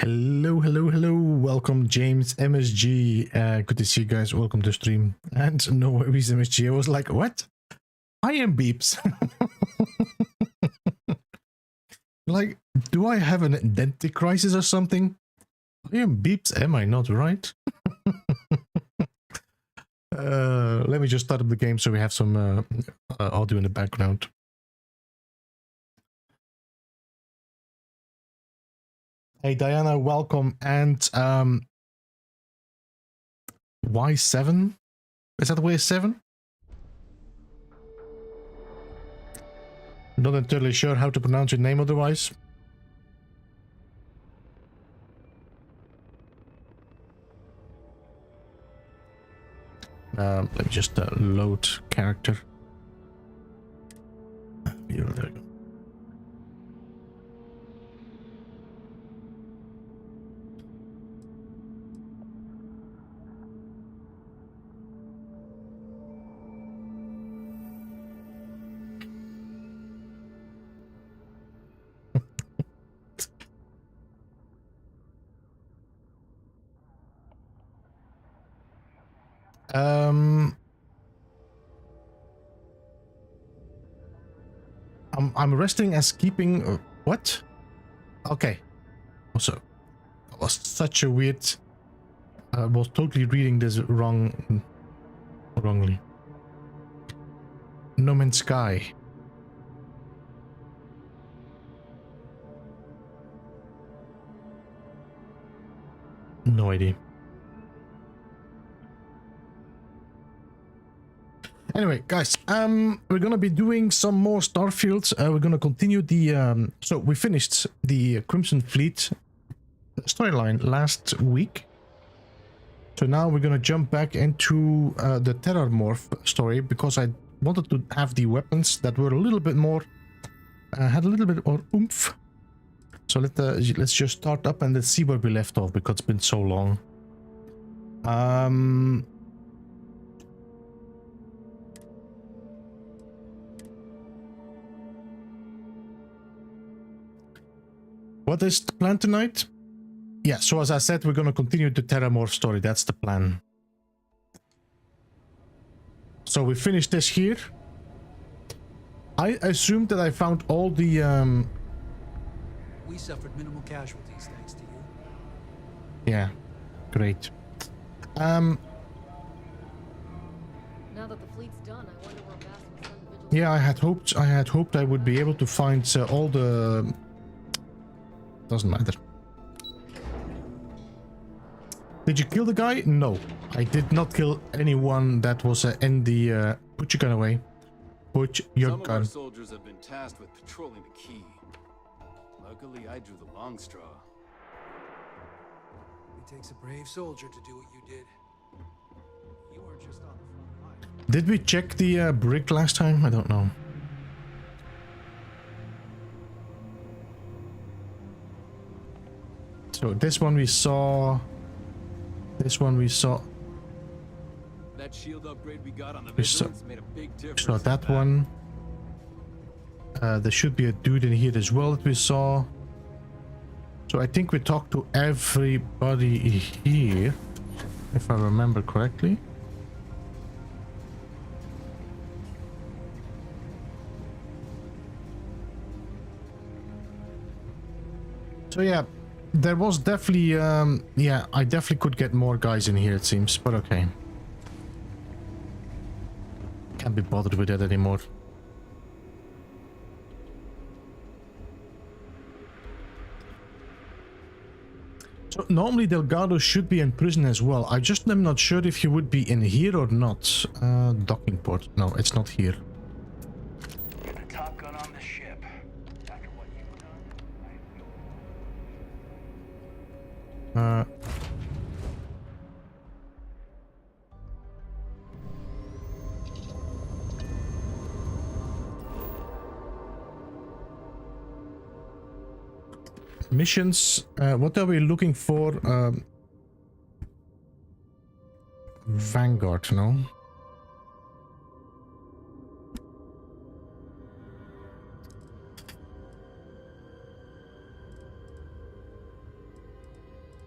Hello, hello, hello. Welcome, James MSG. Good to see you guys. Welcome to stream. And no worries, MSG. I was like, what? I am Beeps. Like, do I have an identity crisis or something? I am Beeps, am I not, right? Let me just start up the game so we have some audio in the background. Hey Diana, welcome. And Y7? Is that Y7? Not entirely sure how to pronounce your name otherwise. Let me just load character. Here, there we go. I'm resting as keeping what? Okay. Also, that was such a weird. I was totally reading this wrongly. No Man's Sky. No idea. Anyway, guys, we're gonna be doing some more Starfield. We're gonna continue the so we finished the Crimson Fleet storyline last week. So now we're gonna jump back into the TerrorMorph story because I wanted to have the weapons that were a little bit more had a little bit more oomph. So let's just start up and let's see where we left off because it's been so long. What is the plan tonight? Yeah, so as I said, we're going to continue the TerrorMorph story. That's the plan. So we finished this here. I assumed that I found all the... We suffered minimal casualties thanks to you. Yeah, great. Now that the fleet's done, I wonder where Bass will send the vigilante. Yeah, I had hoped I would be able to find all the... Doesn't matter. Did you kill the guy? No, I did not kill anyone that was in the... put your gun away. Put your gun. Some of our soldiers have been tasked with patrolling the key. Luckily, I drew the long straw. It takes a brave soldier to do what you did. You weren't just on the front line. Did we check the brick last time? I don't know. So this one we saw. This one we saw. That shield upgrade we got on the We saw, Vigilance made a big difference. saw that one. There should be a dude in here as well that we saw. So I think we talked to everybody here, if I remember correctly. So yeah, there was definitely, yeah, I definitely could get more guys in here it seems, but okay. Can't be bothered with that anymore. So normally Delgado should be in prison as well. I just am not sure if he would be in here or not. Docking port. No, it's not here. You're the top gun on the ship. After what you've done, Missions. What are we looking for? Vanguard, no?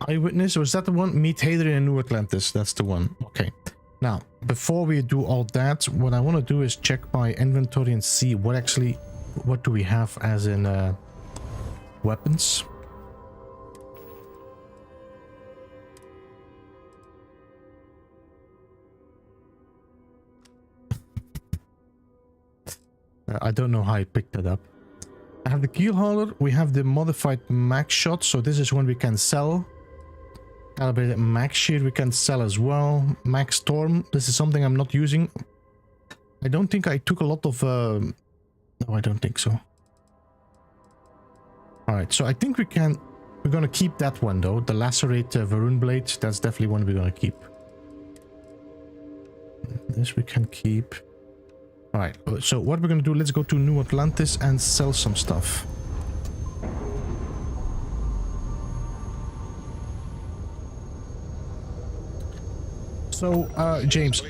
Eyewitness, was that the one? Meet Hadrian in New Atlantis. That's the one. Okay. Now, before we do all that, what I want to do is check my inventory and see what do we have as in weapons. I don't know how I picked that up. I have the keel hauler, we have the modified max shot, so this is one we can sell. Calibrated max shear we can sell as well. Max storm, this is something I'm not using. I don't think I took a lot of no, I don't think so. Alright, so I think we're gonna keep that one though, the lacerate Varun blade. That's definitely one we're gonna keep. This we can keep. Alright, so what we're gonna do, let's go to New Atlantis and sell some stuff. So, James,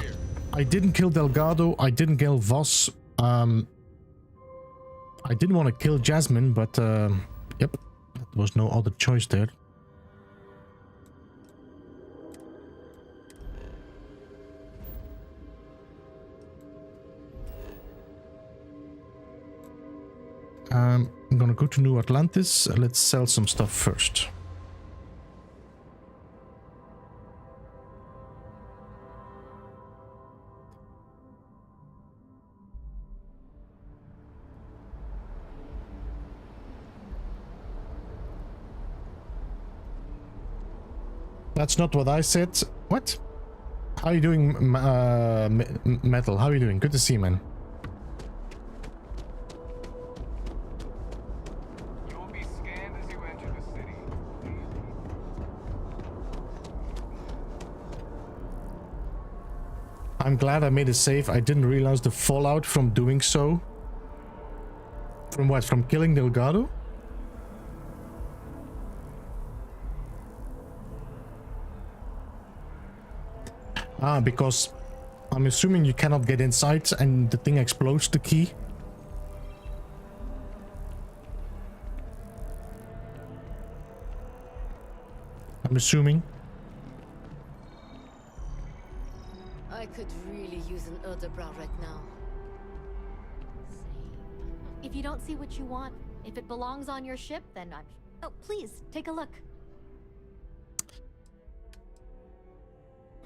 I didn't kill Delgado, I didn't kill Voss, I didn't want to kill Jasmine, but, yep, there was no other choice there. I'm gonna go to New Atlantis, let's sell some stuff first. That's not what I said. What? How are you doing, Metal? How are you doing? Good to see you, man. You will be scanned as you enter the city. I'm glad I made it safe. I didn't realize the fallout from doing so. From what? From killing Delgado? Ah, because I'm assuming you cannot get inside and the thing explodes the key. I'm assuming. I could really use an Erderbrow right now. If you don't see what you want, if it belongs on your ship, then I'm... Oh, please, take a look.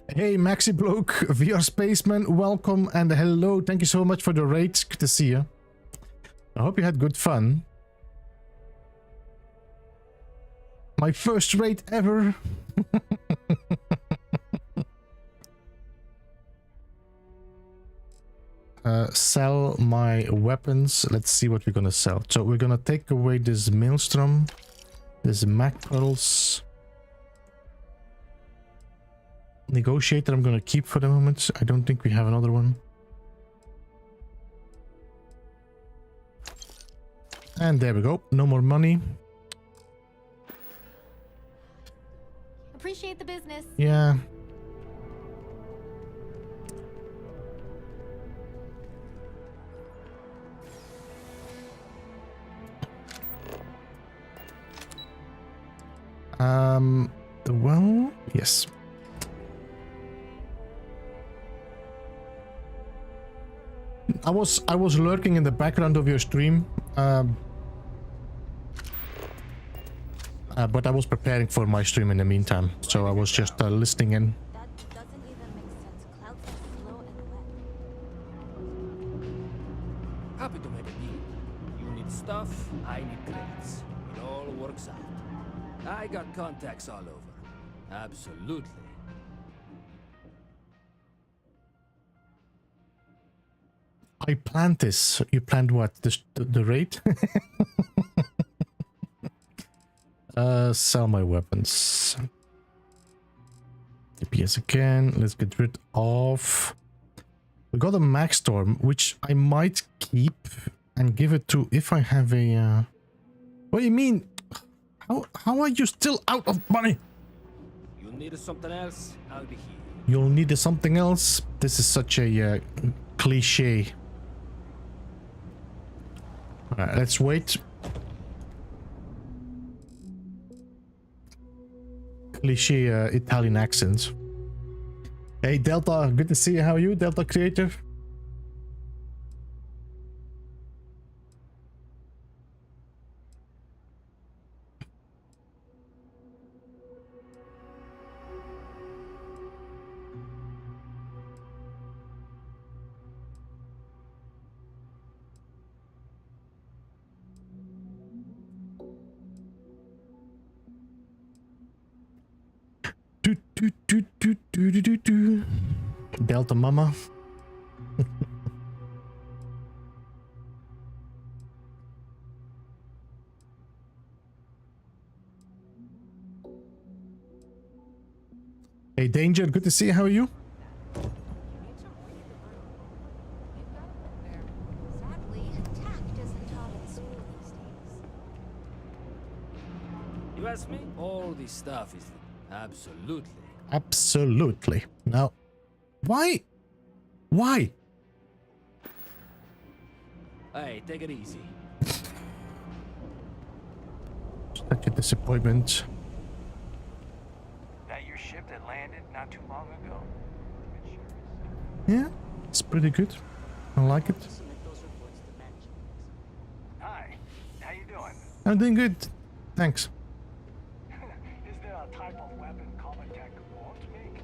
Hey, Maxi Bloke, VR Spaceman, welcome and hello. Thank you so much for the raid. Good to see you. I hope you had good fun. My first raid ever. Sell my weapons. Let's see what we're gonna sell. So we're gonna take away this Maelstrom, this Mac Pearls. Negotiator I'm gonna keep for the moment. I don't think we have another one. And there we go. No more money. Appreciate the business. Yeah. Well, yes. I was lurking in the background of your stream, but I was preparing for my stream in the meantime, so I was just listening in. That doesn't even make sense. Clouds are slow and wet. Happy to make a deal. You need stuff, I need credits. It all works out. I got contacts all over. Absolutely. I planned this. You planned what? The raid? Sell my weapons. DPS again. Let's get rid of... We got a Max Storm, which I might keep and give it to if I have a... What do you mean? How are you still out of money? You need something else? I'll be here. You'll need something else? This is such a cliche. Alright, let's wait. cliche Italian accents. Hey Delta, good to see you. How are you, Delta Creator? Delta Mama. Hey Danger, good to see you. How are you? Sadly, tact isn't taught in school these days. You ask me? All this stuff is absolutely. Absolutely. Now, why? Why? Hey, take it easy. Such a disappointment. That your ship that landed not too long ago? It sure is. Yeah, it's pretty good. I like it. Hi, how you doing? I'm doing good. Thanks. Is there a type of weapon combat tech won't make?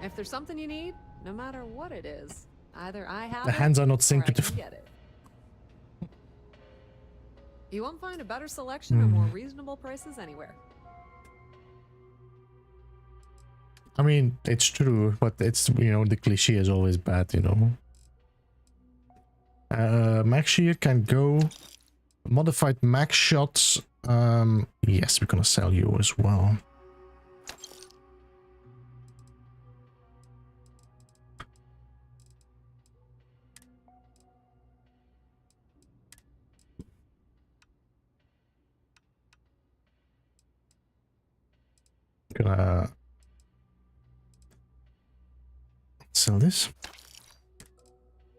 If there's something you need, no matter what it is, either I have The it hands are not or I synced. can get it. You won't find a better selection or more reasonable prices anywhere. I mean, it's true, but it's, you know, the cliche is always bad, you know. Max Shear can go. Modified max shots. Yes, we're gonna sell you as well. Gonna sell this.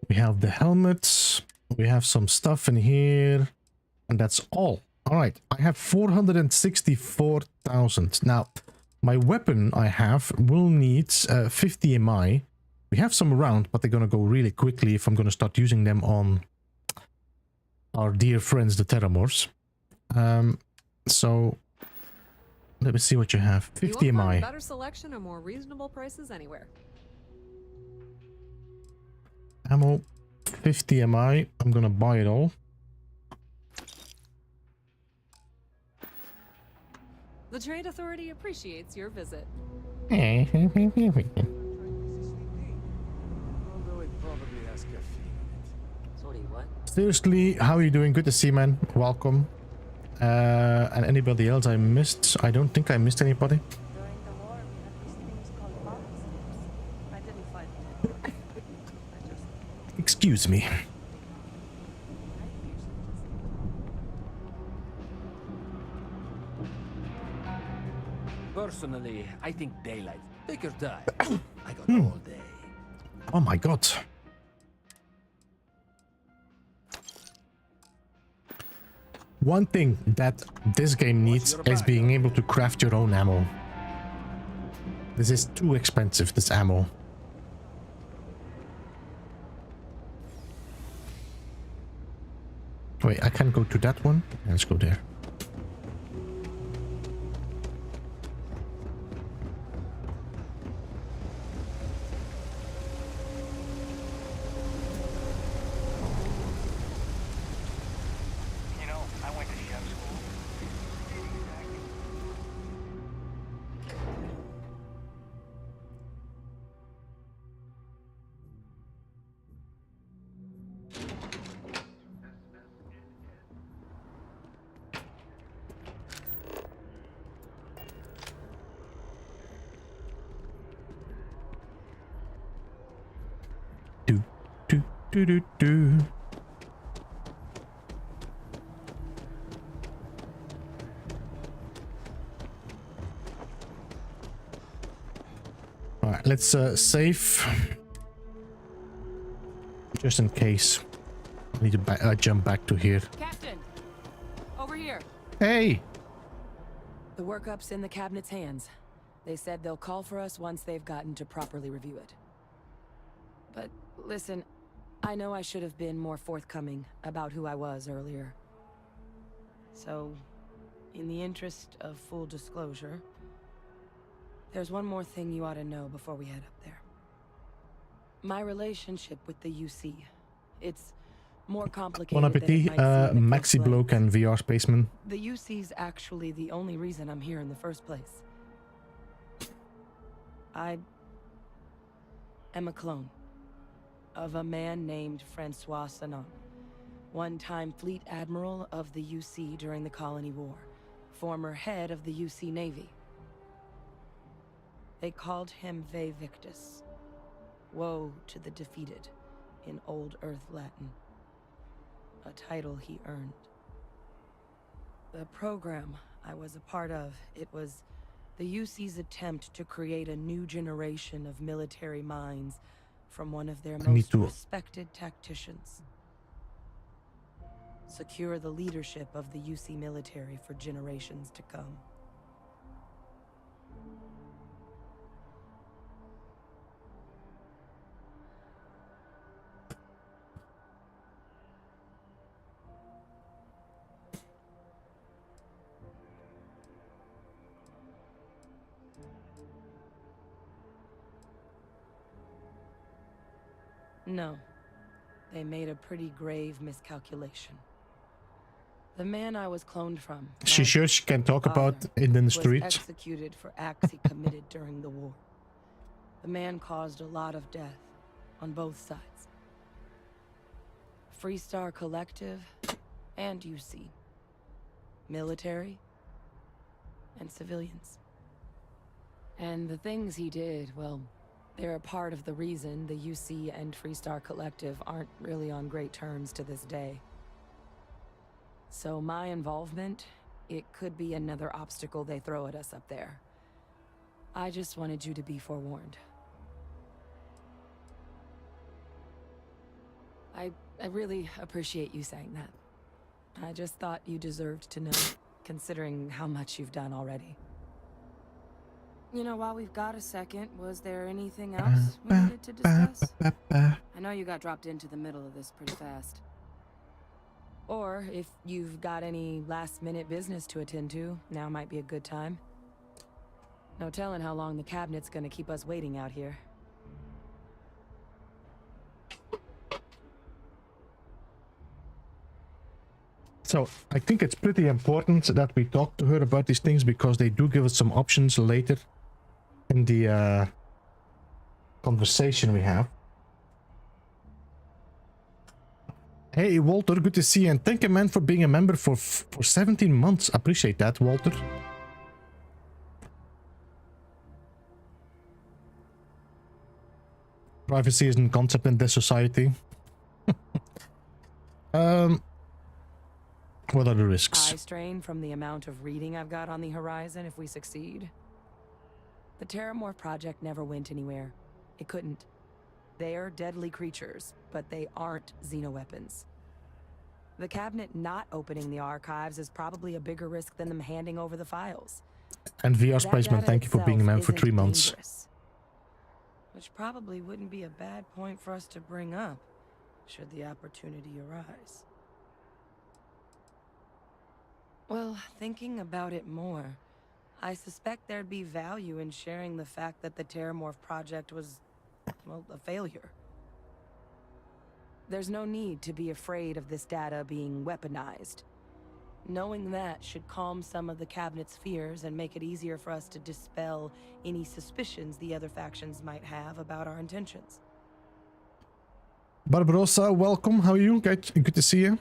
We have the helmets. We have some stuff in here, and that's all. All right, I have 464,000. Now, my weapon I have will need 50 MI. We have some around, but they're gonna go really quickly if I'm gonna start using them on our dear friends, the TerrorMorphs. So let me see what you have. 50 You won't find MI. a better selection or more reasonable prices anywhere. Ammo, 50 MI. I'm gonna buy it all. The Trade Authority appreciates your visit. Although it probably has caffeine in it. Seriously, how are you doing? Good to see you, man. Welcome. And anybody else I missed? I don't think I missed anybody. During the war, we had these things called Livestreams. I didn't fight it. I just... Excuse me. Personally, I think daylight. Take your time. I got all day. Oh my god. One thing that this game needs is being able to craft your own ammo. This is too expensive, this ammo. Wait, I can't go to that one. Let's go there. You know, I went to chef school. Do. All right, let's save just in case. I need to jump back to here. Captain, over here. Hey, The workup's in the cabinet's hands. They said they'll call for us once they've gotten to properly review it. But listen, I know I should have been more forthcoming about who I was earlier. So, in the interest of full disclosure, there's one more thing you ought to know before we head up there. My relationship with the UC, it's more complicated Bon than it appetit, might seem at first Maxi glance. Bloke and VR Spaceman. The UC's actually the only reason I'm here in the first place. I am a clone of a man named Francois Sanon, one-time fleet admiral of the UC during the Colony War, former head of the UC Navy. They called him Ve Victus, woe to the defeated, in Old Earth Latin, a title he earned. The program I was a part of, it was the UC's attempt to create a new generation of military minds from one of their most respected tacticians. Secure the leadership of the UC military for generations to come. No. They made a pretty grave miscalculation. The man I was cloned from, She sure she can talk about it in the street. was executed for acts he committed during the war. The man caused a lot of death on both sides. Freestar Collective and UC. Military and civilians. And the things he did, well, they're a part of the reason the UC and Freestar Collective aren't really on great terms to this day. So my involvement, it could be another obstacle they throw at us up there. I just wanted you to be forewarned. I really appreciate you saying that. I just thought you deserved to know, considering how much you've done already. You know, while we've got a second, was there anything else we needed to discuss? I know you got dropped into the middle of this pretty fast. Or if you've got any last-minute business to attend to, now might be a good time. No telling how long the cabinet's gonna keep us waiting out here. So I think it's pretty important that we talk to her about these things because they do give us some options later in the conversation we have. Hey Walter, good to see you, and thank you man for being a member for 17 months. Appreciate that, Walter. Privacy isn't a concept in this society. What are the risks? Eye strain from the amount of reading I've got on the horizon if we succeed. The TerrorMorph project never went anywhere. It couldn't. They're deadly creatures, but they aren't xenoweapons. The cabinet not opening the archives is probably a bigger risk than them handing over the files. And VR Spaceman, thank you for being a member for 3 months. Dangerous. Which probably wouldn't be a bad point for us to bring up, should the opportunity arise. Well, thinking about it more, I suspect there'd be value in sharing the fact that the TerrorMorph project was, well, a failure. There's no need to be afraid of this data being weaponized. Knowing that should calm some of the cabinet's fears and make it easier for us to dispel any suspicions the other factions might have about our intentions. Barbarossa, welcome. How are you? Good to see you.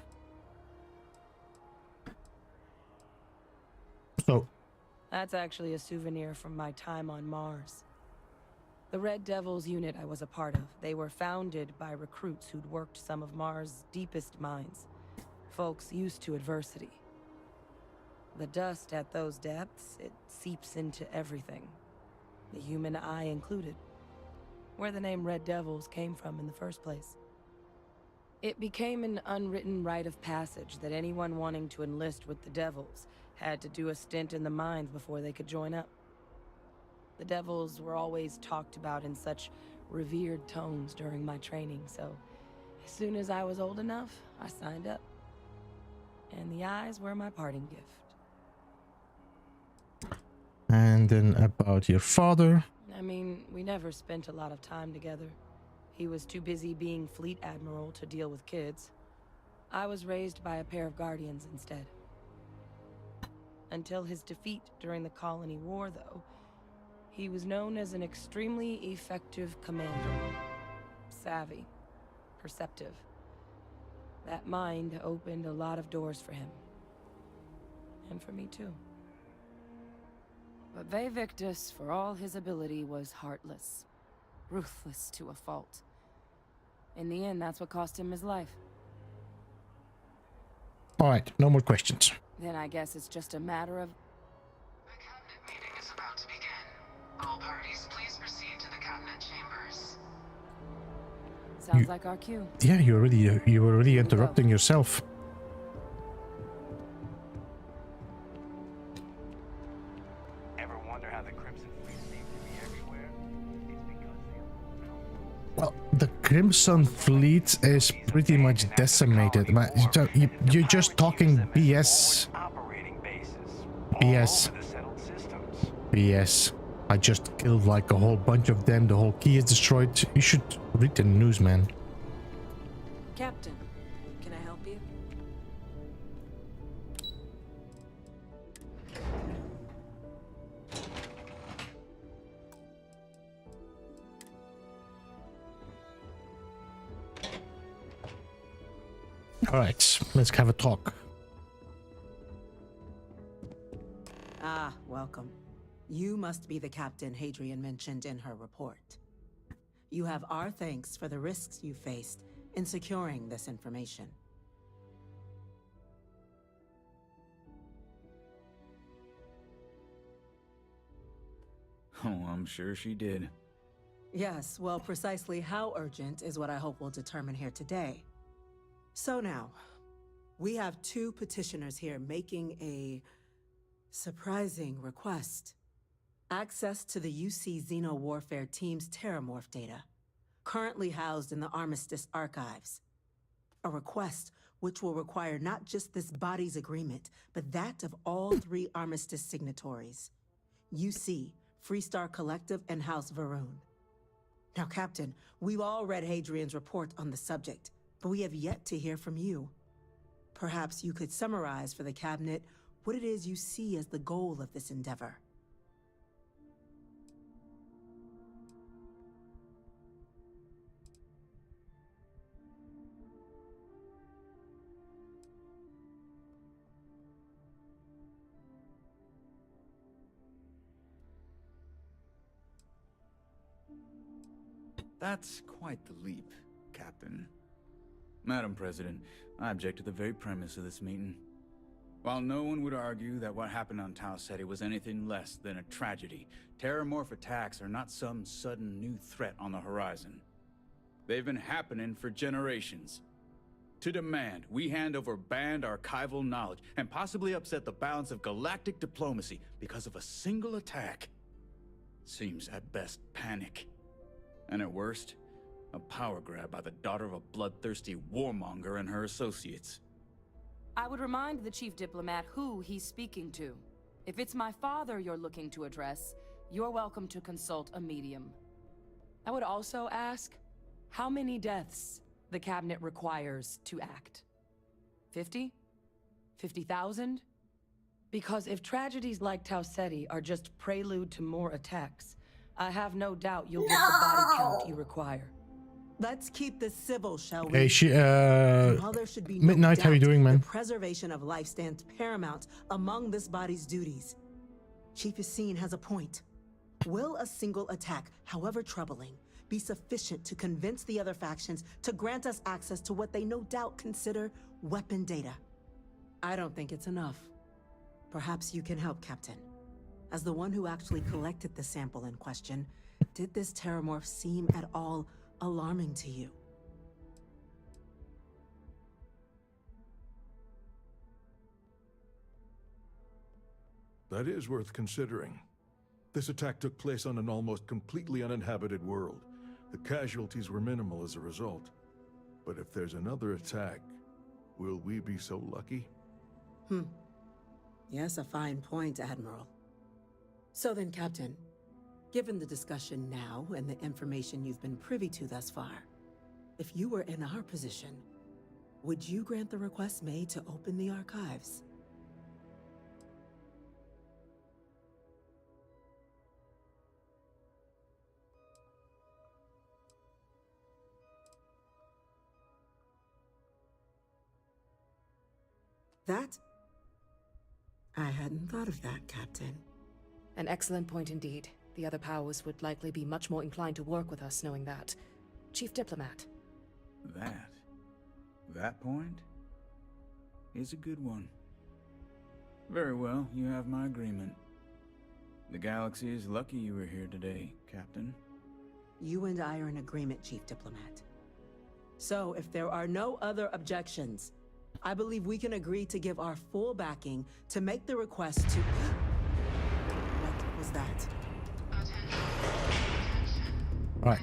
So, That's actually a souvenir from my time on Mars. The Red Devils unit I was a part of, they were founded by recruits who'd worked some of Mars' deepest mines. Folks used to adversity. The dust at those depths, it seeps into everything. The human eye included. Where the name Red Devils came from in the first place. It became an unwritten rite of passage that anyone wanting to enlist with the Devils had to do a stint in the mines before they could join up. The devils were always talked about in such revered tones during my training, so as soon as I was old enough, I signed up. And the eyes were my parting gift. And then about your father. I mean, we never spent a lot of time together. He was too busy being fleet admiral to deal with kids. I was raised by a pair of guardians instead. Until his defeat during the Colony War, though, he was known as an extremely effective commander. Savvy, perceptive. That mind opened a lot of doors for him. And for me, too. But Victus, for all his ability, was heartless. Ruthless to a fault. In the end, that's what cost him his life. Alright, no more questions. Then I guess it's just a matter of... The cabinet meeting is about to begin. All parties, please proceed to the cabinet chambers. Sounds like our cue. Yeah, you were already interrupting yourself. Ever wonder how the Crimson Fleet seems to be everywhere? It's because they... Well, the Crimson Fleet is pretty much decimated. You're just talking BS. Operating bases. BS. All over the settled systems. BS. I just killed like a whole bunch of them. The whole key is destroyed. You should read the news, man. Captain, can I help you? All right, let's have a talk. Ah, welcome. You must be the captain Hadrian mentioned in her report. You have our thanks for the risks you faced in securing this information. Oh, I'm sure she did. Yes, well, precisely how urgent is what I hope we'll determine here today. So now, we have two petitioners here making a surprising request. Access to the UC Xeno Warfare Team's TerrorMorph data, currently housed in the Armistice archives. A request which will require not just this body's agreement, but that of all three Armistice signatories. UC, Freestar Collective, and House Varun. Now, Captain, we've all read Hadrian's report on the subject, but we have yet to hear from you. Perhaps you could summarize for the Cabinet what it is you see as the goal of this endeavor. That's quite the leap, Captain. Madam President, I object to the very premise of this meeting. While no one would argue that what happened on Tau Ceti was anything less than a tragedy, TerrorMorph attacks are not some sudden new threat on the horizon. They've been happening for generations. To demand we hand over banned archival knowledge and possibly upset the balance of galactic diplomacy because of a single attack seems at best panic. And at worst, a power grab by the daughter of a bloodthirsty warmonger and her associates. I would remind the chief diplomat who he's speaking to. If it's my father you're looking to address, you're welcome to consult a medium. I would also ask how many deaths the cabinet requires to act. 50? 50,000? Because if tragedies like Tau Ceti are just prelude to more attacks, I have no doubt you'll get the body count you require. Let's keep this civil, shall we? Hey, While there should be no Midnight, how you doubt, doing, man? The preservation of life stands paramount among this body's duties. Chief Yassine has a point. Will a single attack, however troubling, be sufficient to convince the other factions to grant us access to what they no doubt consider weapon data? I don't think it's enough. Perhaps you can help, Captain. As the one who actually collected the sample in question, did this TerrorMorph seem at all alarming to you? That is worth considering. This attack took place on an almost completely uninhabited world. The casualties were minimal as a result. But if there's another attack, will we be so lucky? Yes, a fine point, Admiral. So then, Captain, given the discussion now and the information you've been privy to thus far, if you were in our position, would you grant the request made to open the archives? That? I hadn't thought of that, Captain. An excellent point indeed. The other powers would likely be much more inclined to work with us knowing that. Chief Diplomat. That point is a good one. Very well, you have my agreement. The galaxy is lucky you were here today, Captain. You and I are in agreement, Chief Diplomat. So, if there are no other objections, I believe we can agree to give our full backing to make the request to... What was that? Right,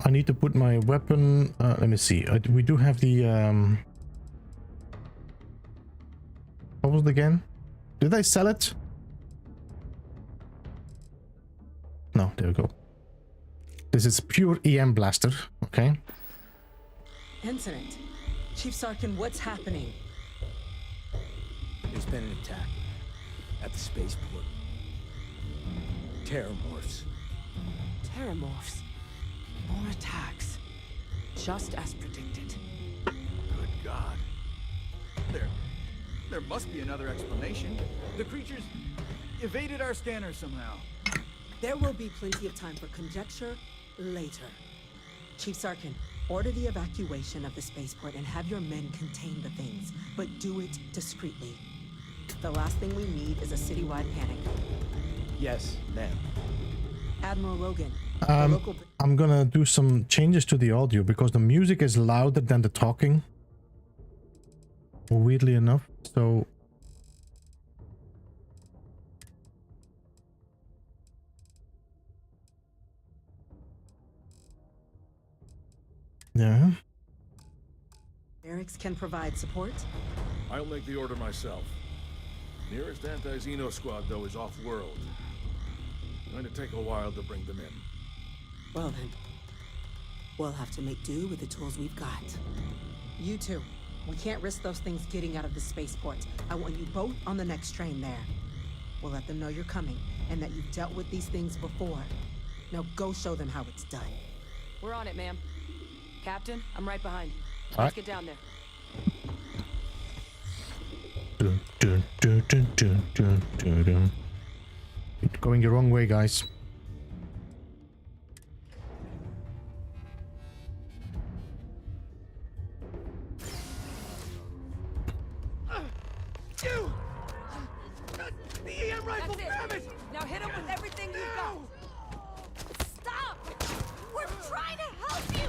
I need to put my weapon, let me see, we do have the, what was it again? Did I sell it? No, there we go. This is pure EM blaster, okay? Incident. Chief Sarkin, what's happening? There's been an attack at the spaceport. TerrorMorphs. TerrorMorphs. More attacks. Just as predicted. Good God. There must be another explanation. The creatures evaded our scanner somehow. There will be plenty of time for conjecture later. Chief Sarkin, order the evacuation of the spaceport and have your men contain the things, but do it discreetly. The last thing we need is a citywide panic. Yes, ma'am. Admiral Logan, I'm gonna do some changes to the audio because the music is louder than the talking. Weirdly enough, so... Yeah. Barracks can provide support. I'll make the order myself. Nearest anti-Xeno squad, though, is off-world. Going to take a while to bring them in. Well then, we'll have to make do with the tools we've got. You two, we can't risk those things getting out of the spaceport. I want you both on the next train there. We'll let them know you're coming and that you've dealt with these things before. Now go show them how it's done. We're on it, ma'am. Captain, I'm right behind you. All Let's right. get down there. Dun, dun, dun, dun, dun, dun, dun, dun. It's going the wrong way, guys. You! The EM rifle, That's it. grab it! Now hit him with everything you've got. Stop! We're trying to help you!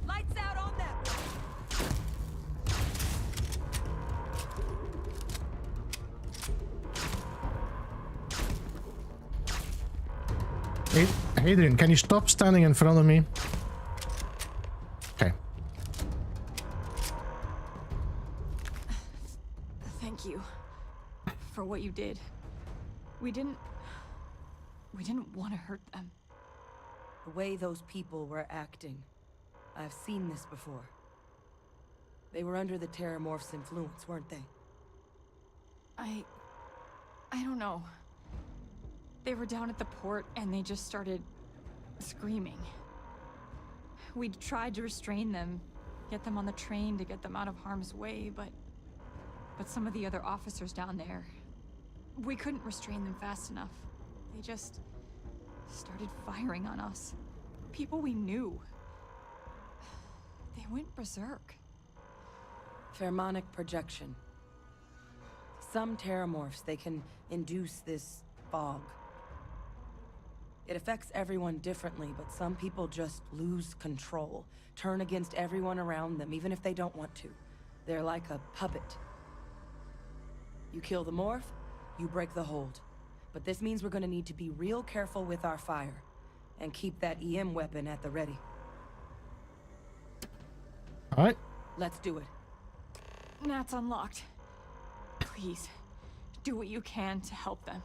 Lights out on them! Hey, Adrian, can you stop standing in front of me? Okay. Thank you for what you did. We didn't want to hurt them. The way those people were acting, I've seen this before. They were under the TerrorMorphs' influence, weren't they? I don't know. They were down at the port and they just started screaming. We tried to restrain them, get them on the train to get them out of harm's way, but some of the other officers down there, we couldn't restrain them fast enough. They just started firing on us. People we knew. They went berserk. Pheromonic projection. Some TerrorMorphs, they can induce this fog. It affects everyone differently, but some people just lose control, turn against everyone around them, even if they don't want to. They're like a puppet. You kill the morph, you break the hold. But this means we're gonna need to be real careful with our fire, and keep that EM weapon at the ready. All right. Let's do it. Nat's unlocked. Please, do what you can to help them.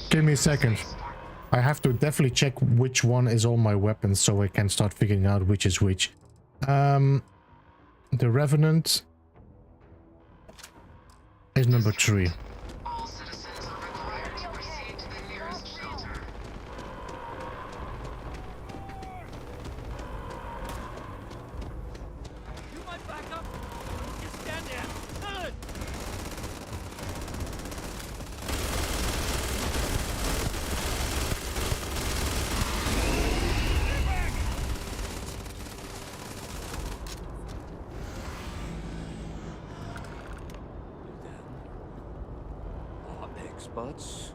Give me a second. I have to definitely check which one is all my weapons so I can start figuring out which is which. The Revenant is number 3. All citizens are required to proceed to the nearest shelter. You might back up. Just stand there. Good. Experts.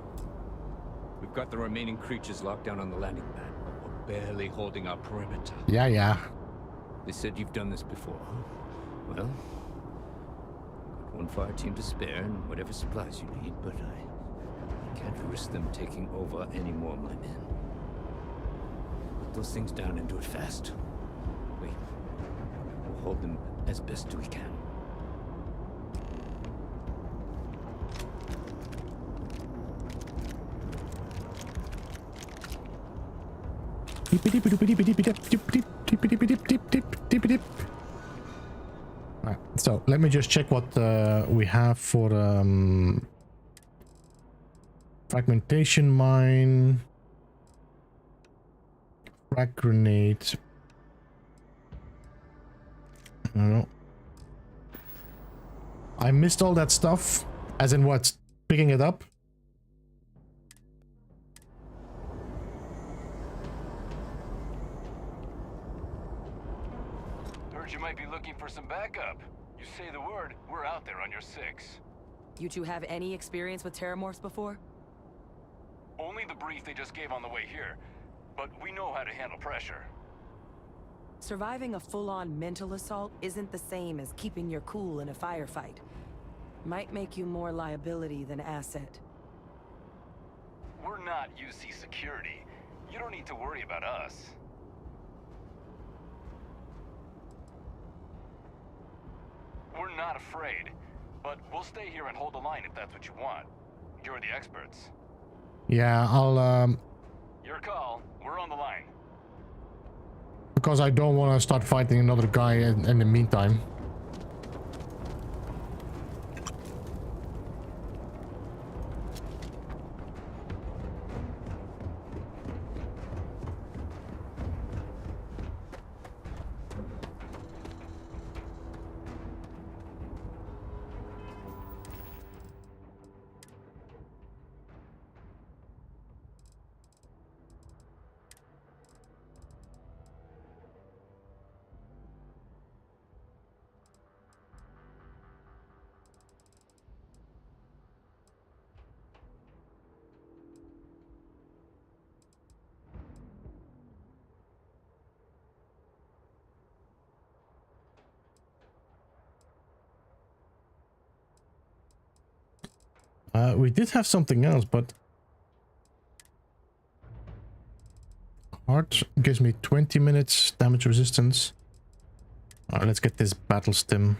We've got the remaining creatures locked down on the landing pad, but we're barely holding our perimeter. Yeah. They said you've done this before. Well, got one fire team to spare and whatever supplies you need, but I can't risk them taking over any more of my men. Put those things down and do it fast. We'll hold them as best we can. Alright, so let me just check what we have for fragmentation mine, frag grenade. I don't know. I missed all that stuff, as in what? Picking it up? You might be looking for some backup. You say the word, we're out there on your 6. You two have any experience with TerrorMorphs before? Only the brief they just gave on the way here, but we know how to handle pressure. Surviving a full-on mental assault isn't the same as keeping your cool in a firefight. Might make you more liability than asset. We're not UC security. You don't need to worry about us. We're not afraid, but we'll stay here and hold the line if that's what you want. You're the experts. Yeah, I'll Your call. We're on the line. because I don't want to start fighting another guy in the meantime. We did have something else, but heart gives me 20 minutes damage resistance. Let's get this battle stim.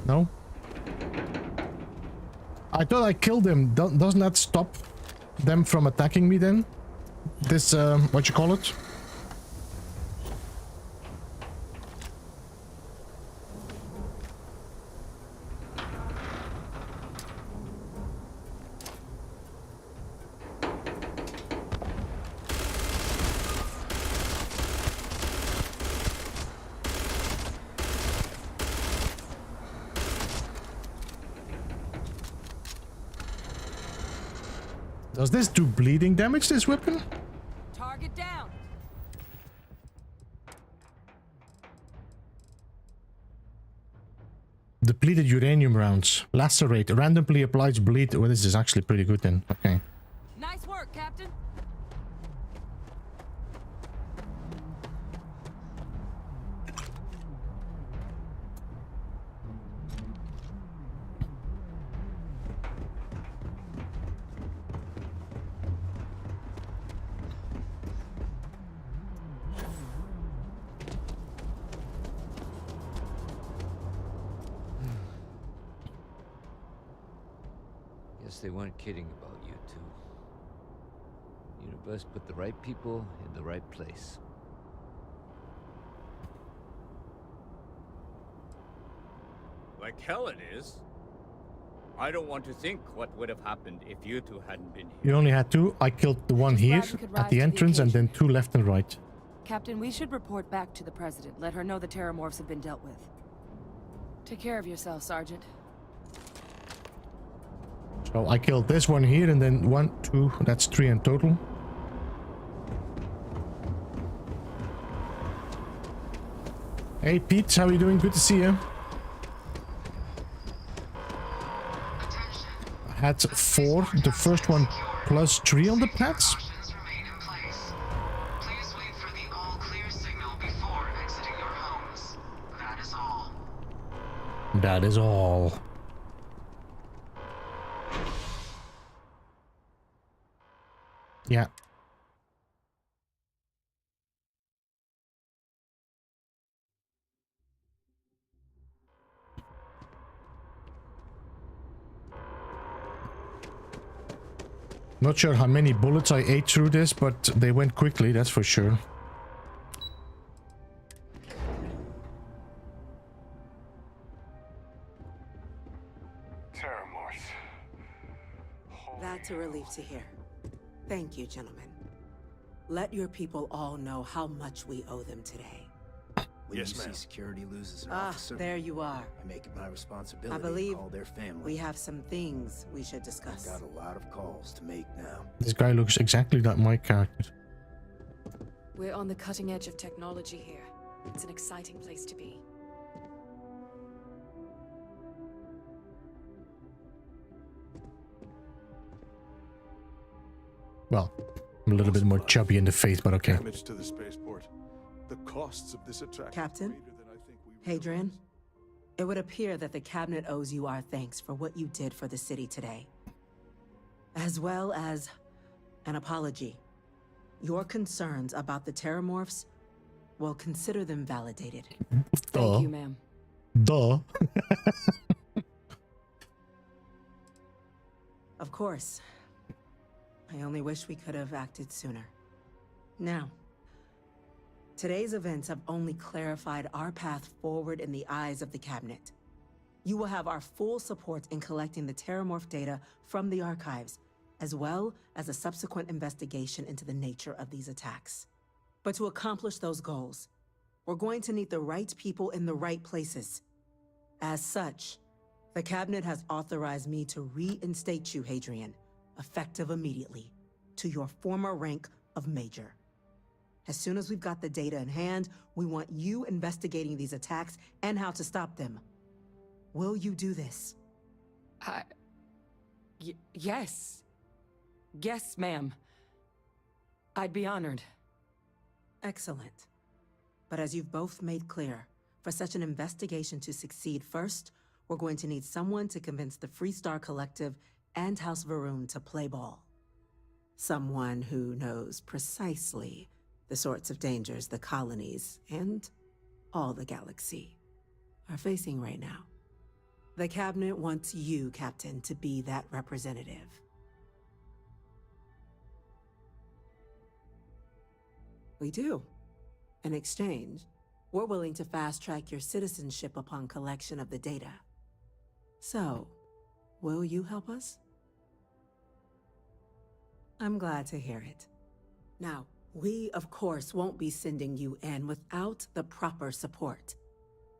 No? I thought I killed him. Doesn't that stop them from attacking me then? This, what you call it? Does this do bleeding damage, this weapon? Target down. Depleted uranium rounds. Lacerate. Randomly applies bleed. Well, this is actually pretty good then. Okay. Nice work, Captain. Guess they weren't kidding about you two. Universe put the right people in the right place. Like hell it is. I don't want to think what would have happened if you two hadn't been here. You only had two. I killed the one here at the entrance and then two left and right. Captain, we should report back to the President. Let her know the TerrorMorphs have been dealt with. Take care of yourself, Sergeant. So I killed this one here and then 1, 2, that's 3 in total. Hey Pete, how are you doing? Good to see you. I had 4, the first one plus 3 on the pads. Please wait for the all clear signal before exiting your homes. That is all. That is all. Yeah. Not sure how many bullets I ate through this, but they went quickly, that's for sure. TerrorMorphs. That's a relief to hear. Thank you, gentlemen. Let your people all know how much we owe them today. When yes, you see security loses an officer, there you are. I make it my responsibility I believe to call their family. We have some things we should discuss. I've got a lot of calls to make now. This guy looks exactly like my character. We're on the cutting edge of technology here. It's an exciting place to be. Well, I'm a little bit more chubby in the face, but okay. Damage to the spaceport. The costs of this attack. Captain, Hadrian, it would appear that the cabinet owes you our thanks for what you did for the city today, as well as an apology. Your concerns about the TerrorMorphs, well, consider them validated. Thank you, ma'am. Duh. Of course. I only wish we could have acted sooner. Now, today's events have only clarified our path forward in the eyes of the cabinet. You will have our full support in collecting the TerrorMorph data from the archives, as well as a subsequent investigation into the nature of these attacks. But to accomplish those goals, we're going to need the right people in the right places. As such, the cabinet has authorized me to reinstate you, Hadrian, effective immediately, to your former rank of Major. As soon as we've got the data in hand, we want you investigating these attacks and how to stop them. Will you do this? Yes. Yes, ma'am. I'd be honored. Excellent. But as you've both made clear, for such an investigation to succeed, first, we're going to need someone to convince the Freestar Collective and House Varun to play ball. Someone who knows precisely the sorts of dangers the colonies and all the galaxy are facing right now. The cabinet wants you, Captain, to be that representative. We do. In exchange, we're willing to fast-track your citizenship upon collection of the data. So, will you help us? I'm glad to hear it. Now, we, of course, won't be sending you in without the proper support.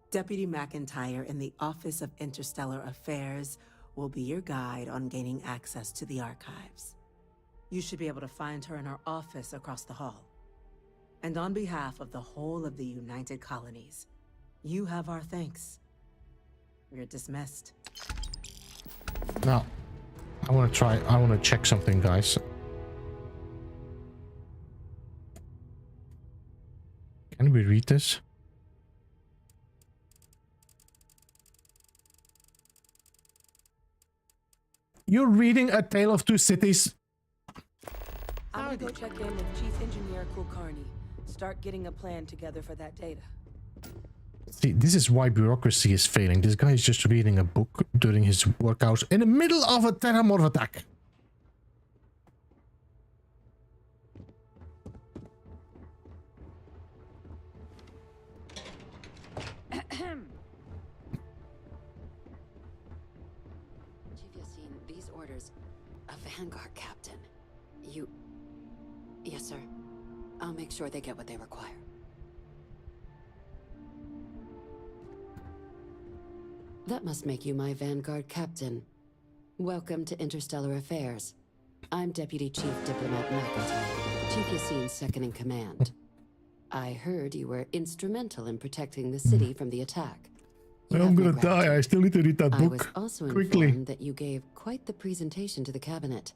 Deputy McIntyre in the Office of Interstellar Affairs will be your guide on gaining access to the archives. You should be able to find her in her office across the hall. And on behalf of the whole of the United Colonies, you have our thanks. You're dismissed. Now, I want to check something, guys. Can we read this? You're reading A Tale of Two Cities. I'm gonna go check in with Chief Engineer Kulkarni. Start getting a plan together for that data. See, this is why bureaucracy is failing. This guy is just reading a book during his workouts in the middle of a TerrorMorph attack. These orders. A Vanguard captain. You... Yes, sir. I'll make sure they get what they require. That must make you my Vanguard captain. Welcome to Interstellar Affairs. I'm Deputy Chief Diplomat McIntyre, Chief Yassine's second-in-command. I heard you were instrumental in protecting the city from the attack. I'm gonna die. I still need to read that book. I was also quickly. informed that you gave quite the presentation to the cabinet.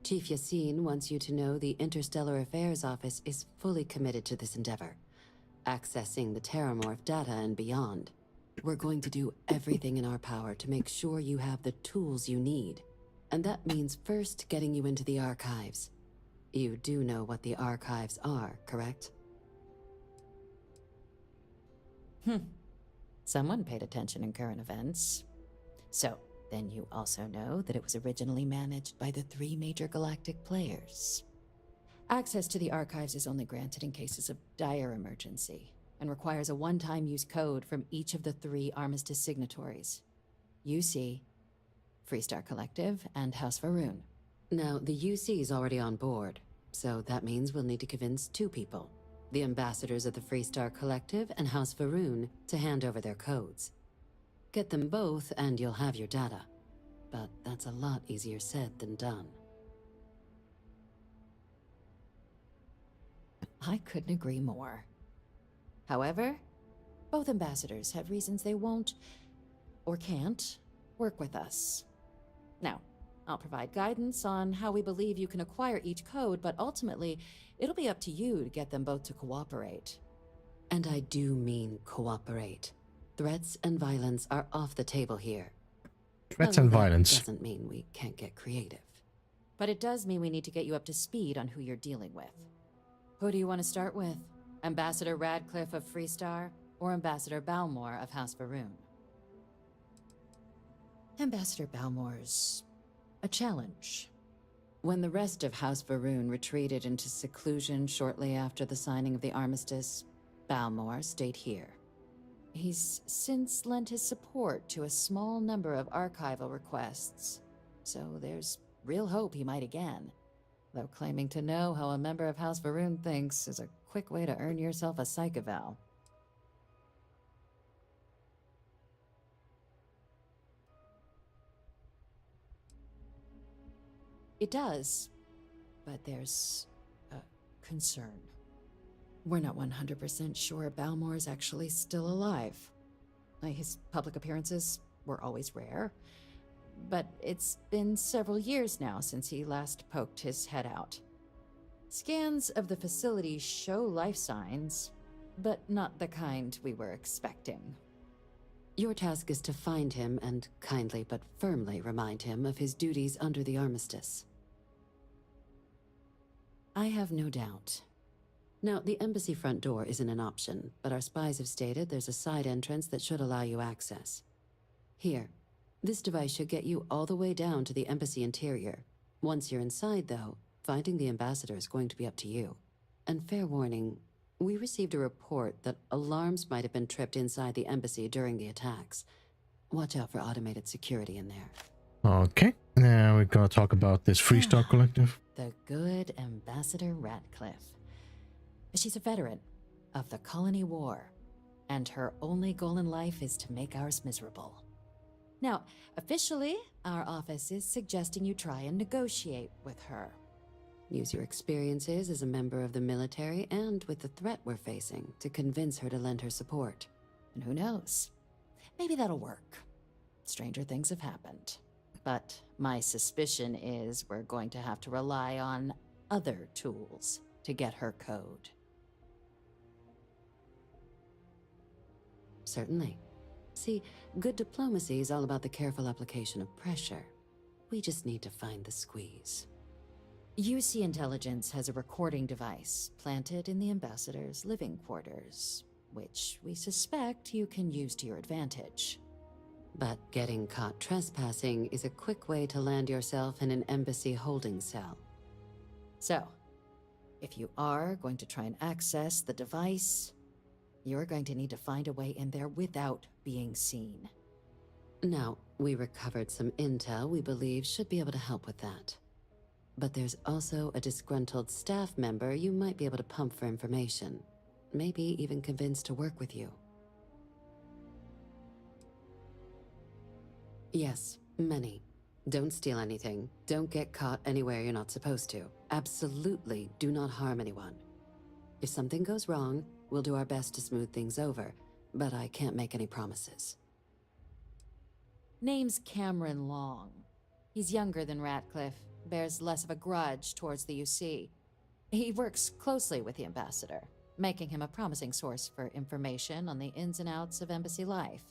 Chief Yassine wants you to know the Interstellar Affairs Office is fully committed to this endeavor, accessing the TerrorMorph data and beyond. We're going to do everything in our power to make sure you have the tools you need. And that means first getting you into the archives. You do know what the archives are, correct? Someone paid attention in current events. So, then you also know that it was originally managed by the 3 major galactic players. Access to the archives is only granted in cases of dire emergency, and requires a one-time use code from each of the 3 Armistice signatories. UC, Freestar Collective, and House Varun. Now, the UC is already on board, so that means we'll need to convince 2 people. The ambassadors of the Freestar Collective and House Varun to hand over their codes. Get them both and you'll have your data. But that's a lot easier said than done. I couldn't agree more. However, both ambassadors have reasons they won't, or can't, work with us. Now, I'll provide guidance on how we believe you can acquire each code, but ultimately, it'll be up to you to get them both to cooperate. And I do mean cooperate. Threats and violence are off the table here. Threats and violence doesn't mean we can't get creative. But it does mean we need to get you up to speed on who you're dealing with. Who do you want to start with? Ambassador Radcliffe of Freestar, or Ambassador Balmore of House Varun? Ambassador Balmore's a challenge. When the rest of House Varun retreated into seclusion shortly after the signing of the armistice, Balmore stayed here. He's since lent his support to a small number of archival requests, so there's real hope he might again. Though claiming to know how a member of House Varun thinks is a quick way to earn yourself a psych eval. It does, but there's a concern. We're not 100% sure Balmore's actually still alive. His public appearances were always rare, but it's been several years now since he last poked his head out. Scans of the facility show life signs, but not the kind we were expecting. Your task is to find him and kindly but firmly remind him of his duties under the armistice. I have no doubt. Now, the embassy front door isn't an option, but our spies have stated there's a side entrance that should allow you access. Here, This device should get you all the way down to the embassy interior. Once you're inside, though, finding the ambassador is going to be up to you. And fair warning, we received a report that alarms might have been tripped inside the embassy during the attacks. Watch out for automated security in there. Okay, now we're gonna talk about this Freestar Collective. The good Ambassador Ratcliffe. She's a veteran of the Colony War, and her only goal in life is to make ours miserable. Now, officially, our office is suggesting you try and negotiate with her. Use your experiences as a member of the military and with the threat we're facing to convince her to lend her support. And who knows? Maybe that'll work. Stranger things have happened. But my suspicion is we're going to have to rely on other tools to get her code. Certainly. See, good diplomacy is all about the careful application of pressure. We just need to find the squeeze. UC Intelligence has a recording device planted in the ambassador's living quarters, which we suspect you can use to your advantage. But getting caught trespassing is a quick way to land yourself in an embassy holding cell. So, if you are going to try and access the device, you're going to need to find a way in there without being seen. Now, we recovered some intel we believe should be able to help with that. But there's also a disgruntled staff member you might be able to pump for information. Maybe even convince to work with you. Yes, many. Don't steal anything. Don't get caught anywhere you're not supposed to. Absolutely do not harm anyone. If something goes wrong, we'll do our best to smooth things over, but I can't make any promises. Name's Cameron Long. He's younger than Ratcliffe, bears less of a grudge towards the UC. He works closely with the ambassador, making him a promising source for information on the ins and outs of embassy life,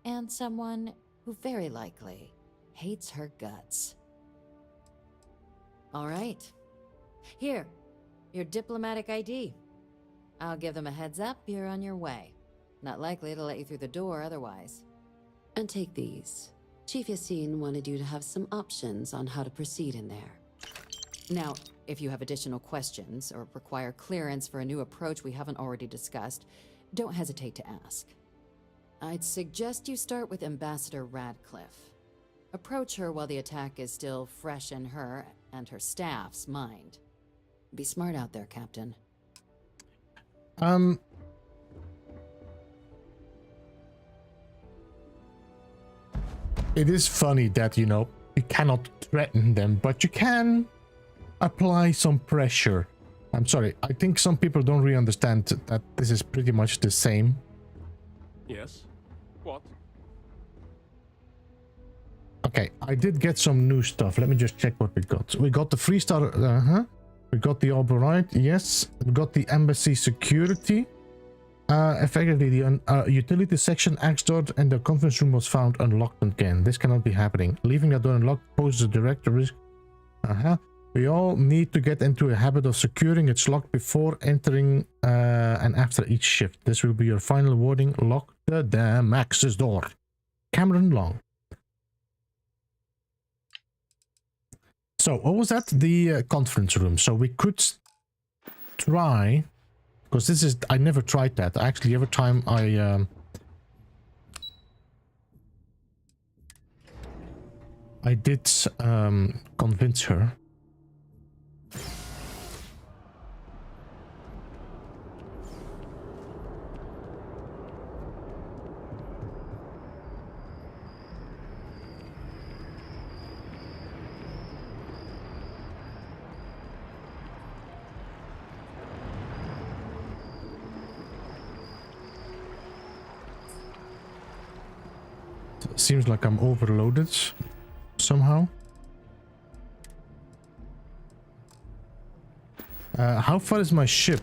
and someone who very likely hates her guts. All right. Here, your diplomatic ID. I'll give them a heads up you're on your way. Not likely to let you through the door otherwise. And take these. Chief Yassine wanted you to have some options on how to proceed in there. Now, if you have additional questions or require clearance for a new approach we haven't already discussed, don't hesitate to ask. I'd suggest you start with Ambassador Ratcliffe. Approach her while the attack is still fresh in her and her staff's mind. Be smart out there, Captain. It is funny that, you know, you cannot threaten them, but you can apply some pressure. I'm sorry, I think some people don't really understand that this is pretty much the same. Yes? What? Okay, I did get some new stuff. Let me just check what we got. We got the Freestar, we got the Albright, yes. We got the embassy security. Effectively, the utility section X door and the conference room was found unlocked again. This cannot be happening. Leaving that door unlocked poses a direct risk. We all need to get into a habit of securing its lock before entering and after each shift. This will be your final warning. Lock the damn access door. Cameron Long. So, what was that? The conference room. So we could try, because this is, I never tried that. Actually, every time I did convince her. Seems like I'm overloaded somehow. How far is my ship?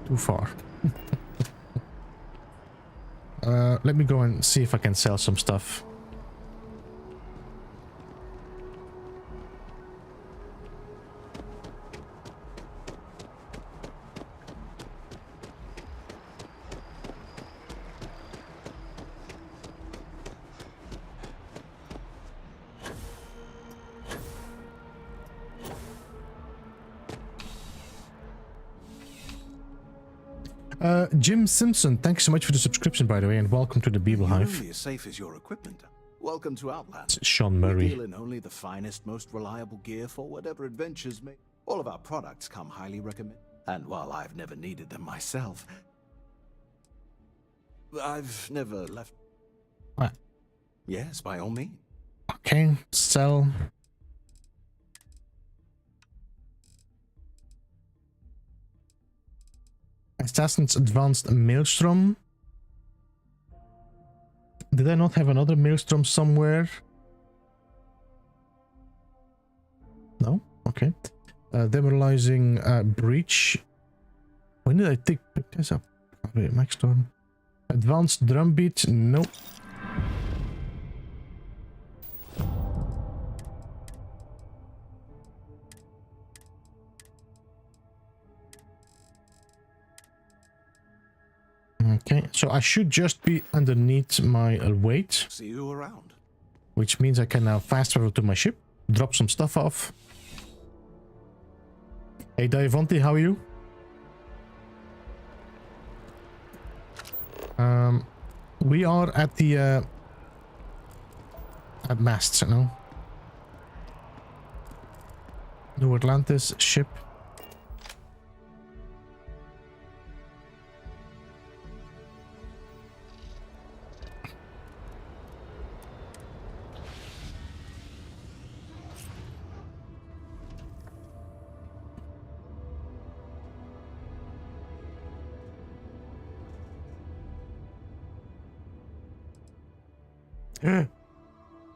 Too far. Let me go and see if I can sell some stuff. Jim Simpson, thanks so much for the subscription, by the way, and welcome to the Beeble You're Hive. only as safe as your equipment. Welcome to Outland. It's Sean Murray. We deal in only the finest, most reliable gear for whatever adventures may. All of our products come highly recommended. And while I've never needed them myself, I've never left. What? Yes, by all means. Okay, sell. Assassin's Advanced Maelstrom. Did I not have another Maelstrom somewhere? No? Okay. Demoralizing Breach. When did I pick this up? Wait, Max Storm. Advanced Drumbeat. Nope. Okay, so I should just be underneath my weight. See you around. Which means I can now fast travel to my ship, drop some stuff off. Hey Diavanti, how are you? We are at the at masts, no? New Atlantis ship.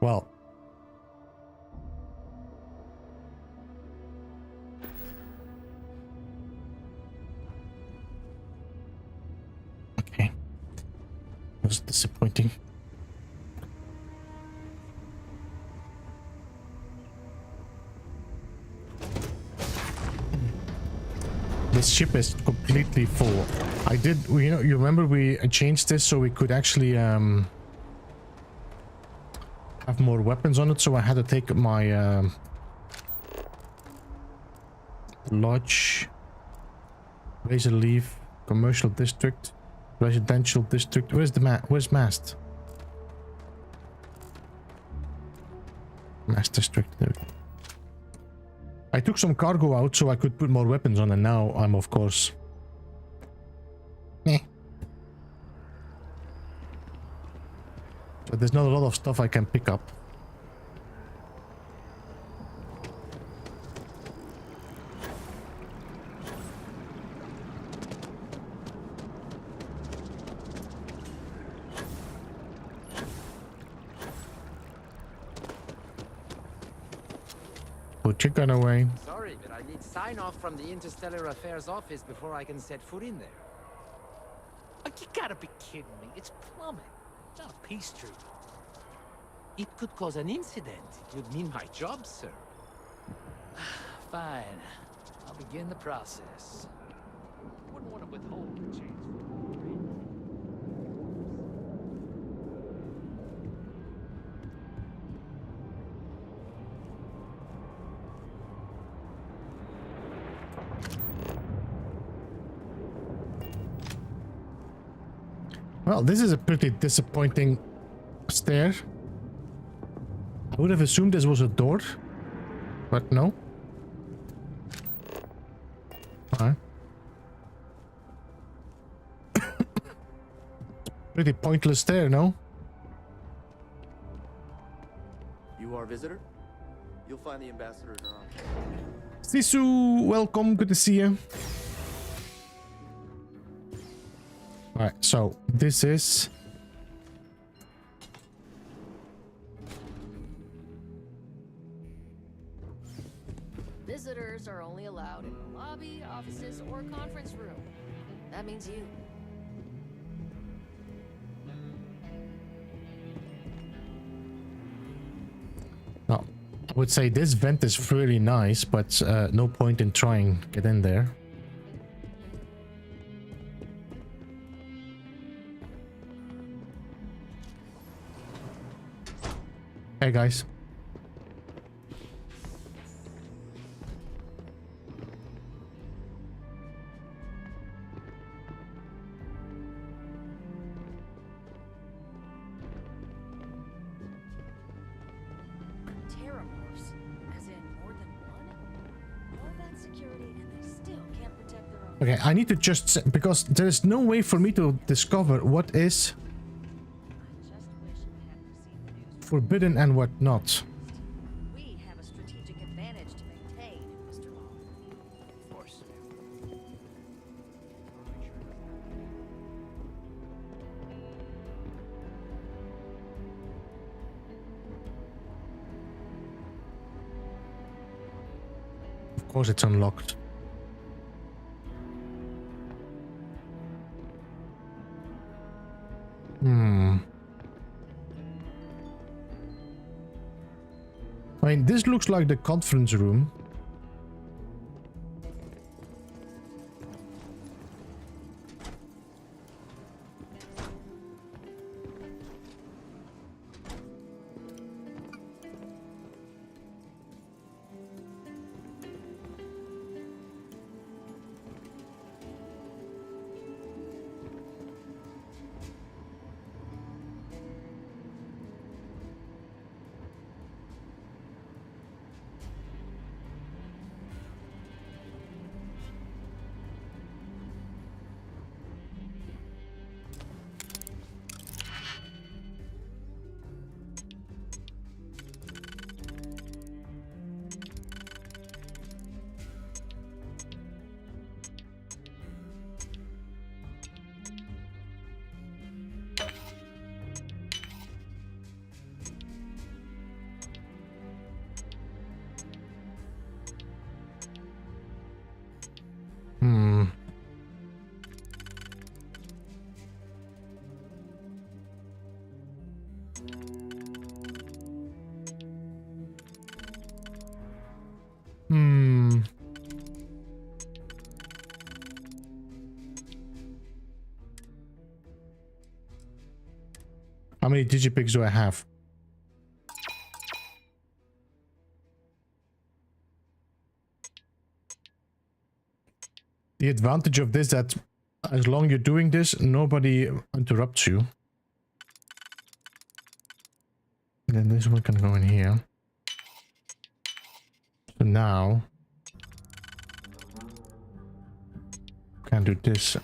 Well. Okay. That was disappointing. This ship is completely full. I did, you know, you remember we changed this so we could actually have more weapons on it, so I had to take my lodge, razor leaf, commercial district, residential district. Where's the where's mast? Mast district. There we go. I took some cargo out so I could put more weapons on, and now I'm of course. So there's not a lot of stuff I can pick up. Put your gun away. Sorry, but I need sign-off from the Interstellar Affairs office before I can set foot in there. You gotta be kidding me. It's plumbing. It's not a peace treaty. It could cause an incident. It would mean my job, sir. Fine. I'll begin the process. Wouldn't want to withhold the change. Well, this is a pretty disappointing stair. I would have assumed this was a door, but no. Alright. Pretty pointless stair, no? You are a visitor? You'll find the ambassador in our office. Sisu, welcome, good to see you. Alright, so this is Visitors are only allowed in the lobby, offices, or conference room. That means you. no. I would say this vent is really nice, but no point in trying to get in there. Hey guys. Okay, I need to just because there is no way for me to discover what is forbidden and what not. We have a strategic advantage to maintain, Mr. Long. Of course. Of course it's unlocked. I mean, this looks like the conference room. How many digipigs do I have? The advantage of this that as long as you're doing this, nobody interrupts you. And then this one can go in here. So now can do this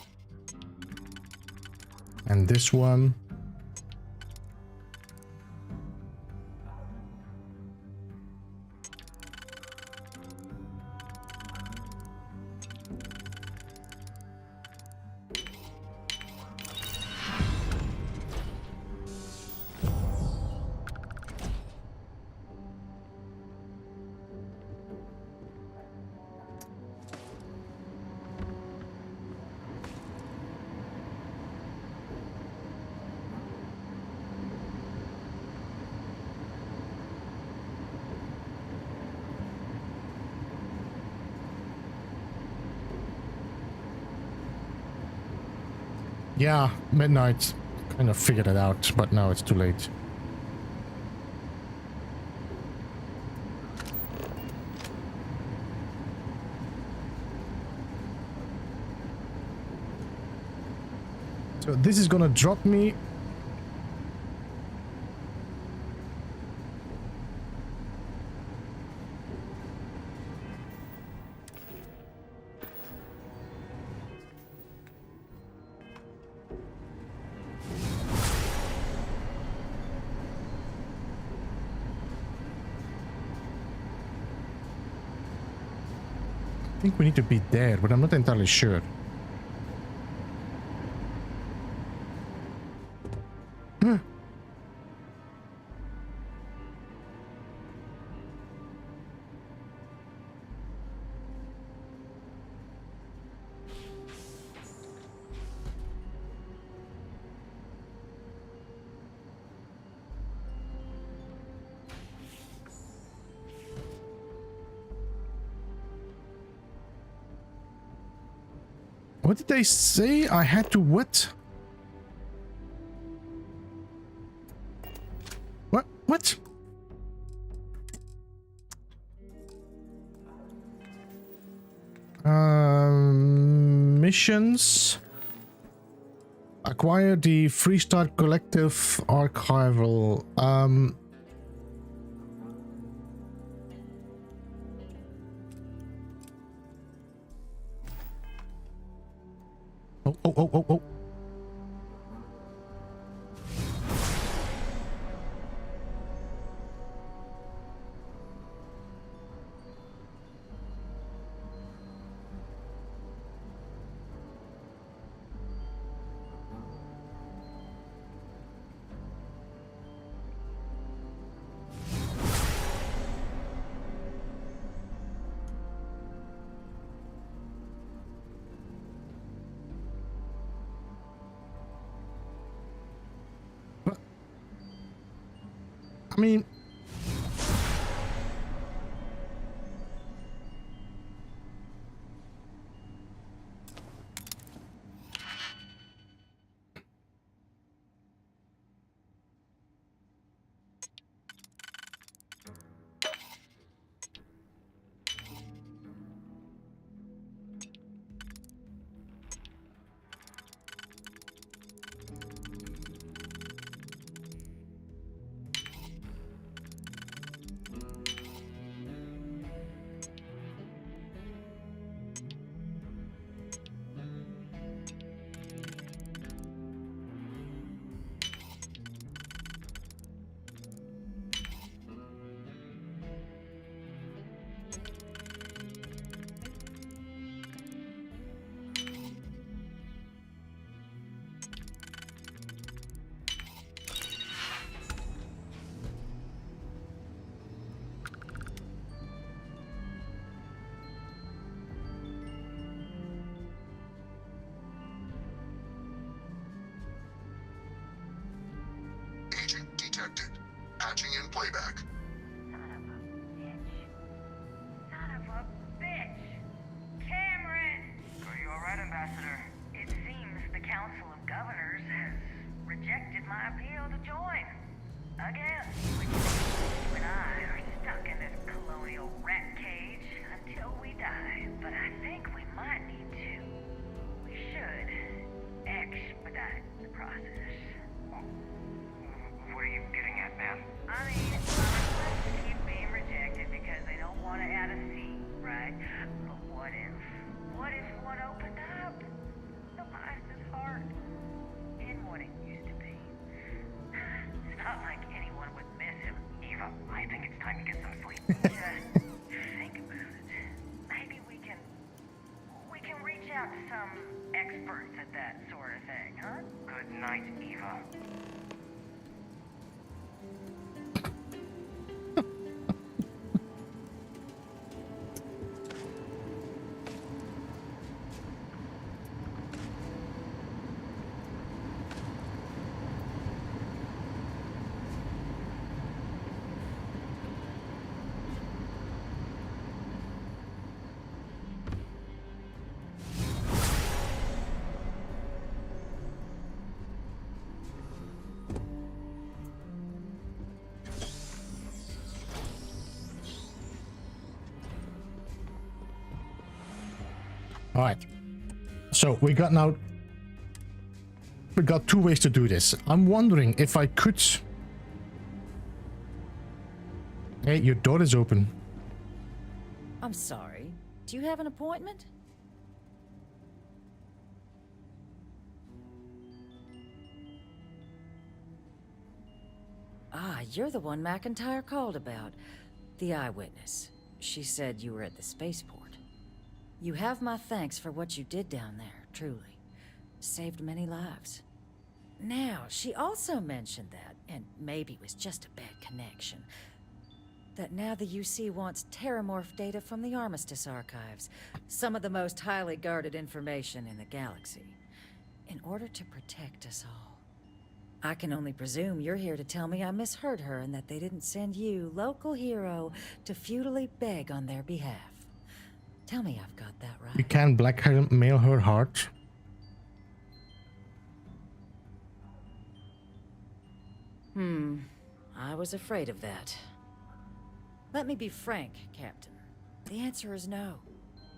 and this one. Yeah, midnight. Kind of figured it out, but now it's too late. So this is gonna drop me. I think we need to be there, but I'm not entirely sure. Huh. What did they say? I had to what? What? Missions. Acquire the Freestart Collective archival. Oh, oh, oh, oh, oh. I mean, Agent detected. Patching in playback. Son of a bitch! Cameron! Are you alright, Ambassador? It seems the Council of Governors has rejected my appeal to join. Again. Which means you and I are stuck in this colonial rat cage until we die. But I think we might need to. We should expedite the process. What are you getting at, man? I mean, my requests keep being rejected because they don't want to add a seat, right? But what if one opened up? The Meister's heart in what it used to be. It's not like anyone would miss him. Eva, I think it's time to get some sleep. Just think about it. Maybe we can reach out to some experts at that sort of thing, huh? Good night, Eva. all right. So we got two ways to do this. I'm wondering if I could. Hey, your door is open. I'm sorry. Do you have an appointment? Ah, you're the one McIntyre called about. The eyewitness. She said you were at the spaceport. You have my thanks for what you did down there, truly. Saved many lives. Now, she also mentioned that, and maybe it was just a bad connection, that now the UC wants TerrorMorph data from the Armistice archives, some of the most highly guarded information in the galaxy, in order to protect us all. I can only presume you're here to tell me I misheard her and that they didn't send you, local hero, to futilely beg on their behalf. Tell me I've got that right. You can blackmail her heart. I was afraid of that. Let me be frank, Captain. The answer is no.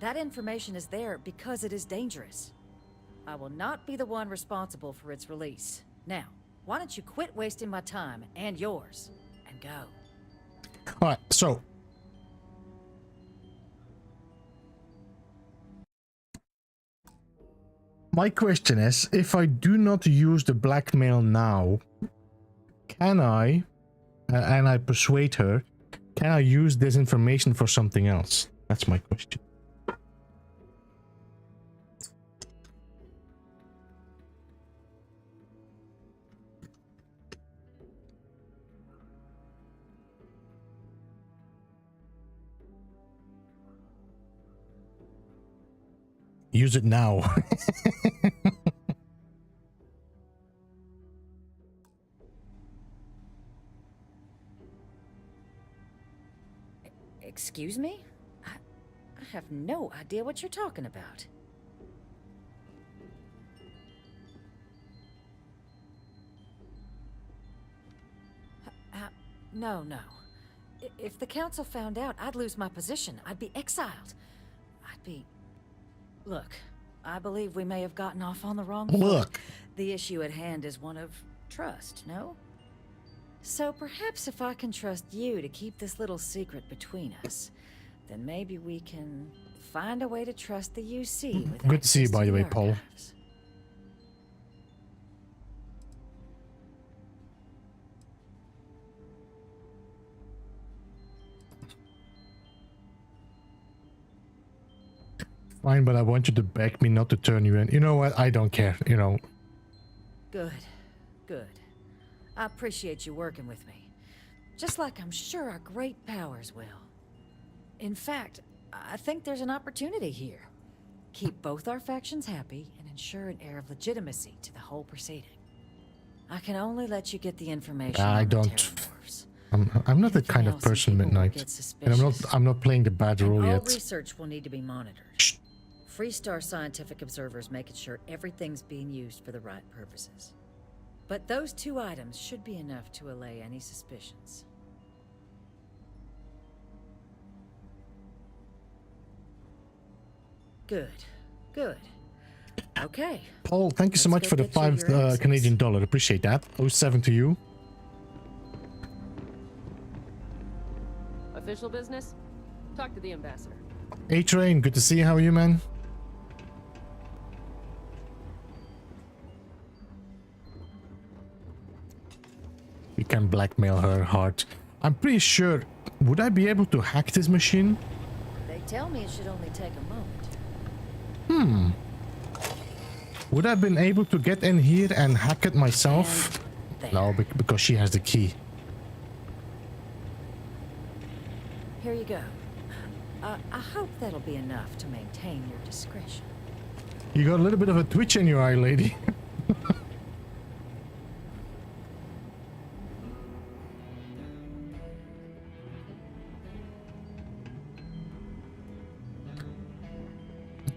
That information is there because it is dangerous. I will not be the one responsible for its release. Now, why don't you quit wasting my time and yours and go? All right, so My question is, if I do not use the blackmail now, can I, and I persuade her, can I use this information for something else? That's my question. Use it now. Excuse me? I have no idea what you're talking about. No. If the council found out, I'd lose my position. I'd be exiled. I'd be... Look, I believe we may have gotten off on the wrong foot. Look. The issue at hand is one of trust, no? So perhaps if I can trust you to keep this little secret between us, then maybe we can find a way to trust the UC with Good to see you, access by the way, the Paul. archives. Fine, but I want you to beg me not to turn you in. You know what? I don't care, you know. Good. I appreciate you working with me. Just like I'm sure our great powers will. In fact, I think there's an opportunity here. Keep both our factions happy and ensure an air of legitimacy to the whole proceeding. I can only let you get the information I on the don't. TerrorMorphs. I'm not that kind of person, Midnight. And I'm not playing the bad role All yet. research will need to be monitored. Freestar scientific observers making sure everything's being used for the right purposes. But those two items should be enough to allay any suspicions. Good. Okay. Paul, thank you so much Let's for go the get you your $5 Canadian dollar. Appreciate that. 07 to you. Official business? Talk to the ambassador. A-Train, good to see you. How are you, man? You can blackmail her hard. I'm pretty sure. Would I be able to hack this machine? They tell me it should only take a moment. Would I have been able to get in here and hack it myself? No, because she has the key. Here you go. I hope that'll be enough to maintain your discretion. You got a little bit of a twitch in your eye, lady.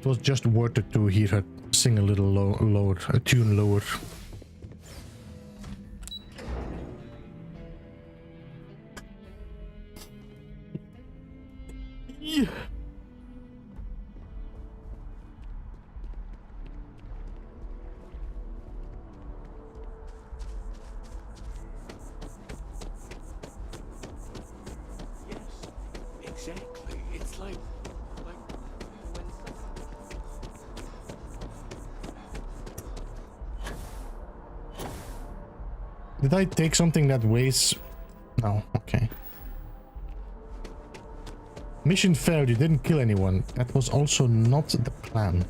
It was just worth it to hear her sing a little lower, a tune lower. Yeah. Exactly. It's like Did I take something that weighs? No, okay. Mission failed, you didn't kill anyone. That was also not the plan.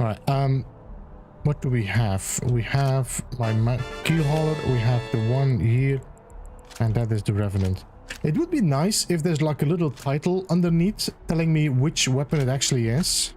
Alright, what do we have? We have my key hauler, we have the one here, and that is the Revenant. It would be nice if there's like a little title underneath telling me which weapon it actually is.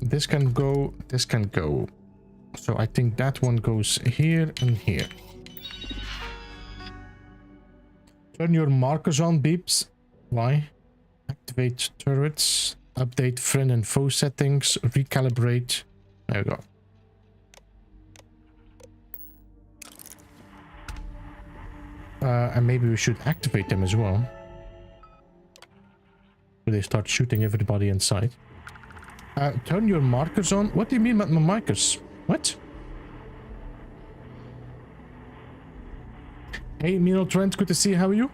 This can go, this can go. So I think that one goes here and here. Turn your markers on, beeps. Why? Activate turrets. Update friend and foe settings. Recalibrate. There we go. And maybe we should activate them as well. So they start shooting everybody inside. Turn your markers on. What do you mean about my markers? What? Hey, Mino Trent, good to see you. How are you?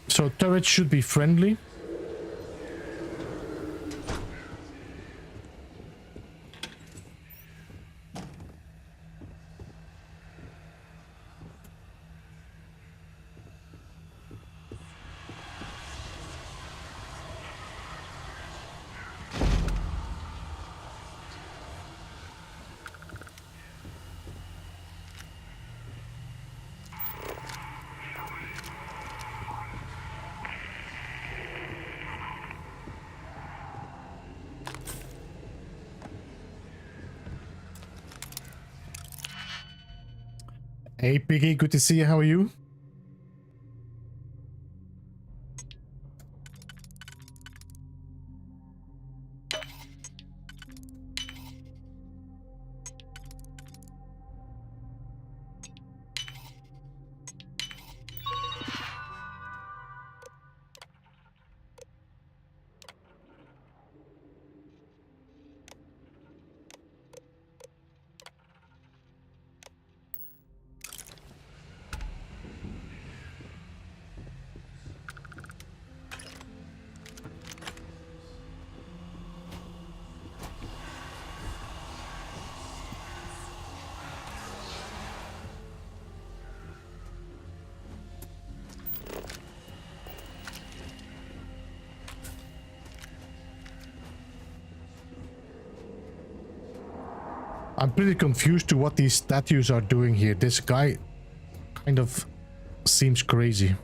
So turrets should be friendly. Hey Piggy, good to see you. How are you? I'm pretty confused to what these statues are doing here. This guy kind of seems crazy.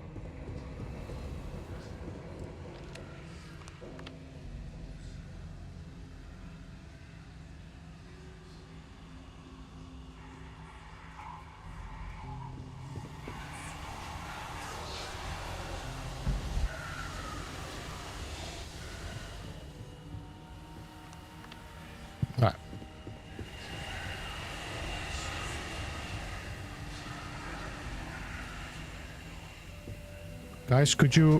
Right. Guys, could you...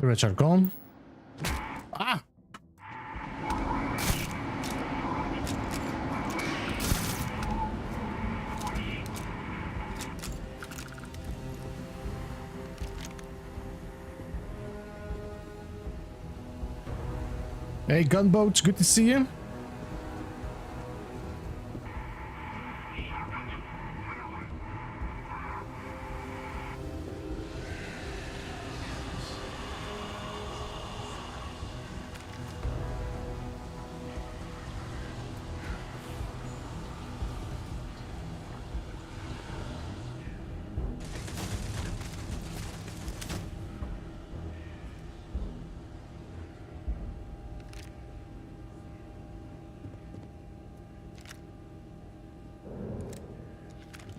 Turrets are gone. Ah! Hey, gunboats, good to see you.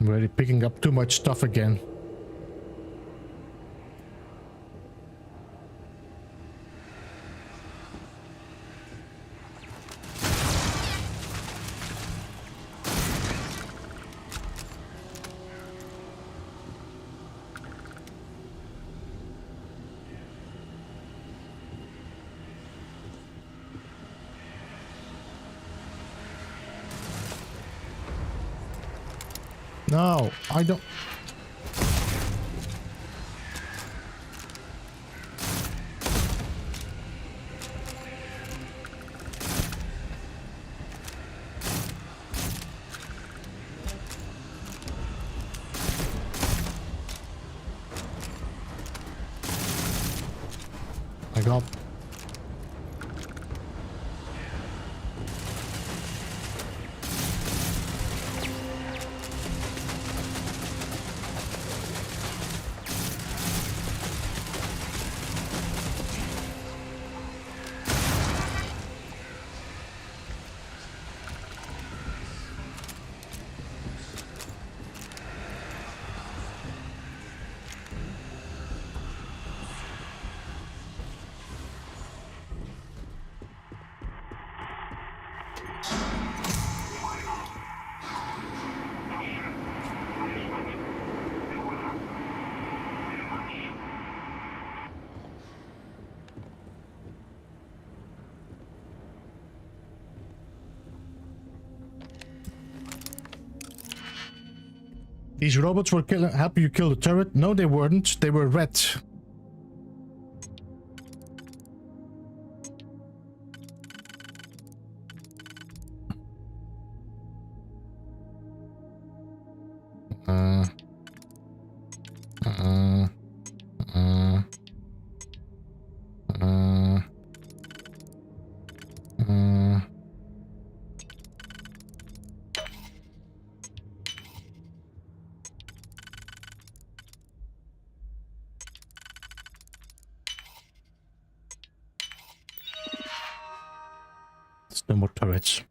I'm already picking up too much stuff again. No, I don't. I got. These robots were helping you kill the turret? No, they weren't. They were red. No more turrets.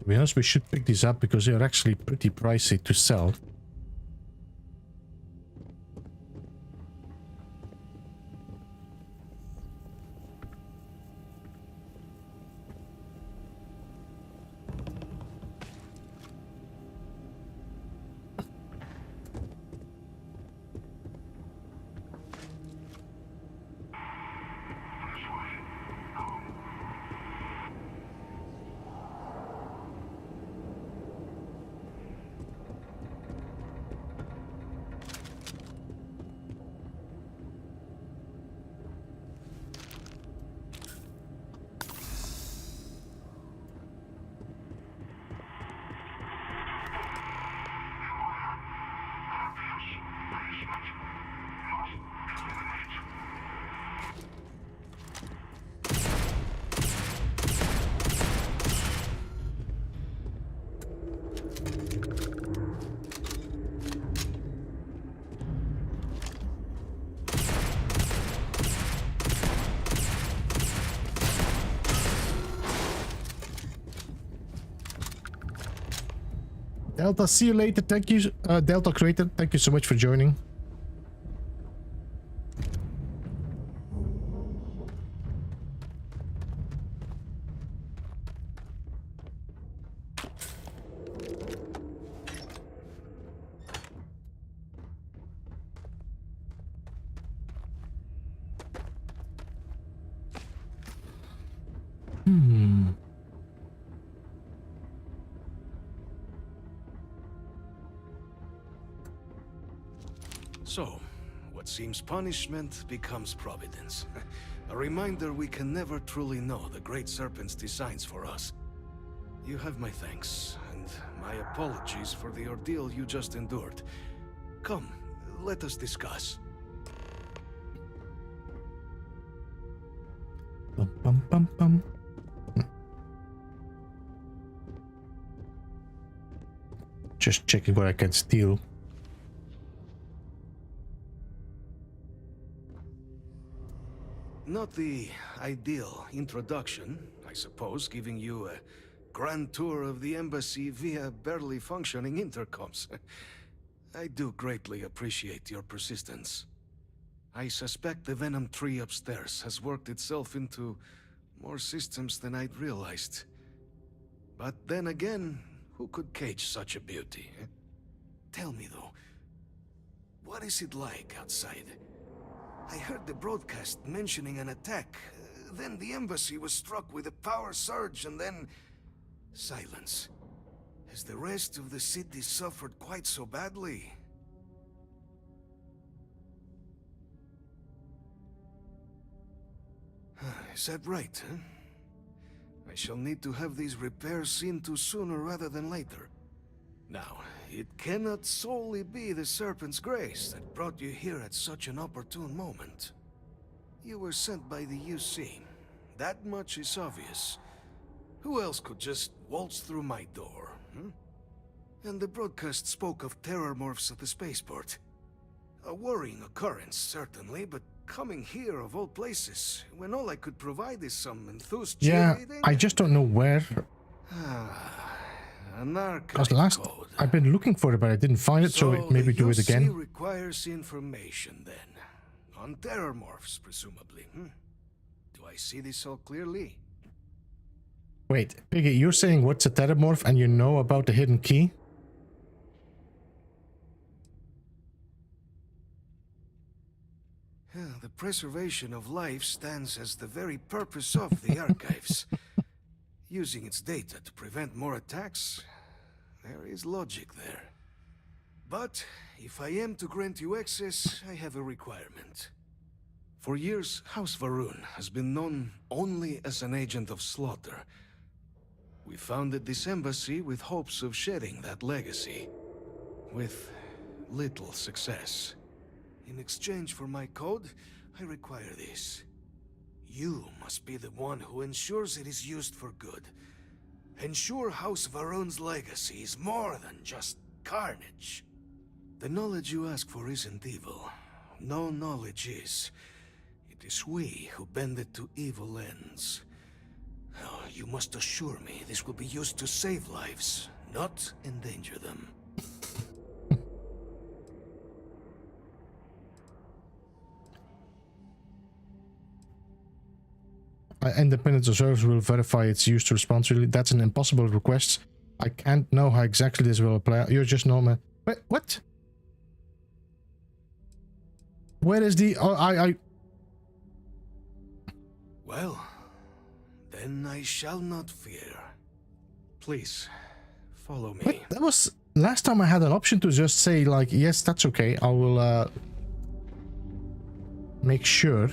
To be honest, we should pick these up because they're actually pretty pricey to sell. Delta, see you later. Thank you, Delta Creator. Thank you so much for joining. So, what seems punishment becomes providence. A reminder we can never truly know the Great Serpent's designs for us. You have my thanks, and my apologies for the ordeal you just endured. Come, let us discuss. Bum, bum, bum, bum. Just checking what I can steal. Not the ideal introduction, I suppose, giving you a grand tour of the embassy via barely functioning intercoms. I do greatly appreciate your persistence. I suspect the Venom tree upstairs has worked itself into more systems than I'd realized. But then again, who could cage such a beauty? Tell me though, what is it like outside? I heard the broadcast mentioning an attack. Then the embassy was struck with a power surge and then... silence. Has the rest of the city suffered quite so badly? Is that right, huh? I shall need to have these repairs seen to sooner rather than later. Now, it cannot solely be the Serpent's grace that brought you here at such an opportune moment. You were sent by the UC. That much is obvious. Who else could just waltz through my door, hmm? And the broadcast spoke of TerrorMorphs at the spaceport. A worrying occurrence, certainly, but coming here of all places, when all I could provide is some enthused cheerleading? I just don't know where. An Because last I've been looking for it, but I didn't find it, so maybe do it again. UC requires information then. On TerrorMorphs, presumably, hmm? Do I see this all clearly? Wait, Piggy, you're saying what's a TerrorMorph and you know about the hidden key? The preservation of life stands as the very purpose of the archives. Using its data to prevent more attacks, there is logic there. But if I am to grant you access, I have a requirement. For years, House Varun has been known only as an agent of slaughter. We founded this embassy with hopes of shedding that legacy, with little success. In exchange for my code, I require this. You must be the one who ensures it is used for good. Ensure House Varun's legacy is more than just carnage. The knowledge you ask for isn't evil. No knowledge is. It is we who bend it to evil ends. Oh, you must assure me this will be used to save lives, not endanger them. Independent observers will verify its use to responsibly. That's an impossible request. I can't know how exactly this will apply. You're just normal. Wait, what? Where is the... Oh, Well, then I shall not fear. Please, follow me. What? That was... Last time I had an option to just say, like, yes, that's okay. I will, make sure.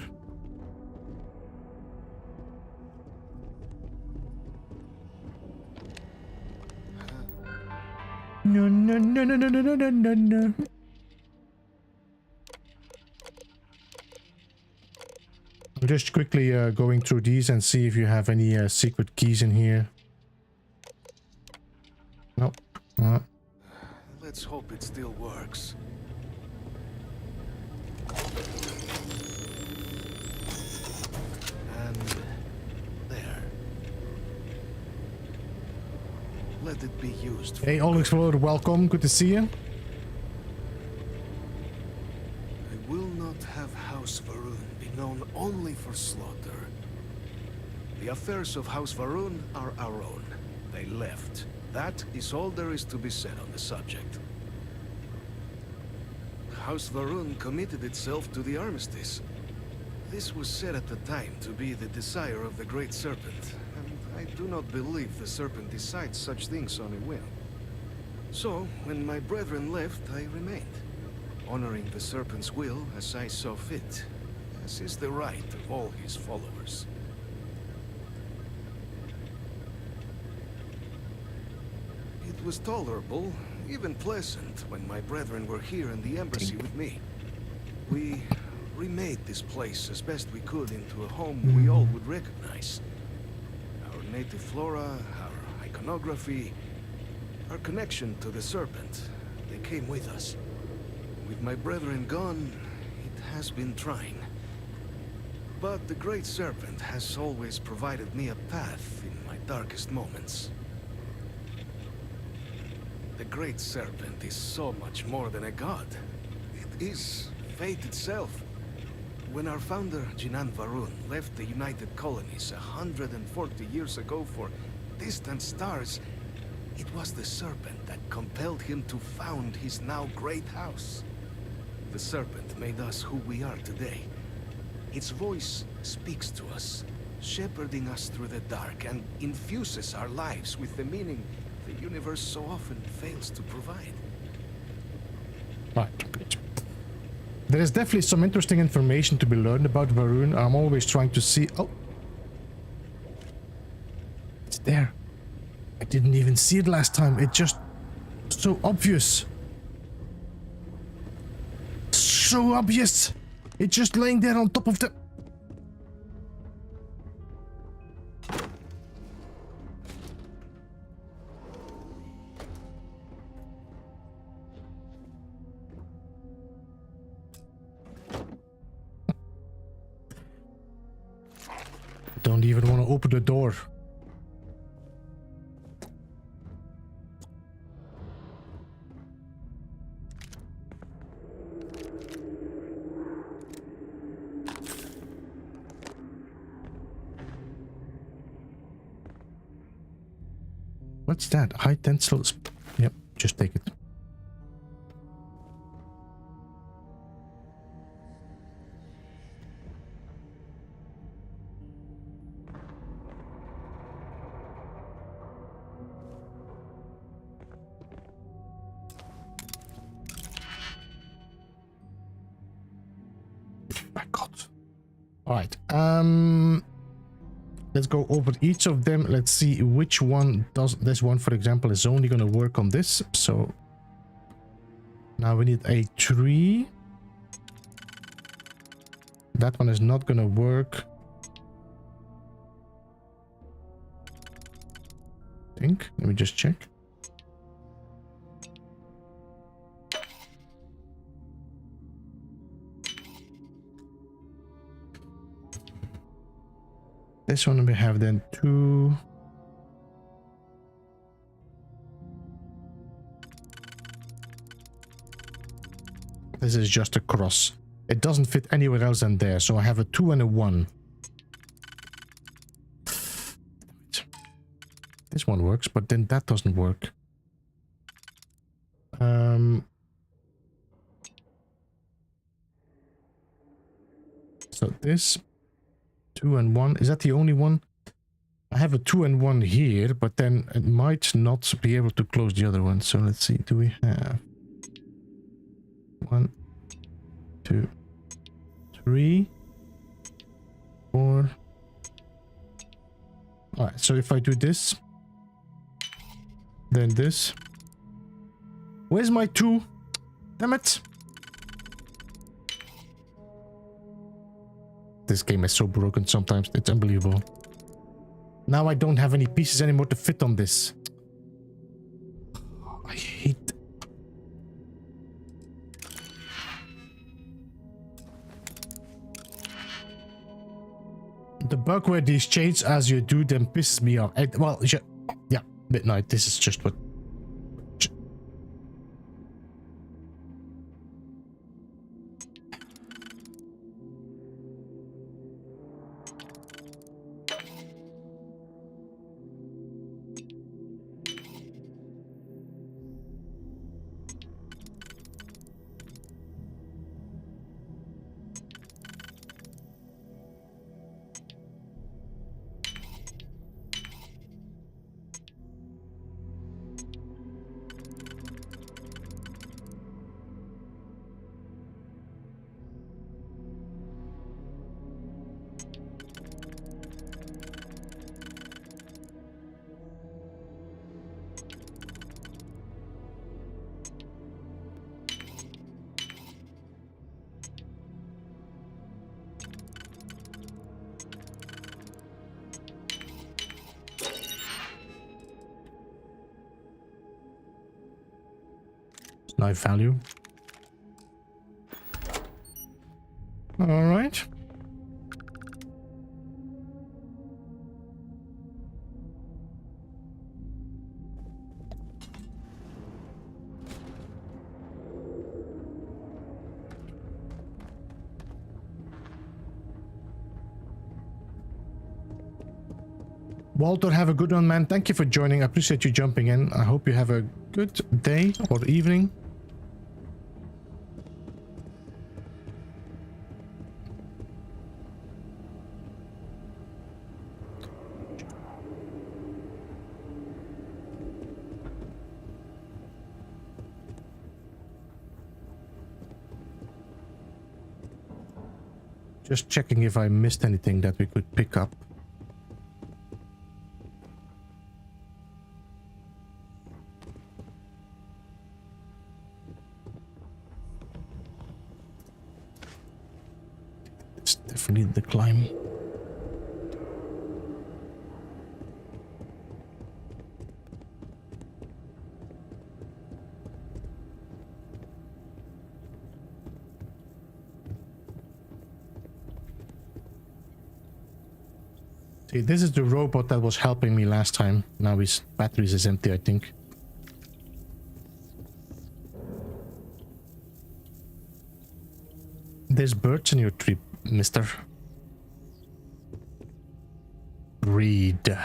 No, no, no, no, no, no, no, no, no. I'm just quickly going through these and see if you have any secret keys in here. Nope. Let's hope it still works. And there. let it be used for Hey, All Explorer, welcome. Good to see you. I will not have House Varun be known only for slaughter. The affairs of House Varun are our own. They left. That is all there is to be said on the subject. House Varun committed itself to the armistice. This was said at the time to be the desire of the Great Serpent, and I do not believe the Serpent decides such things on a whim. So, when my brethren left, I remained, honoring the Serpent's will as I saw fit, as is the right of all his followers. It was tolerable, even pleasant, when my brethren were here in the embassy with me. We remade this place as best we could into a home we all would recognize. Our native flora, our iconography, our connection to the Serpent, they came with us. With my brethren gone, it has been trying. But the Great Serpent has always provided me a path in my darkest moments. The Great Serpent is so much more than a god. It is fate itself. When our founder, Jinan Varun, left the United Colonies 140 years ago for distant stars, it was the Serpent that compelled him to found his now great house. The Serpent made us who we are today. Its voice speaks to us, shepherding us through the dark, and infuses our lives with the meaning the universe so often fails to provide. Right. There is definitely some interesting information to be learned about Varun. I'm always trying to see... Oh! It's there. I didn't even see it last time. It's just so obvious. So obvious! It's just laying there on top of the... Don't even want to open the door. What's that? High tensile. Yep, just take it. My God. All right. Let's go over each of them. Let's see which one does. This one, for example, is only going to work on this. So now we need a tree. That one is not going to work. I think. Let me just check. This one we have then 2. This is just a cross. It doesn't fit anywhere else than there, so I have a 2 and a 1. This one works, but then that doesn't work. So this 2 and 1, is that the only one? I have a 2 and 1 here, but then it might not be able to close the other one. So let's see, do we have 1, 2, 3, 4. All right, so if I do this, then this. Where's my 2? Damn it. This game is so broken sometimes, it's unbelievable. Now I don't have any pieces anymore to fit on this. I hate... The bug where these change as you do them pisses me off. Well, yeah, midnight. This is just what. Knife value. All right. Walter, have a good one, man. Thank you for joining. I appreciate you jumping in. I hope you have a good day or evening. Just checking if I missed anything that we could pick up. It's definitely the climb. See, this is the robot that was helping me last time. Now his batteries is empty, I think. There's birds in your tree, mister. Read.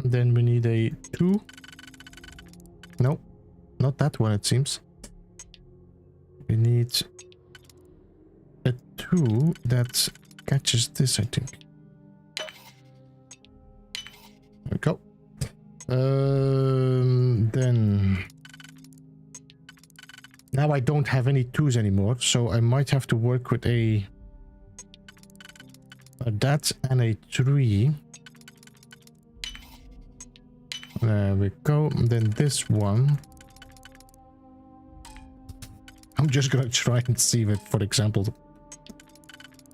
Then we need a 2. No, not that one, it seems. We need a 2 that catches this, I think. There we go. Then now I don't have any 2s anymore, so I might have to work with a that and a 3. There we go. And then this one. I'm just gonna try and see if it, for example,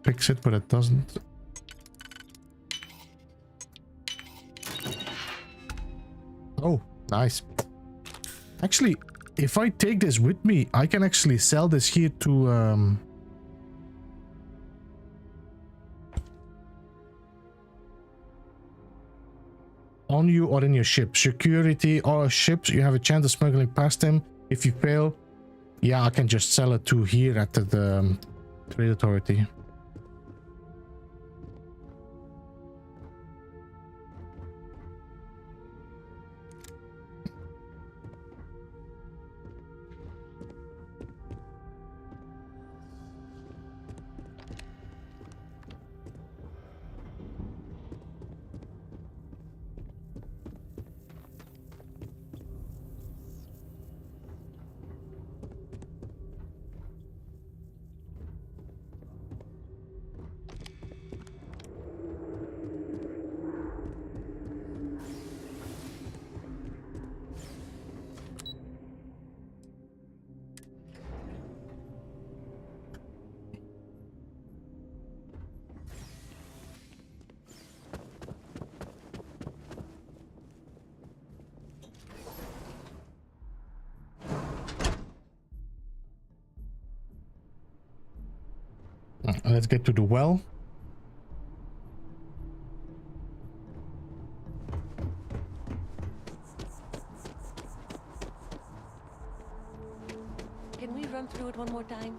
picks it, but it doesn't. Oh, nice. Actually, if I take this with me, I can actually sell this here to on you or in your ship. Security or ships, you have a chance of smuggling past them. If you fail, yeah, I can just sell it to here at the trade authority. Let's get to the well. Can we run through it one more time?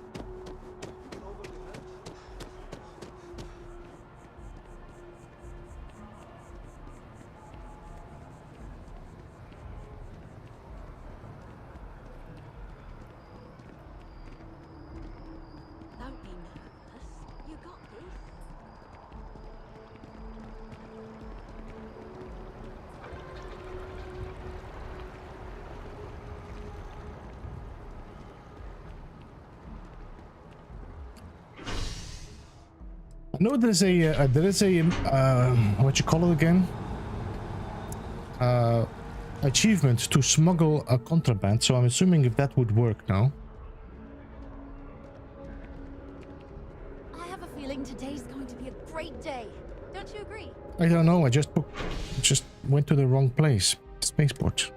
Don't be nervous. You got this. I know there's a what you call it again? Achievement to smuggle a contraband. So I'm assuming if that would work now. I have a feeling today's going to be a great day. Don't you agree? I don't know. I just went to the wrong place. Spaceport.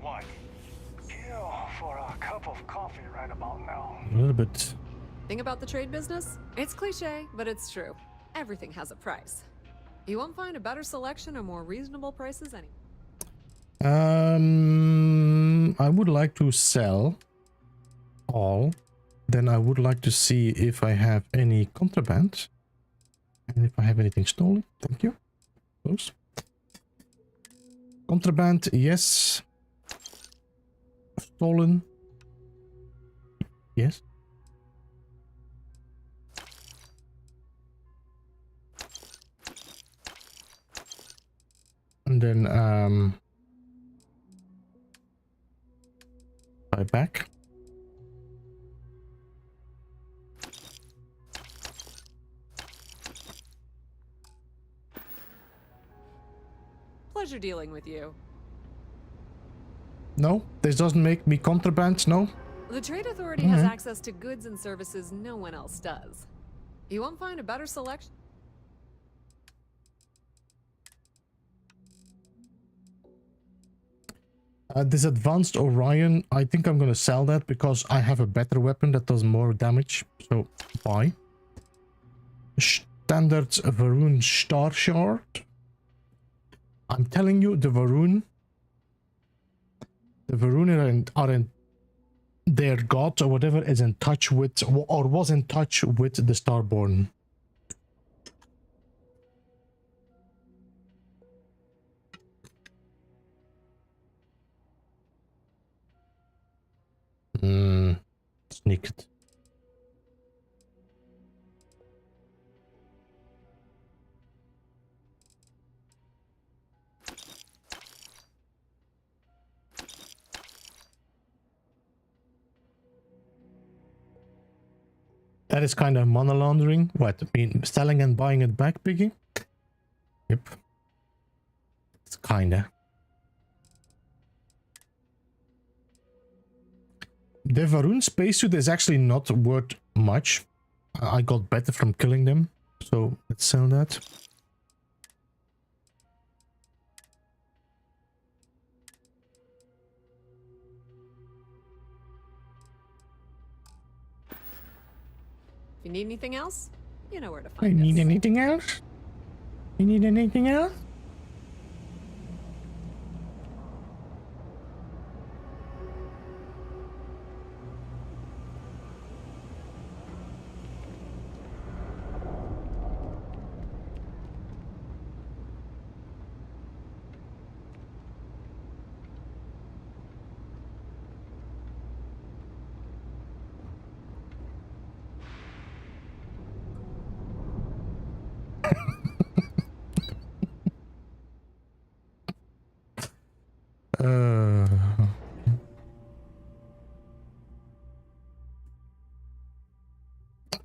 What? Kill for a cup of coffee right about now. A little bit. Thing about the trade business? It's cliche, but it's true. Everything has a price. You won't find a better selection or more reasonable prices anywhere. I would like to sell all. Then I would like to see if I have any contraband. And if I have anything stolen. Thank you. Close. Contraband, yes. Stolen. Yes. And then buy back. Pleasure dealing with you. No, this doesn't make me contraband, no. The Trade Authority has access to goods and services no one else does. You won't find a better selection. This advanced Orion, I think I'm gonna sell that because I have a better weapon that does more damage. So buy. Standard Varun Star Shard. I'm telling you, the Varun are in their god or whatever is in touch with, or was in touch with the Starborn. Sneaked. That is kind of money laundering. What? I mean, selling and buying it back, Piggy? Yep. It's kinda. The Varun spacesuit is actually not worth much. I got better from killing them. So let's sell that. If you need anything else, you know where to I find us. need anything else? You need anything else?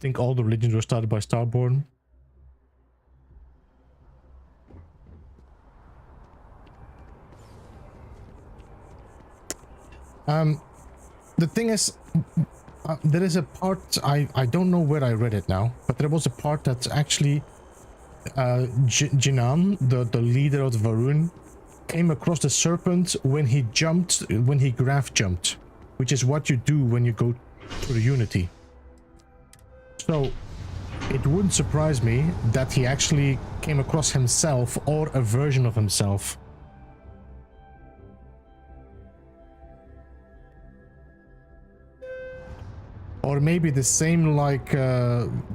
think all the religions were started by Starborn. The thing is, there is a part, I don't know where I read it now, but there was a part that's actually Jinan, the leader of the Varun, came across the serpent when he graph jumped, which is what you do when you go to the Unity. So it wouldn't surprise me that he actually came across himself or a version of himself. Or maybe the same like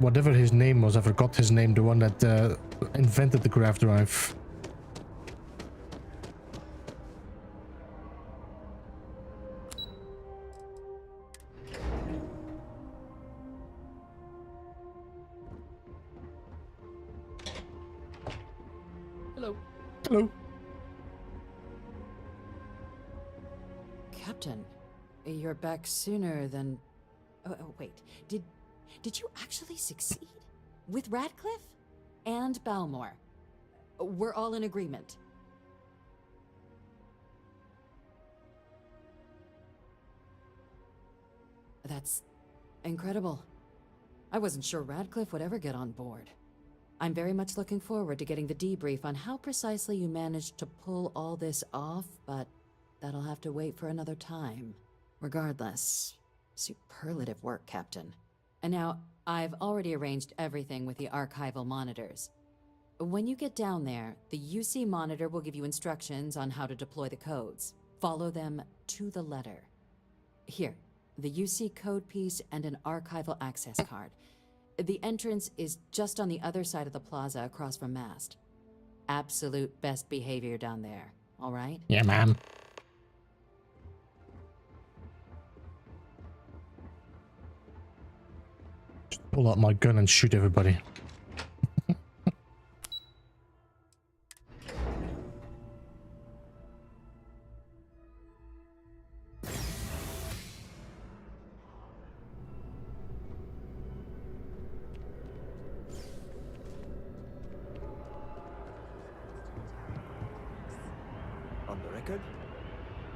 whatever his name was, I forgot his name, the one that invented the graph drive. Hello. Hello. Captain, you're back sooner than... Oh, wait. Did you actually succeed? With Radcliffe? And Balmore? We're all in agreement. That's incredible. I wasn't sure Radcliffe would ever get on board. I'm very much looking forward to getting the debrief on how precisely you managed to pull all this off, but that'll have to wait for another time. Regardless, superlative work, Captain. And now, I've already arranged everything with the archival monitors. When you get down there, the UC monitor will give you instructions on how to deploy the codes. Follow them to the letter. Here, the UC code piece and an archival access card. The entrance is just on the other side of the plaza across from Mast. Absolute best behavior down there, all right? Yeah, ma'am. Just pull out my gun and shoot everybody.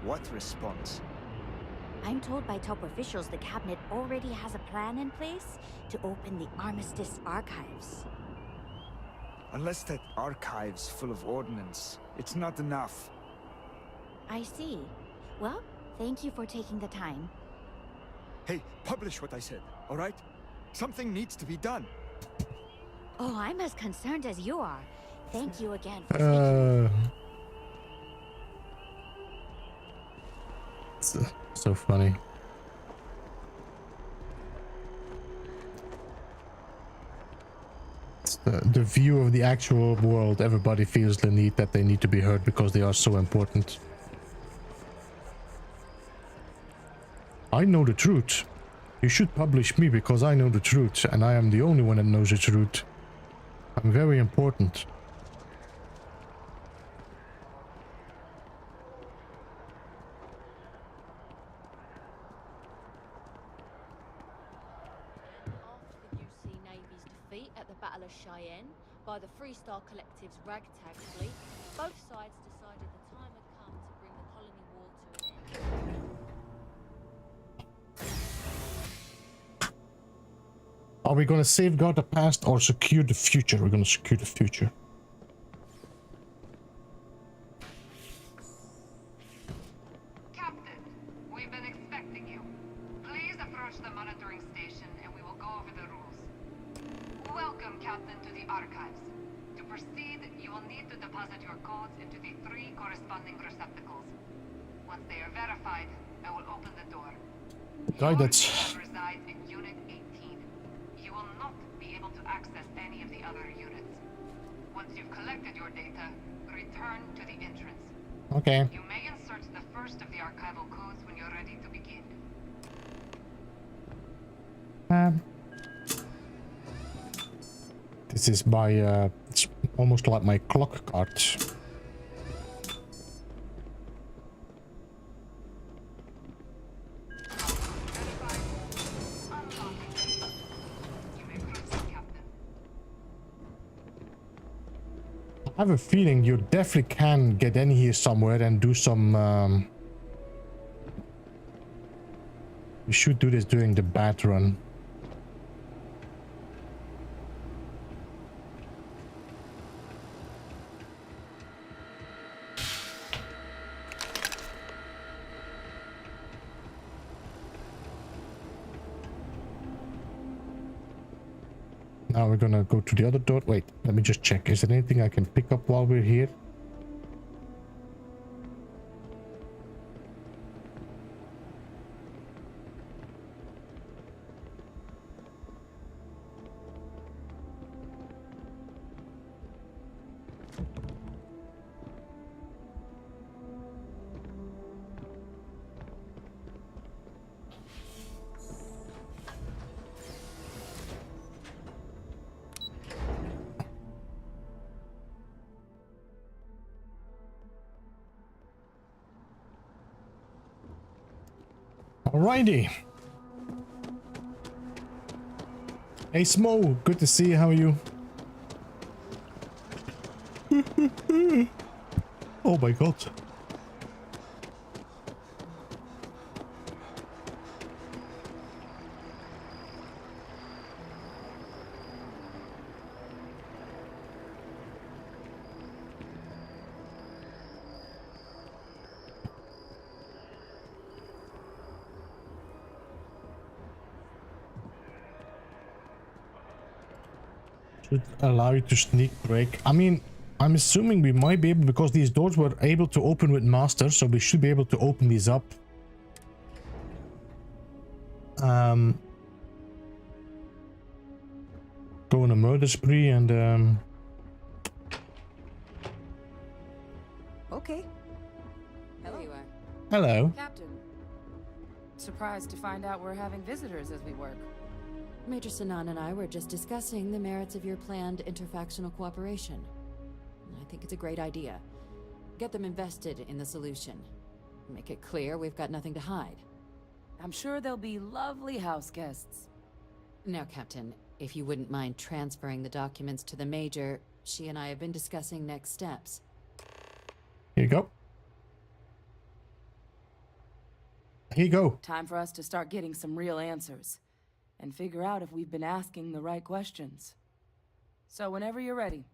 What response? I'm told by top officials the cabinet already has a plan in place to open the Armistice archives. Unless that archive's full of ordnance, it's not enough. I see. Well, thank you for taking the time. Hey, publish what I said, all right? Something needs to be done. Oh, I'm as concerned as you are. Thank you again for speaking. So funny. It's the view of the actual world. Everybody feels the need that they need to be heard because they are so important. I know the truth. You should publish me because I know the truth, and I am the only one that knows the truth. I'm very important. By the Freestar Collective's ragtag fleet, both sides decided the time had come to bring the colony war to an end. Are we going to safeguard the past or secure the future? We're going to secure the future. Captain, we've been expecting you. Please approach the monitoring station and we will go over the rules. Welcome, Captain, to the archives. To proceed, you will need to deposit your codes into the 3 corresponding receptacles. Once they are verified, I will open the door. The guy that's... resides in Unit 18. You will not be able to access any of the other units. Once you've collected your data, return to the entrance. Okay. You may insert the first of the archival codes when you're ready to begin. This is my, it's almost like my clock card. I have a feeling you definitely can get in here somewhere and do some... We should do this during the bat run. Now we're gonna go to the other door. Wait, let me just check. Is there anything I can pick up while we're here? Alrighty. Hey Smo, good to see you. How are you? Oh my god. Should allow you to sneak break. I mean, I'm assuming we might be able, because these doors were able to open with master, so we should be able to open these up. Go on a murder spree and Okay. Hello. There you are. Hello. Captain. Surprised to find out we're having visitors as we work. Major Sinan and I were just discussing the merits of your planned interfactional cooperation. I think it's a great idea. Get them invested in the solution. Make it clear we've got nothing to hide. I'm sure they'll be lovely house guests. Now, Captain, if you wouldn't mind transferring the documents to the Major, she and I have been discussing next steps. Here you go. Here you go. Time for us to start getting some real answers. And figure out if we've been asking the right questions. So whenever you're ready.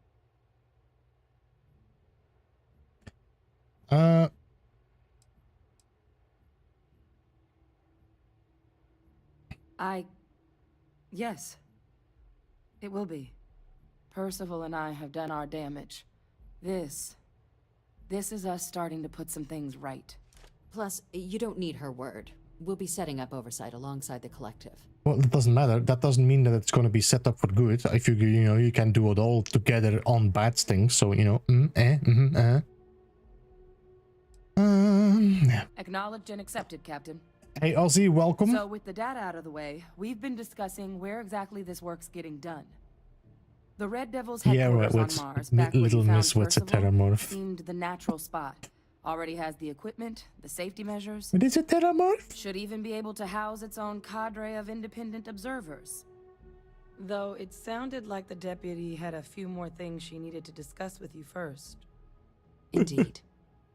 Yes. It will be. Percival and I have done our damage. This is us starting to put some things right. Plus, you don't need her word. We'll be setting up oversight alongside the collective. Well, it doesn't matter. That doesn't mean that it's going to be set up for good. If you can do it all together on bad things. So, Acknowledged and accepted, Captain. Hey, Ozzy, welcome. So, with the data out of the way, we've been discussing where exactly this work's getting done. The Red Devil's headquarters on Mars, back Little where Miss, what's a Percival, TerrorMorph? seemed the natural spot. Already has the equipment, the safety measures. What is a TerrorMorph? Should even be able to house its own cadre of independent observers. Though it sounded like the deputy had a few more things she needed to discuss with you first. Indeed.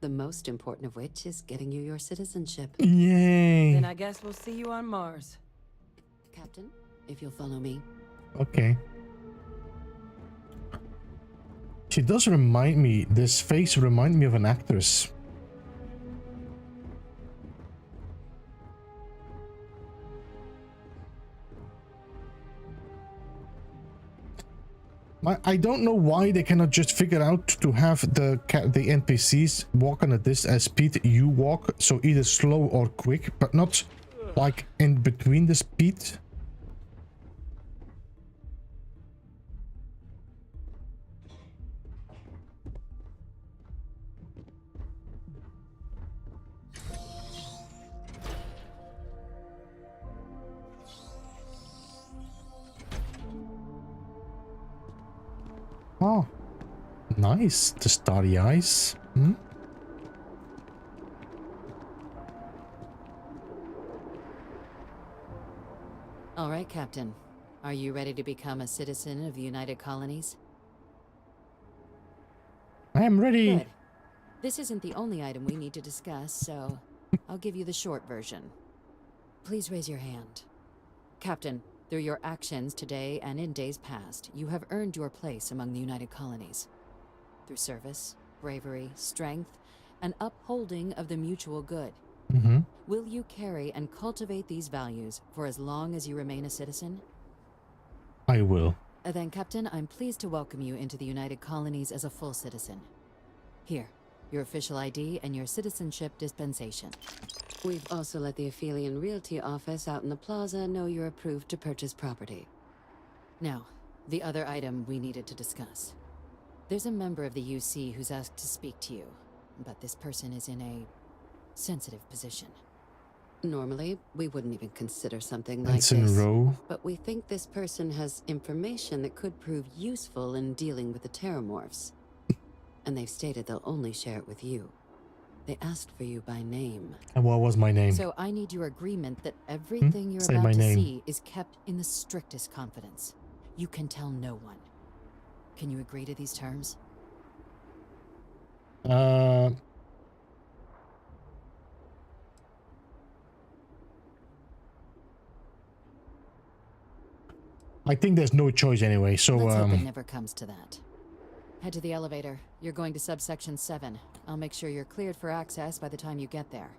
The most important of which is getting you your citizenship. Yay. Then I guess we'll see you on Mars. Captain, if you'll follow me. Okay. She does remind me, this face reminds me of an actress. I don't know why they cannot just figure out to have the NPCs walking at this as speed you walk, so either slow or quick, but not like in between the speed. Oh, nice. The starry eyes. Hmm? All right, Captain. Are you ready to become a citizen of the United Colonies? I am ready. Good. This isn't the only item we need to discuss, so I'll give you the short version. Please raise your hand. Captain, through your actions today and in days past, you have earned your place among the United Colonies. Through service, bravery, strength, and upholding of the mutual good. Will you carry and cultivate these values for as long as you remain a citizen? I will. Then, Captain, I'm pleased to welcome you into the United Colonies as a full citizen. Here, your official ID and your citizenship dispensation. We've also let the Aphelion Realty office out in the plaza know you're approved to purchase property. Now, the other item we needed to discuss. There's a member of the UC who's asked to speak to you, but this person is in a sensitive position. Normally, we wouldn't even consider something like this, but we think this person has information that could prove useful in dealing with the TerrorMorphs. And they've stated they'll only share it with you. They asked for you by name. And what was my name? So I need your agreement that everything you're about to see is kept in the strictest confidence. You can tell no one. Can you agree to these terms? I think there's no choice anyway, so Let's hope it never comes to that. Head to the elevator. You're going to subsection 7. I'll make sure you're cleared for access by the time you get there.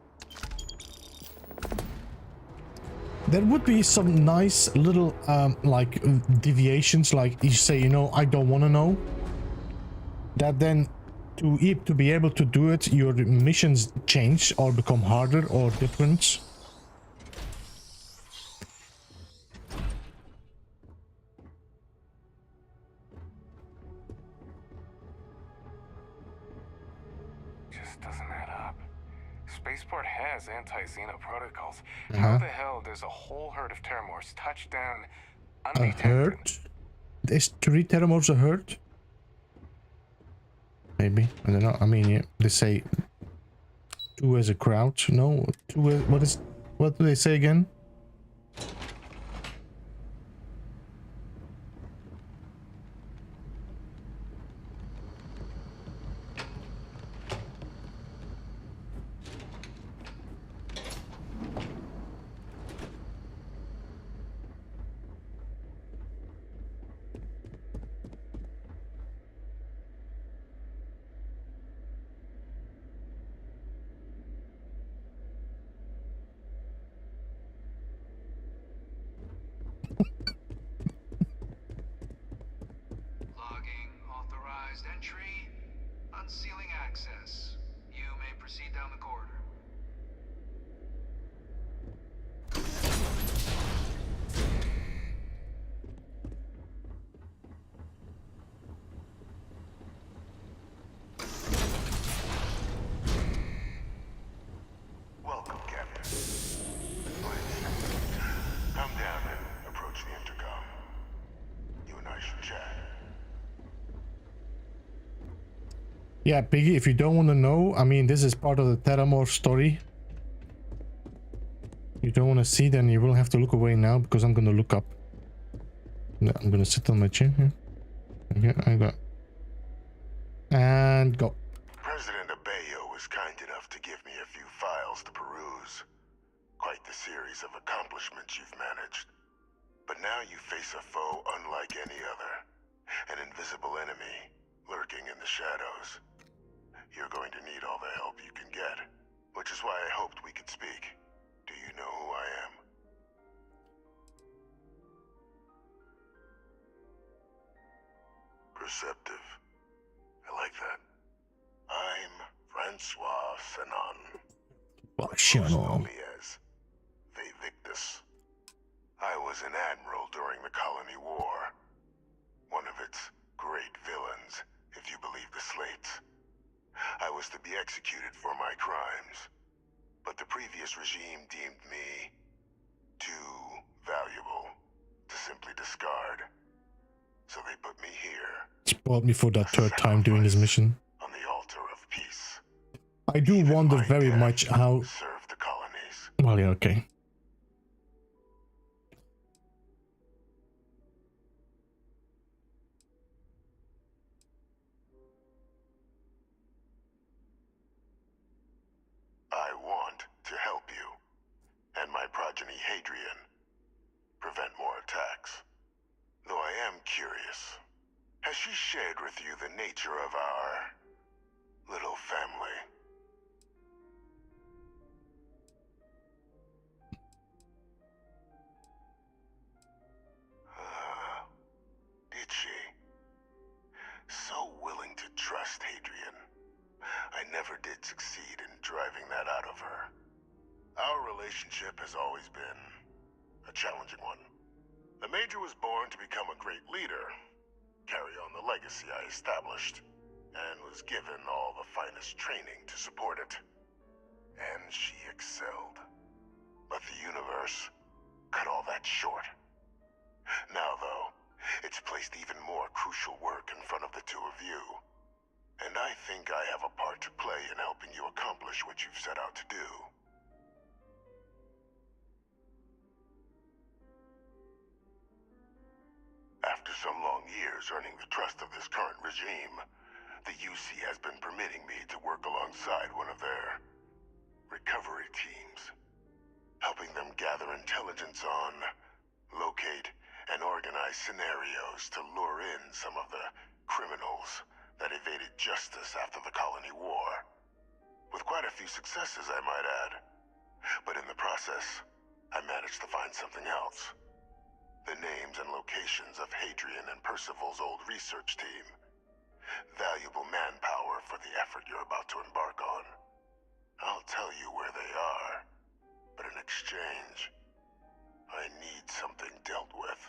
there would be some nice little like deviations, like you say, you know, I don't want to know. That then to be able to do it, your missions change or become harder or different. Spaceport has anti-Xeno protocols. How the hell does a whole herd of TerrorMorphs touch down undetected? A herd? Is 3 TerrorMorphs a herd? Maybe. I don't know. I mean, yeah, they say 2 as a crowd. No, 2 as, what do they say again? Entry, unsealing access. You may proceed down the corridor. Welcome, Captain. Come down and approach the intercom. You and I should chat. Yeah, Piggy, if you don't want to know, I mean, this is part of the TerrorMorph story. You don't want to see, then you will have to look away now, because I'm going to look up. I'm going to sit on my chair here. Here I go. And go. President Abeyo was kind enough to give me a few files to peruse. Quite the series of accomplishments you've managed. But now you face a foe unlike any other. An invisible enemy, lurking in the shadows. You're going to need all the help you can get, which is why I hoped we could speak. Do you know who I am? Perceptive. I like that. I'm Francois Sanon. Most know me as Victus. I was an admiral during the Colony War. One of its great villains, if you believe the slates. I was to be executed for my crimes, but the previous regime deemed me too valuable to simply discard. So they put me here. Spoiled me for that 3rd time doing this mission. On the altar of peace. I do wonder very much how... Serve the colonies. Well, yeah, okay. Hadrian. Prevent more attacks. Though I am curious, has she shared with you the nature of our little family? Did she? So willing to trust Hadrian. I never did succeed in driving that out of her. Our relationship has always been a challenging one. The Major was born to become a great leader, carry on the legacy I established, and was given all the finest training to support it. And she excelled. But the universe cut all that short. Now, though, it's placed even more crucial work in front of the two of you. And I think I have a part to play in helping you accomplish what you've set out to do. After some long years earning the trust of this current regime, the UC has been permitting me to work alongside one of their recovery teams, helping them gather intelligence on, locate, and organize scenarios to lure in some of the criminals that evaded justice after the colony war. With quite a few successes, I might add. But in the process, I managed to find something else. The names and locations of Hadrian and Percival's old research team. Valuable manpower for the effort you're about to embark on. I'll tell you where they are, but in exchange, I need something dealt with.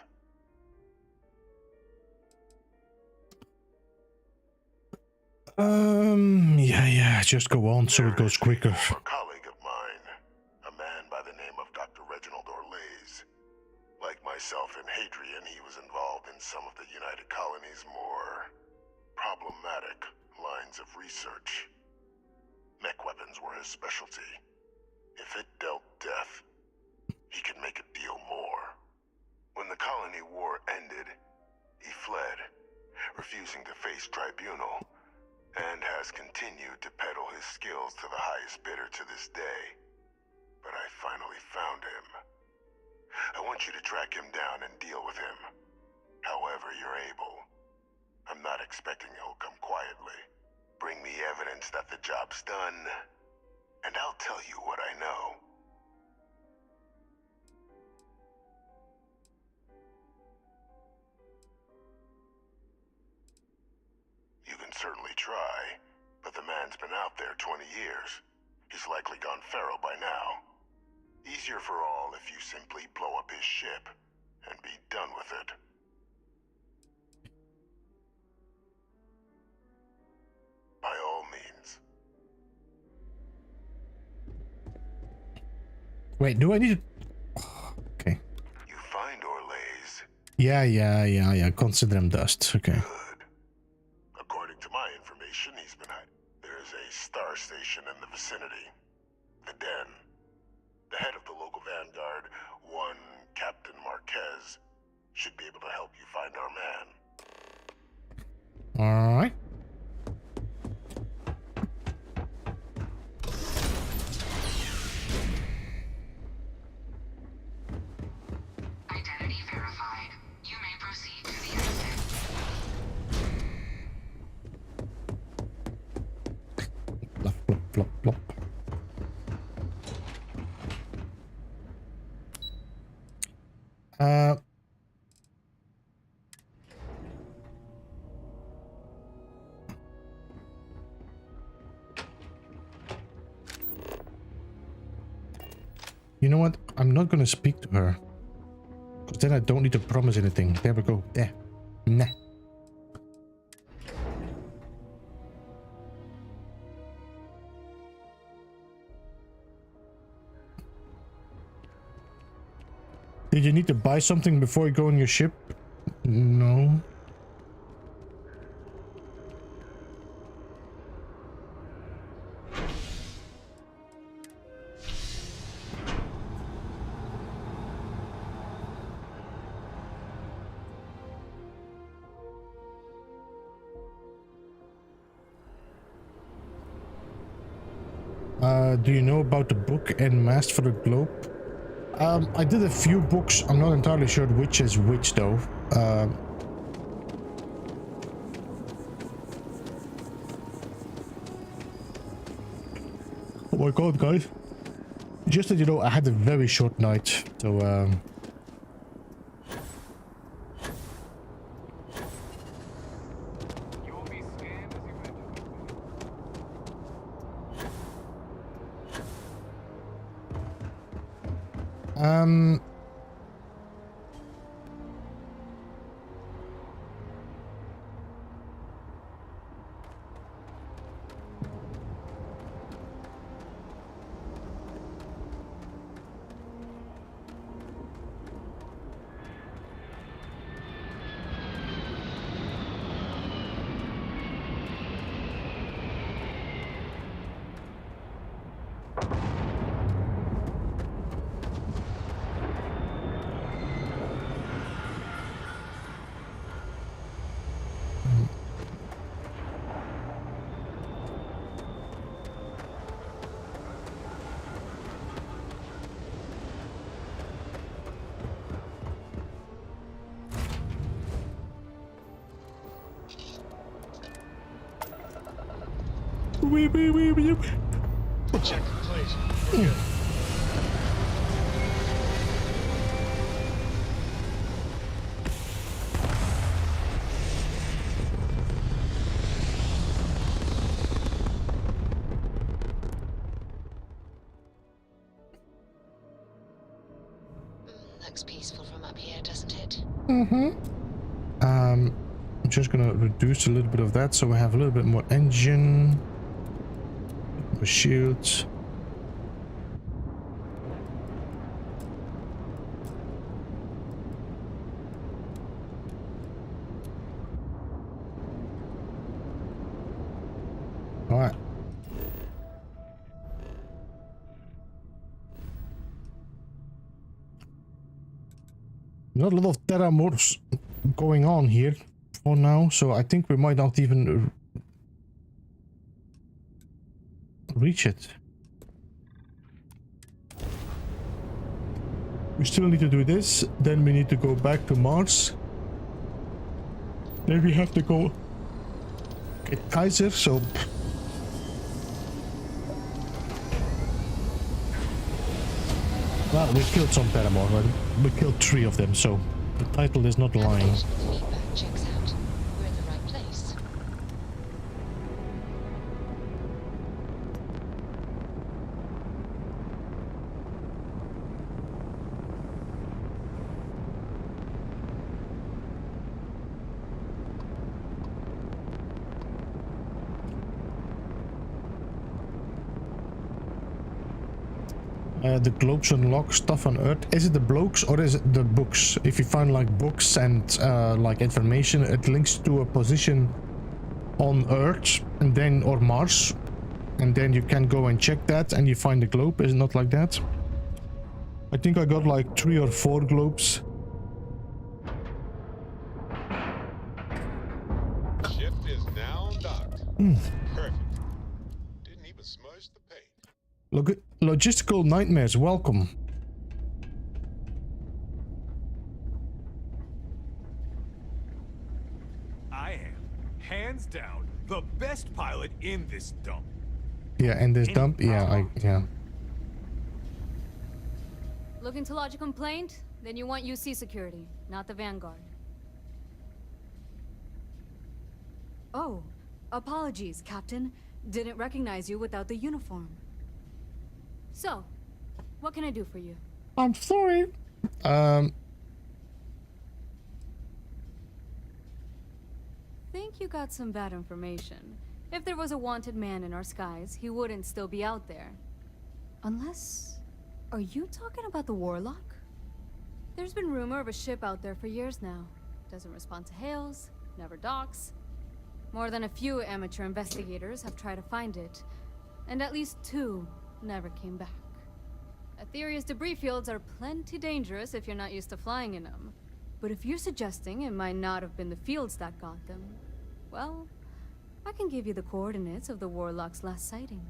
Yeah, just go on so it goes quicker. A colleague of mine, a man by the name of Dr. Reginald Orlays. Like myself and Hadrian, he was involved in some of the United Colony's more problematic lines of research. Mech weapons were his specialty. If it dealt death, he could make a deal more. When the colony war ended, he fled, refusing to face tribunal, and has continued to peddle his skills to the highest bidder to this day. But I finally found him. I want you to track him down and deal with him, however you're able. I'm not expecting he'll come quietly. Bring me evidence that the job's done, and I'll tell you what I know. You can certainly try, but the man's been out there 20 years. He's likely gone feral by now. Easier for all if you simply blow up his ship and be done with it. By all means. Wait, do I need to... Okay. You find Orlays. Yeah. Consider him dust. Okay. According to my information, he's been hiding. There's a star station in the vicinity. The Den. The head of the local vanguard, one Captain Marquez, should be able to help you find our man. Alright. Identity verified. You may proceed to the exit. Plop, plop, plop, plop. You know what? I'm not gonna speak to her. Because then I don't need to promise anything. There we go. There. Nah. Did you need to buy something before you go on your ship? No. Do you know about the book and Mask for the Globe? I did a few books. I'm not entirely sure which is which though. Oh my god, guys. Just that you know, I had a very short night, so Check the place. We're good. Looks peaceful from up here, doesn't it? I'm just gonna reduce a little bit of that so we have a little bit more engine, more shields. All right. Not a lot of TerrorMorphs going on here for now, so I think we might not even reach it. We still need to do this, then we need to go back to Mars. Then we have to go get Kaiser, so... Well, we killed some TerrorMorphs, right? We killed 3 of them, so the title is not lying. Feedback checks out. We're in the right place. The globes unlock stuff on Earth. Is it the blokes or is it the books? If you find like books and like information, it links to a position on Earth and then or Mars, and then you can go and check that and you find the globe. Is it not like that? I think I got like 3 or 4 globes. Ship is now docked. Perfect. Didn't even smudge the paint. Logistical nightmares, welcome. I am, hands down, the best pilot in this dump. Yeah, in this dump? Yeah, yeah. Looking to lodge a complaint? Then you want UC security, not the Vanguard. Oh, apologies, Captain. Didn't recognize you without the uniform. So, what can I do for you? I'm sorry. Think you got some bad information. If there was a wanted man in our skies, he wouldn't still be out there. Unless... Are you talking about the Warlock? There's been rumor of a ship out there for years now. Doesn't respond to hails, never docks. More than a few amateur investigators have tried to find it, and at least 2 never came back. A theory is debris fields are plenty dangerous if you're not used to flying in them. But if you're suggesting it might not have been the fields that got them, well, I can give you the coordinates of the Warlock's last sighting.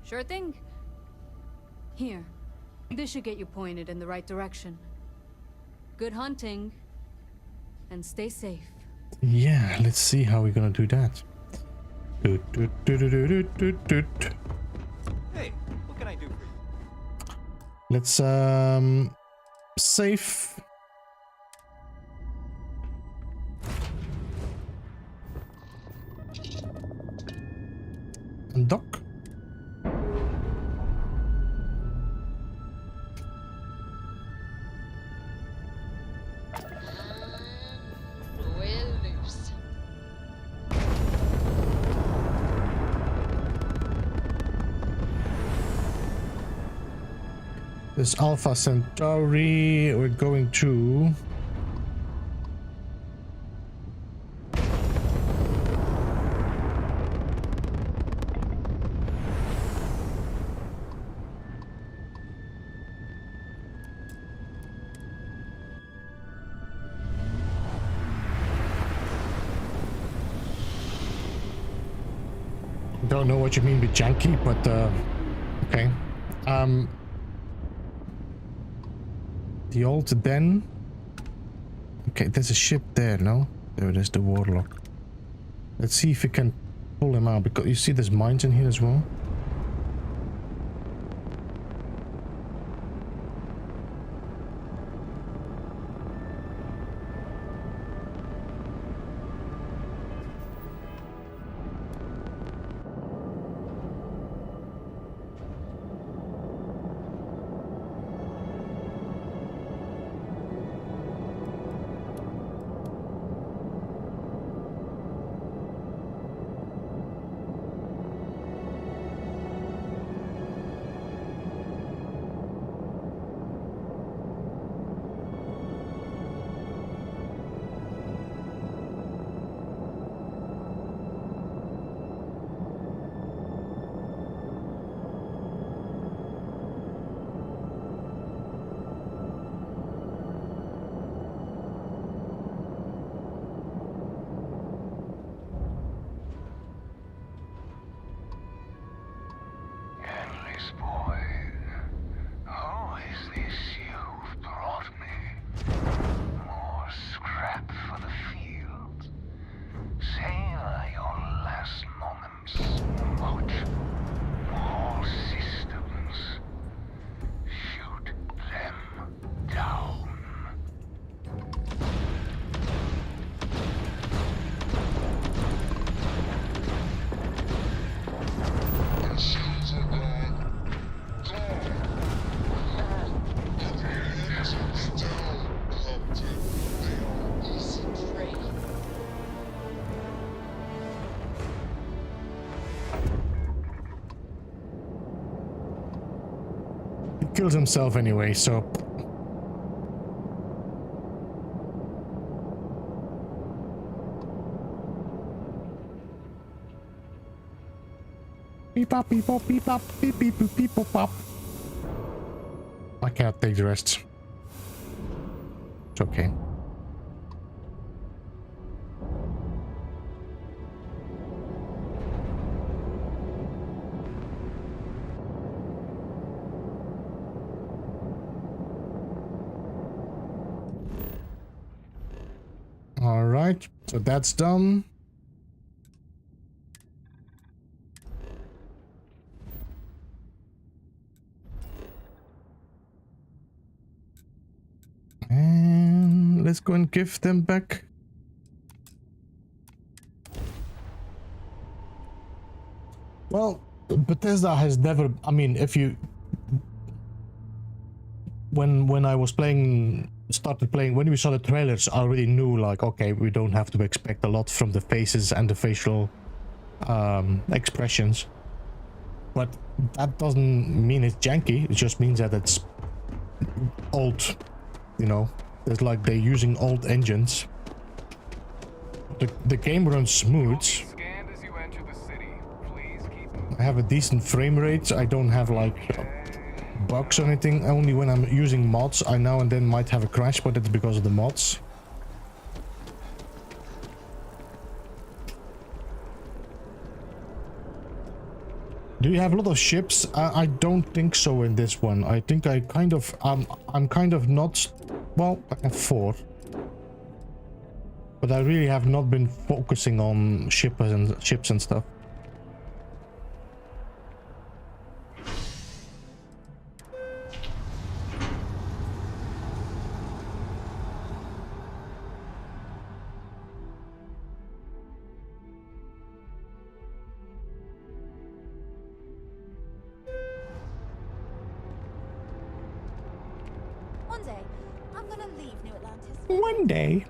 Sure thing. Here. This should get you pointed in the right direction. Good hunting. And stay safe. Yeah, let's see how we're gonna do that. Hey, what can I do for you? Let's save. And dock. We're loose. This Alpha Centauri, we're going to. Don't know what you mean with janky, but okay. The old den. Okay, there's a ship there, no? There it is, the Warlock. Let's see if we can pull him out, because you see there's mines in here as well. Kills himself anyway, so beep pop beep pop beep pop beep beep boop beep pop pop. I cannot take the rest. It's okay. All right, so that's done. And let's go and give them back. Well, Bethesda has never, I mean, if you when I was started playing, when we saw the trailers, I already knew, like, okay, we don't have to expect a lot from the faces and the facial expressions, but that doesn't mean it's janky. It just means that it's old, you know. It's like they're using old engines. The game runs smooth. I have a decent frame rate. I don't have like bugs or anything. Only when I'm using mods, I now and then might have a crash, but it's because of the mods. Do you have a lot of ships? I don't think so in this one. I think I kind of I'm kind of not. Well, I have 4, but I really have not been focusing on ships and stuff. One day, I'm gonna leave New Atlantis. One day.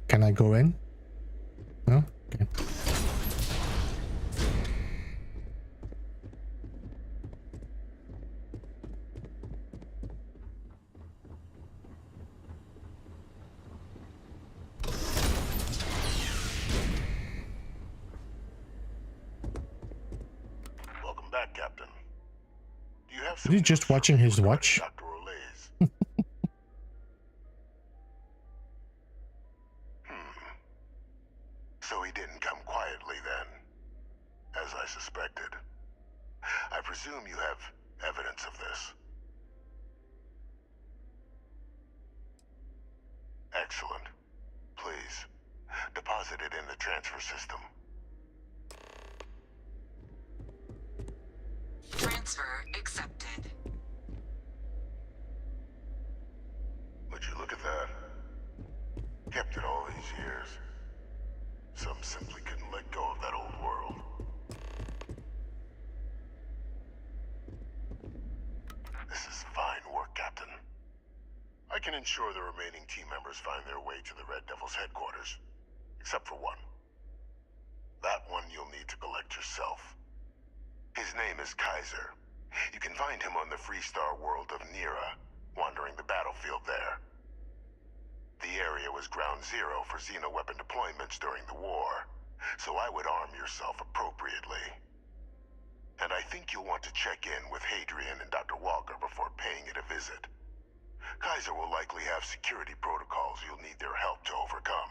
Can I go in? No? Okay. Welcome back, Captain. Do you have Is he just watching his watch? So he didn't come quietly then, as I suspected. I presume you have evidence of this. Excellent. Please, deposit it in the transfer system. Transfer accepted. Would you look at that? Kept it all these years. Some simply couldn't let go of that old world. This is fine work, Captain. I can ensure the remaining team members find their way to the Red Devil's headquarters. Except for one. That one you'll need to collect yourself. His name is Kaiser. You can find him on the Freestar world of Nira, wandering the battlefield there. The area was ground zero for xeno-weapon deployments during the war, so I would arm yourself appropriately. And I think you'll want to check in with Hadrian and Dr. Walker before paying it a visit. Kaiser will likely have security protocols you'll need their help to overcome.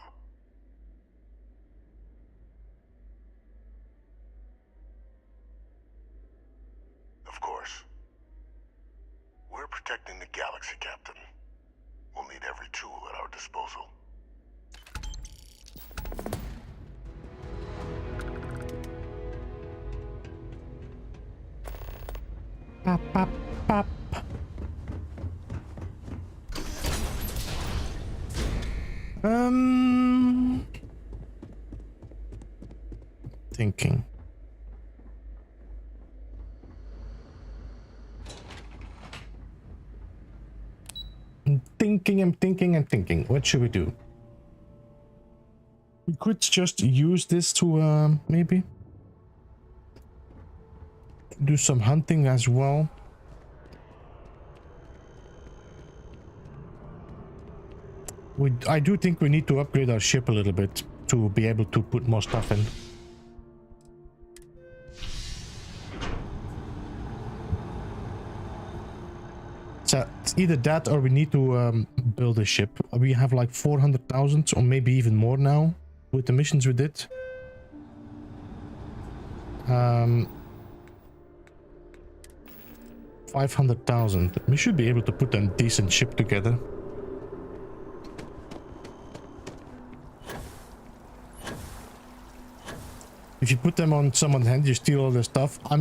Of course. We're protecting the galaxy, Captain. We'll need every tool at our disposal. Pop, pop, pop. Thinking. I'm thinking. What should we do? We could just use this to maybe do some hunting as well. I do think we need to upgrade our ship a little bit to be able to put more stuff in. So it's either that or we need to build a ship. We have like 400,000 or maybe even more now with the missions we did. 500,000. We should be able to put a decent ship together. If you put them on someone's head, you steal all their stuff. I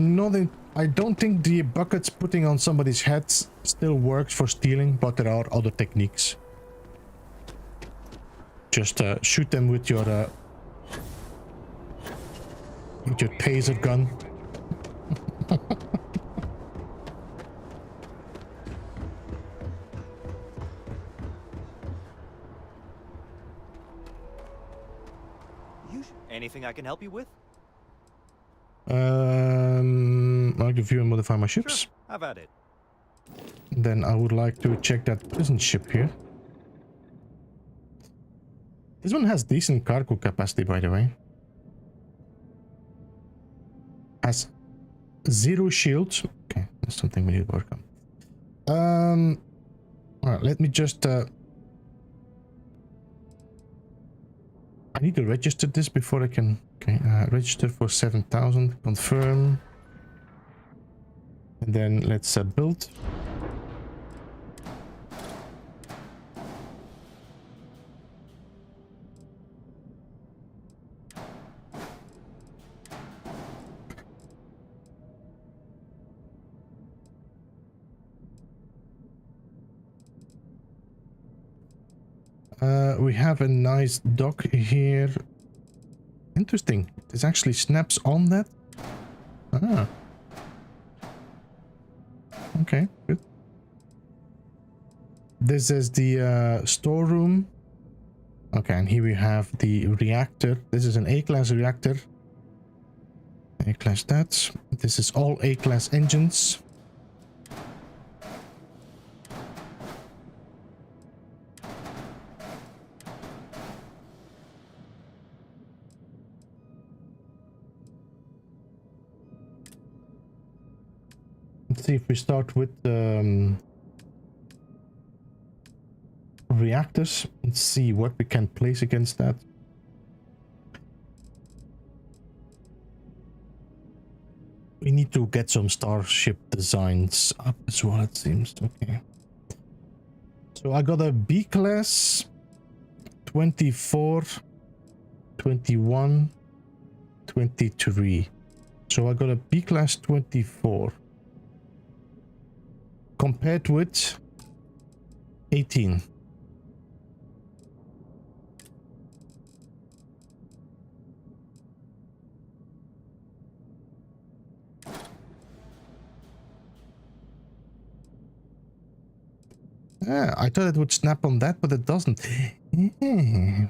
don't think the buckets putting on somebody's heads still works for stealing, but there are other techniques. Just shoot them with your taser gun. Anything I can help you with? I'd like to view and modify my ships. Sure, have at it. then I would like to check that prison ship here. This one has decent cargo capacity, by the way. Has 0 shields. Okay, that's something we need to work on. Alright, let me just I need to register this before I can. Okay, register for 7,000, confirm. And then let's build. We have a nice dock here. Interesting. This actually snaps on that. Ah. Okay, good. This is the storeroom. Okay, and here we have the reactor. This is an A-class reactor. A-class that. This is all A-class engines. Let's see if we start with reactors and see what we can place against that. We need to get some starship designs up as well, it seems. Okay. So I got a B class, 24, 21, 23. So I got a B class 24. Compared with 18. Yeah, I thought it would snap on that, but it doesn't. Yeah.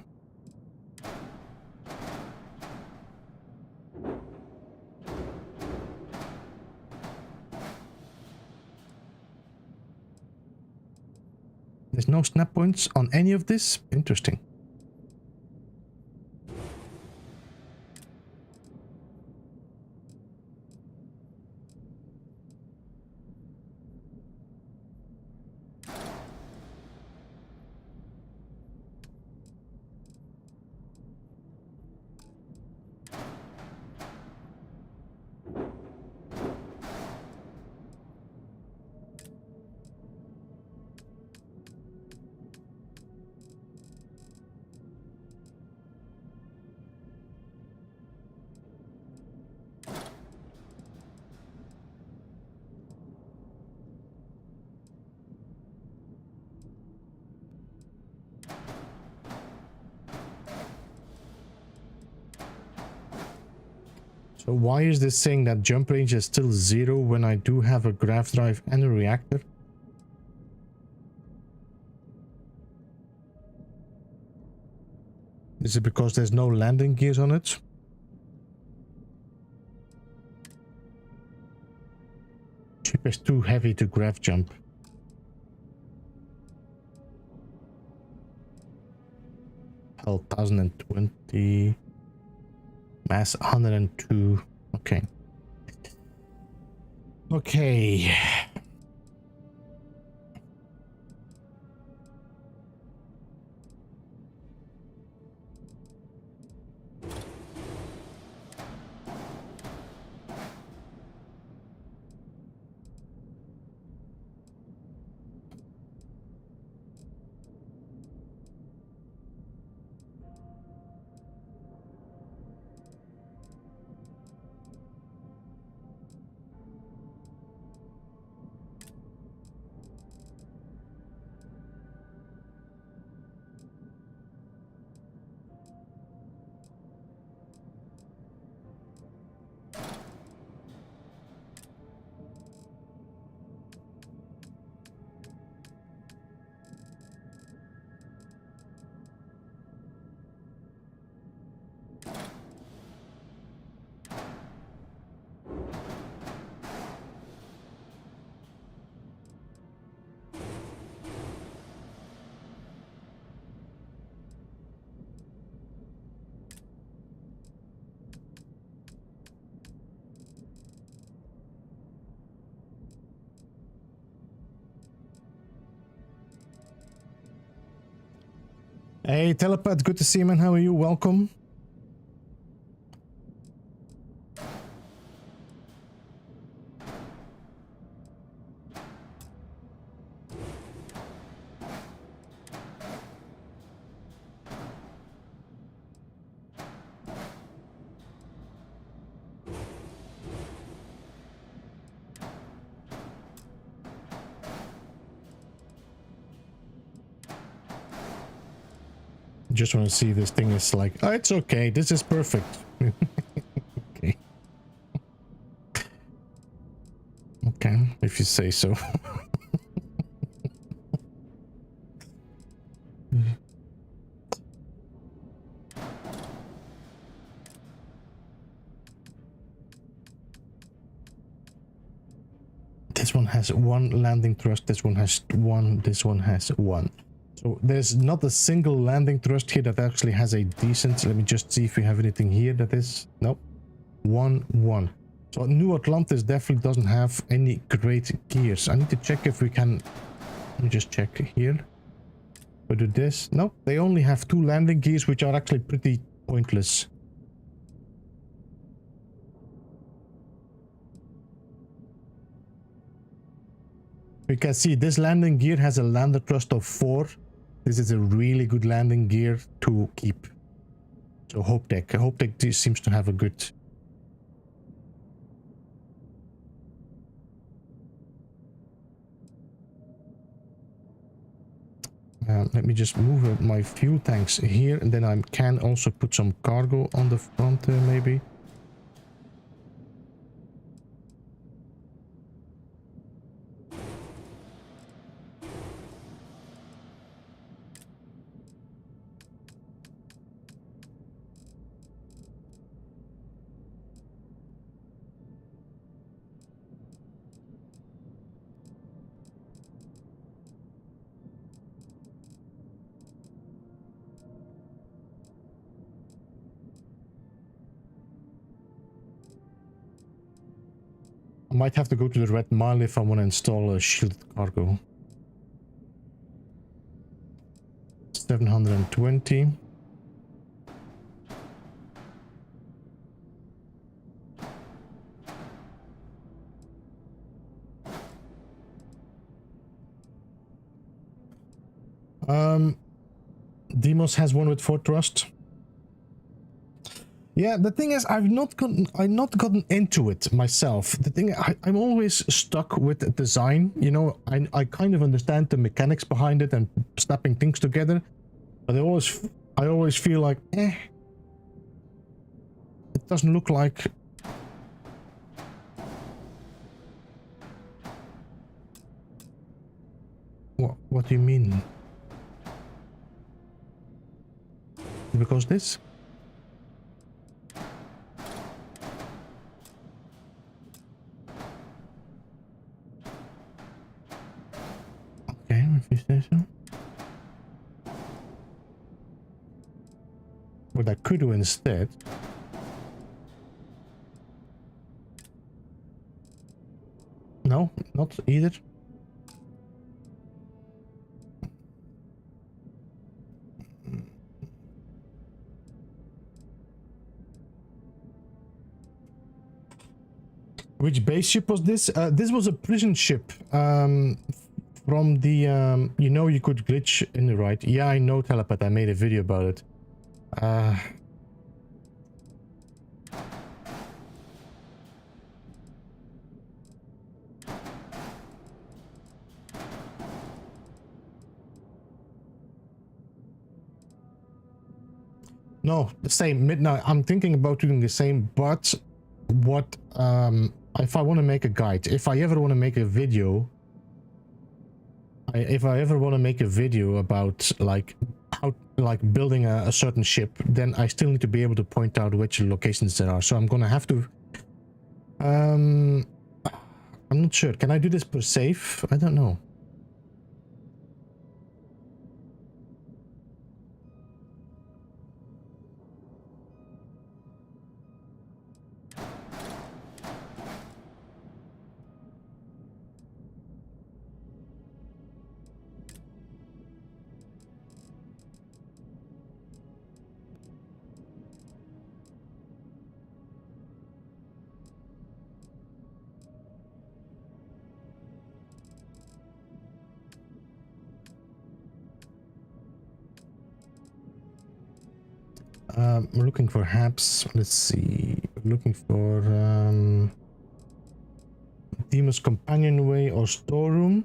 There's no snap points on any of this? Interesting. So why is this saying that jump range is still 0 when I do have a grav drive and a reactor? Is it because there's no landing gears on it? Ship is too heavy to grav jump. Hell, 1020. Mass 102. Okay. Okay. Hey, Telepath, good to see you, man. How are you? Welcome. Just want to see this thing is like, oh, it's okay, this is perfect. Okay. Okay, if you say so. This one has one landing thrust, this one has one, this one has one. So there's not a single landing thrust here that actually has a decent. Let me just see if we have anything here that is. Nope. 1-1. So New Atlantis definitely doesn't have any great gears. I need to check if we can. Let me just check here. We do this. Nope. They only have 2 landing gears, which are actually pretty pointless. You can see this landing gear has a lander thrust of 4. This is a really good landing gear to keep. So Hope Deck seems to have a good. Let me just move my fuel tanks here, and then I can also put some cargo on the front there, maybe. I might have to go to the Red Mile if I want to install a shielded cargo. 720. Demos has one with 4 thrust. Yeah, the thing is, I've not gotten into it myself. The thing, I'm always stuck with the design. You know, I kind of understand the mechanics behind it and snapping things together, but I always feel like, it doesn't look like. What do you mean? Because this. Okay, if you say so. What I could do instead. No, not either. Which base ship was this? This was a prison ship. From the, you know, you could glitch in the right. Yeah, I know, Telepath. I made a video about it. No, the same. Midnight. I'm thinking about doing the same, but what, if I want to make a guide, if I ever want to make a video, if I ever want to make a video about like how building a certain ship, then I still need to be able to point out which locations there are. So I'm gonna have to. I'm not sure. Can I do this per save? I don't know. We're looking for hubs. Let's see. We're looking for Demon's Companionway or Storeroom.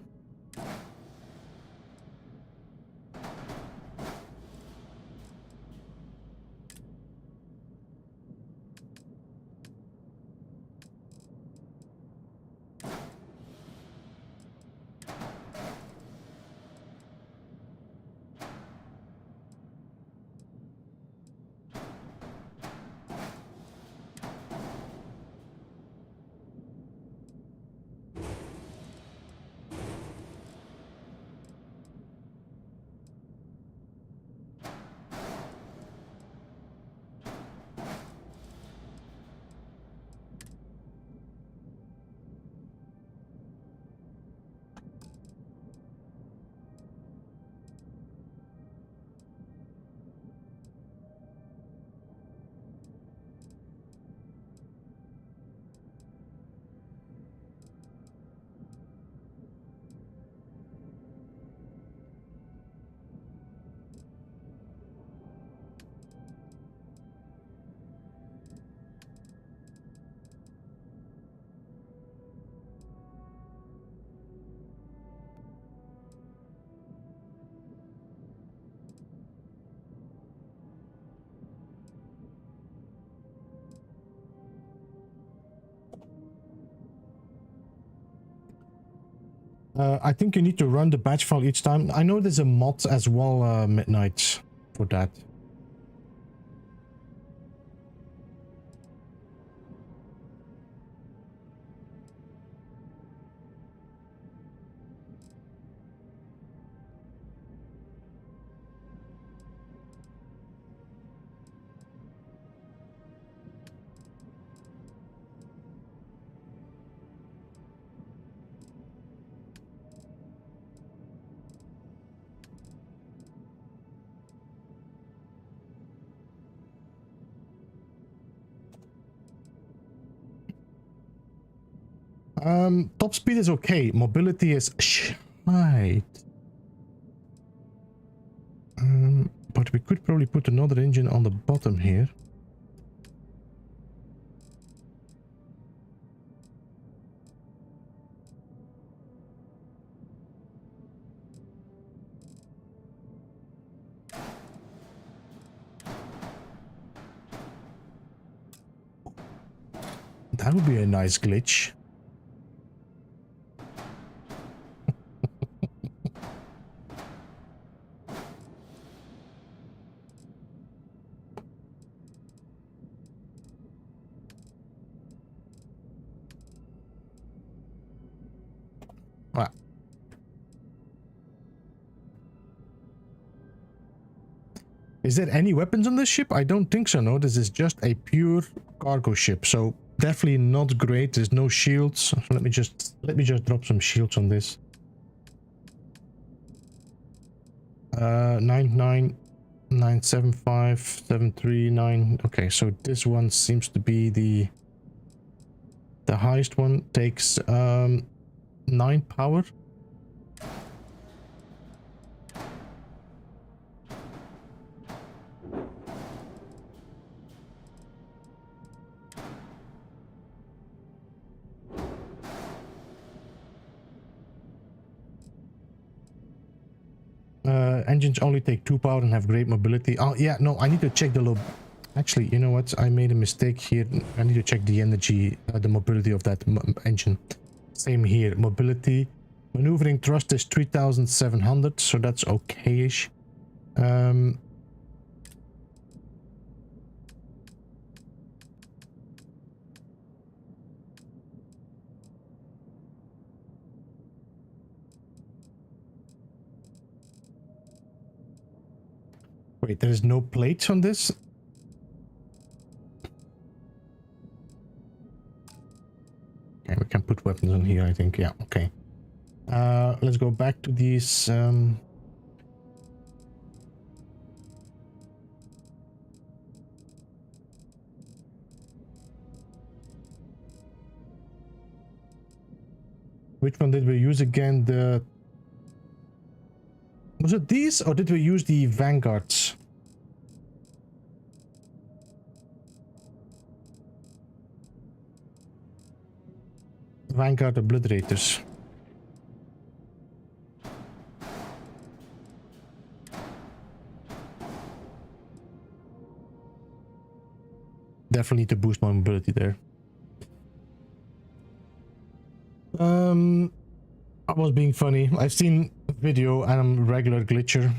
I think you need to run the batch file each time. I know there's a mod as well, Midnight, for that. Top speed is okay. Mobility is shite. But we could probably put another engine on the bottom here. That would be a nice glitch. Is there any weapons on this ship? I don't think so, no. This is just a pure cargo ship, so definitely not great. There's no shields. So let me just drop some shields on this. 99, 975, 739. Okay, so this one seems to be the highest one. Takes 9 power. Engines only take 2 power and have great mobility. Oh yeah, no, I need to check the low. Actually, you know what? I made a mistake here. I need to check the energy, the mobility of that engine. Same here. Mobility, maneuvering thrust is 3,700, so that's okay-ish. Wait, there is no plates on this? Okay, we can put weapons on here, I think. Yeah, okay. Let's go back to these... Which one did we use again? Was it these, or did we use the Vanguards? Vanguard Obliterators. Definitely need to boost my mobility there. I was being funny. I've seen a video and I'm a regular glitcher.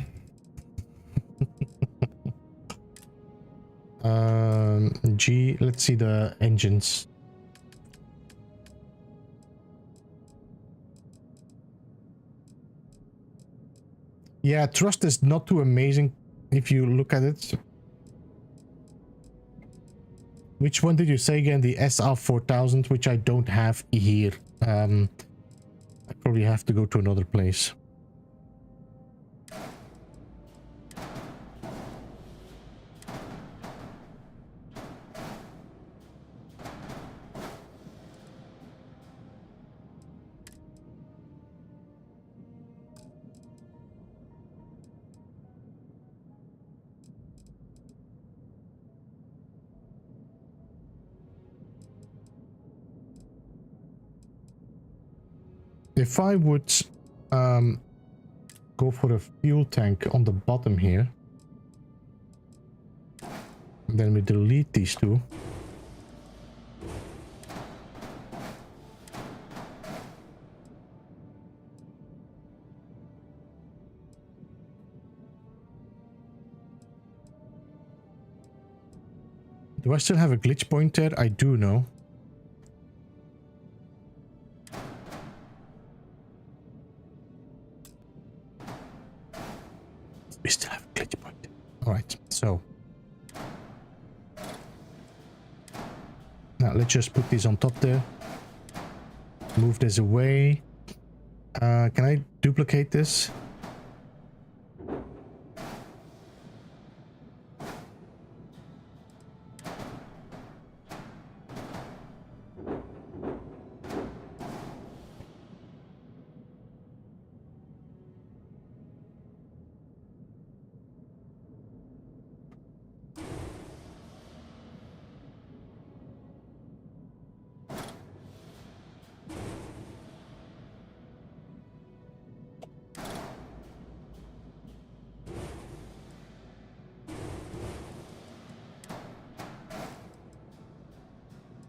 G, let's see the engines. Yeah, thrust is not too amazing if you look at it. Which one did you say again? The SR4000, which I don't have here. I probably have to go to another place. If I would go for a fuel tank on the bottom here, then we delete these two. Do I still have a glitch point there? I do know. We still have a glitch point. Alright, so. Now let's just put these on top there. Move this away. Can I duplicate this?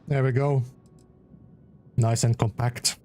There we go. Nice and compact.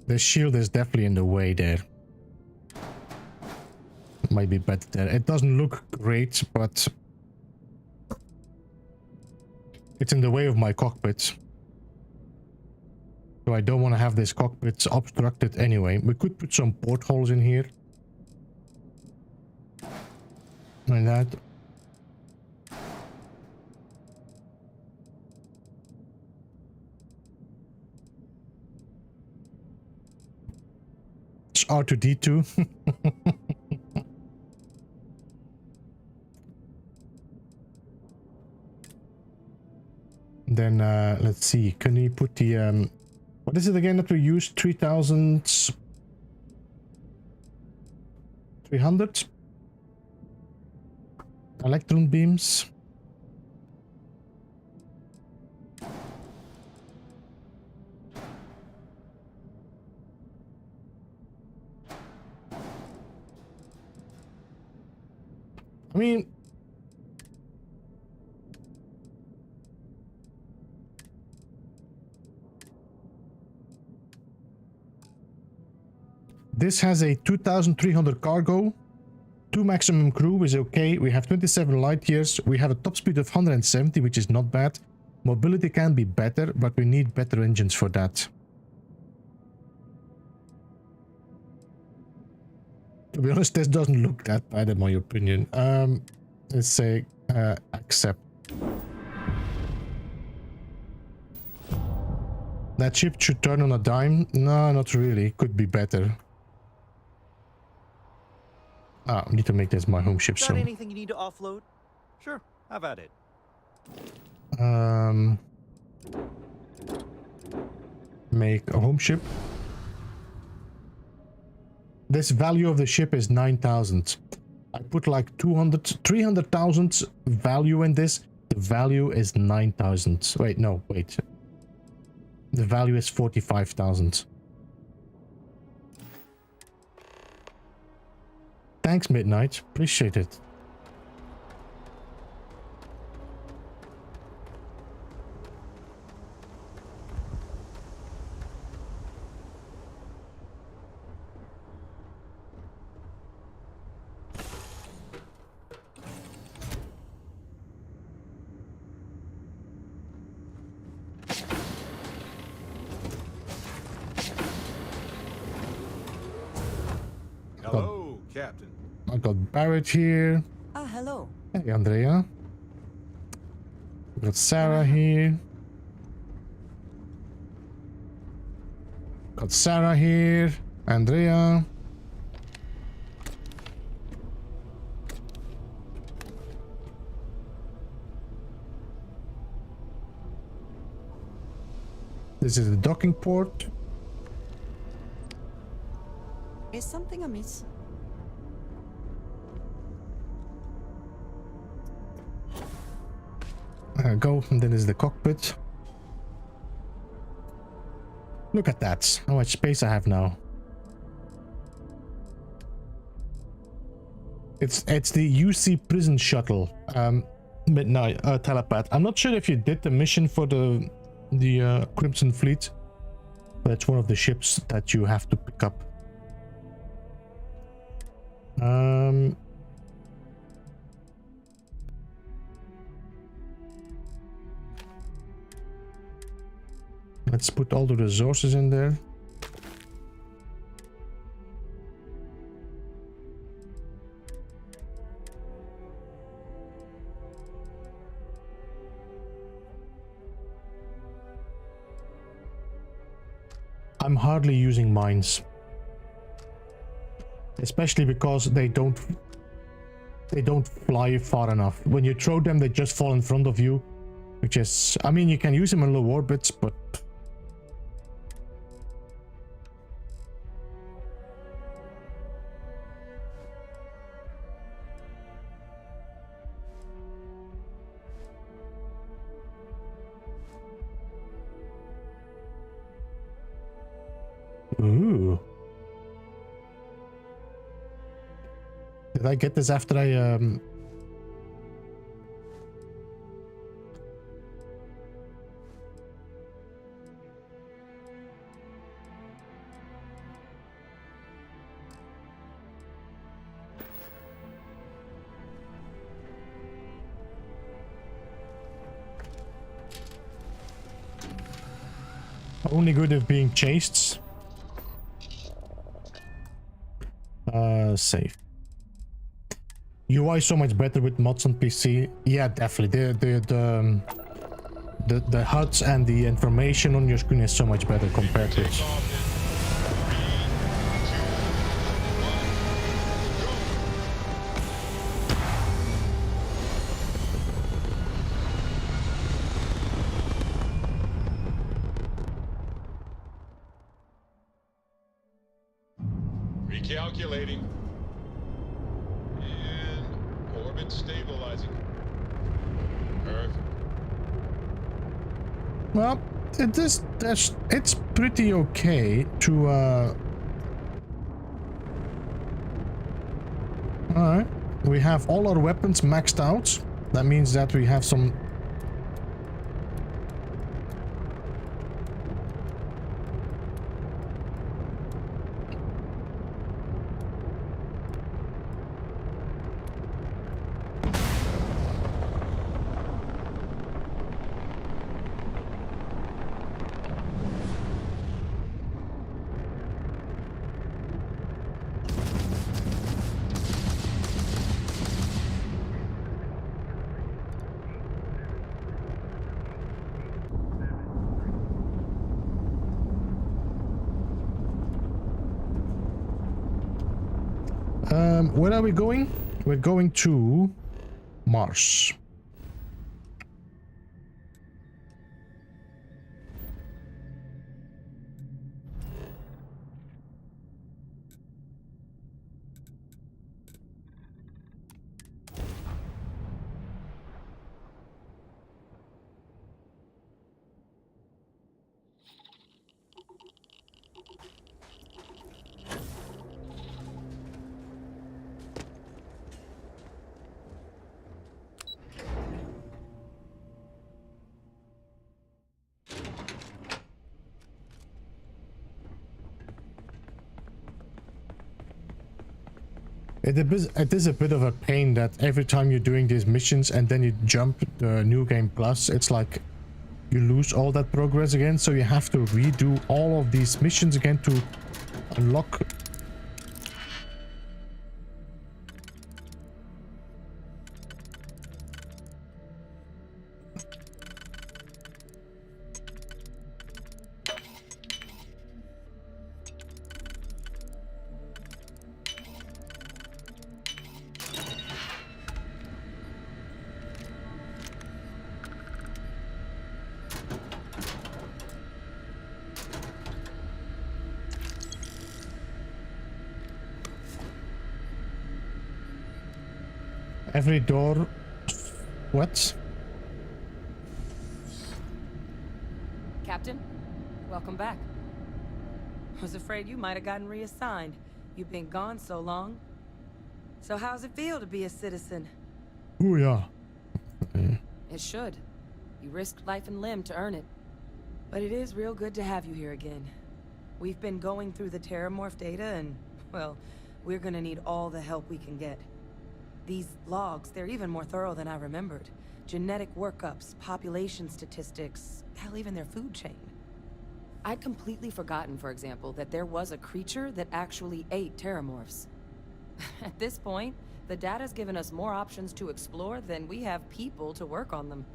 The shield is definitely in the way there. Might be better there. It doesn't look great, but it's in the way of my cockpit. So I don't want to have this cockpit obstructed anyway. We could put some portholes in here. Like that. It's R2D2. Then let's see. Can we put the what is it again that we use? 3,300 electron beams. I mean, this has a 2,300 cargo, 2 maximum crew is okay. We have 27 light years. We have a top speed of 170, which is not bad. Mobility can be better, but we need better engines for that. To be honest, this doesn't look that bad in my opinion. Let's say accept. That ship should turn on a dime. No, not really. Could be better. Ah, I need to make this my home ship Got soon. anything you need to offload? Sure, have at it. Make a home ship. This value of the ship is 9,000. I put like 300,000 value in this. The value is 9,000. Wait, no, wait. The value is 45,000. Thanks, Midnight. Appreciate it. Hello, Captain. I got Barrett here. Ah, hello. Hey, Andrea. We got Sarah here. Got Sarah here. Andrea. This is the docking port. Is something amiss? Go, and then is the cockpit. Look at that. How much space I have now. It's the UC prison shuttle. Midnight telepath. I'm not sure if you did the mission for the Crimson Fleet, but it's one of the ships that you have to pick up. Let's put all the resources in there. I'm hardly using mines. Especially because they don't fly far enough. When you throw them, they just fall in front of you, which is, I mean, you can use them in low orbits, but ooh. Did I get this after I only good at being chased? Save. UI so much better with mods on PC. Yeah, definitely. The HUDs and the information on your screen is so much better compared to it. Recalculating. And orbit stabilizing. Perfect. Well, it's pretty okay to Alright. we have all our weapons maxed out. That means that we have some... where are we going? We're going to Mars. It is a bit of a pain that every time you're doing these missions and then you jump the New Game Plus, it's like you lose all that progress again, so you have to redo all of these missions again to unlock. Every door... What? Captain, welcome back. Was afraid you might have gotten reassigned. You've been gone so long. So how's it feel to be a citizen? Oh yeah. It should. You risked life and limb to earn it. But it is real good to have you here again. We've been going through the TerrorMorph data and, well, we're gonna need all the help we can get. These logs, they're even more thorough than I remembered. Genetic workups, population statistics, hell, even their food chain. I'd completely forgotten, for example, that there was a creature that actually ate TerrorMorphs. At this point, the data's given us more options to explore than we have people to work on them.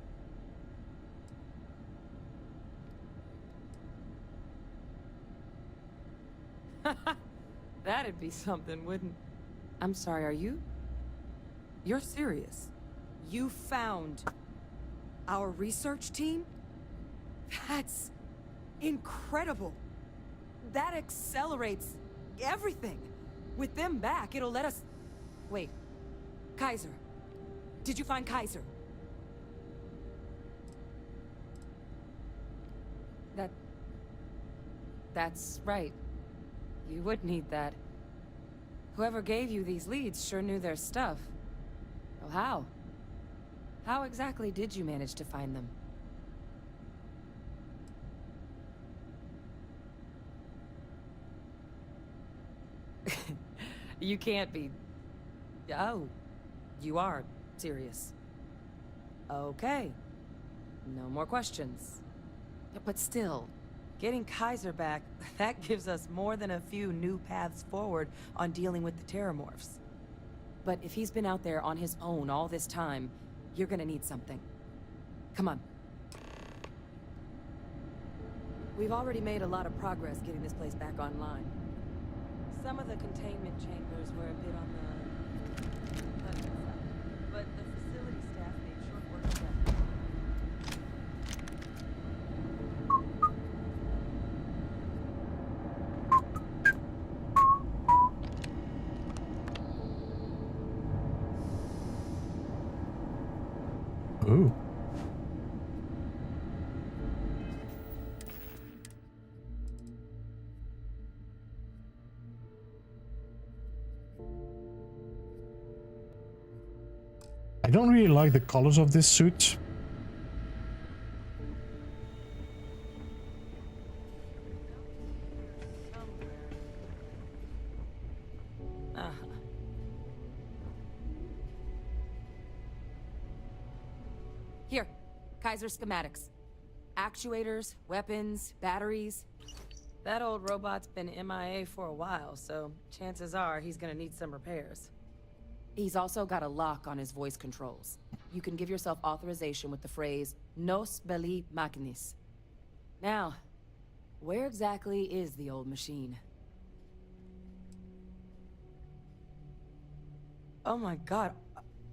That'd be something, wouldn't... I'm sorry, are you... You're serious? You found our research team? That's incredible. That accelerates everything. With them back, it'll let us... Wait. Kaiser. Did you find Kaiser? That's right. You would need that. Whoever gave you these leads sure knew their stuff. Well, how? How exactly did you manage to find them? You can't be... Oh, you are serious. Okay. No more questions. But still, getting Kaiser back, that gives us more than a few new paths forward on dealing with the TerrorMorphs. But if he's been out there on his own all this time, you're gonna need something. Come on. We've already made a lot of progress getting this place back online. Some of the containment chambers were a bit on the pleasant side, but the facility staff made short work of that. Ooh. I don't really like the colors of this suit. Here, Kaiser schematics. Actuators, weapons, batteries. That old robot's been MIA for a while, so chances are he's gonna need some repairs. He's also got a lock on his voice controls. You can give yourself authorization with the phrase, Nos belli machinis. Now, where exactly is the old machine? Oh my god,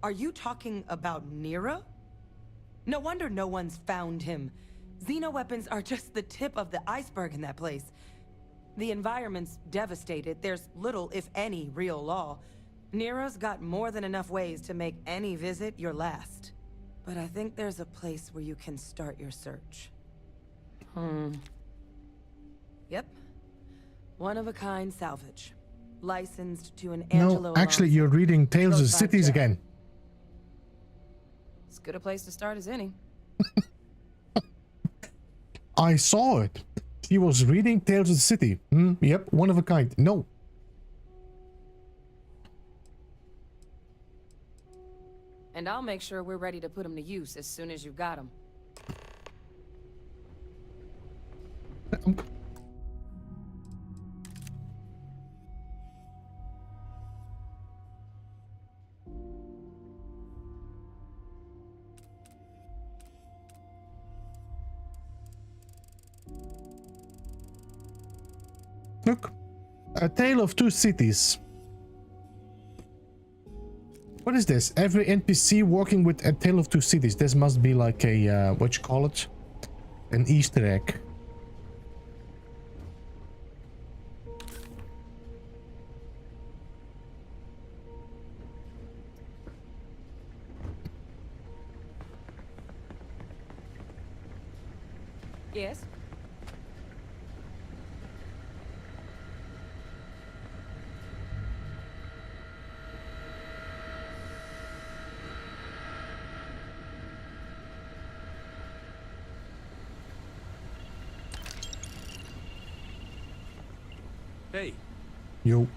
are you talking about Nero? No wonder no one's found him. Xenoweapons are just the tip of the iceberg in that place. The environment's devastated. There's little, if any, real law. Nero's got more than enough ways to make any visit your last. But I think there's a place where you can start your search. Yep. One-of-a-kind salvage. Licensed to an Angelo. No, actually, you're reading Tales of the Cities again. As good a place to start as any. I saw it. He was reading Tales of the City. Yep, one of a kind. No. And I'll make sure we're ready to put him to use as soon as you've got him. Look, A Tale of Two Cities. What is this? Every NPC working with A Tale of Two Cities. This must be like a, what you call it? An Easter egg. Yes? Hey. Yo.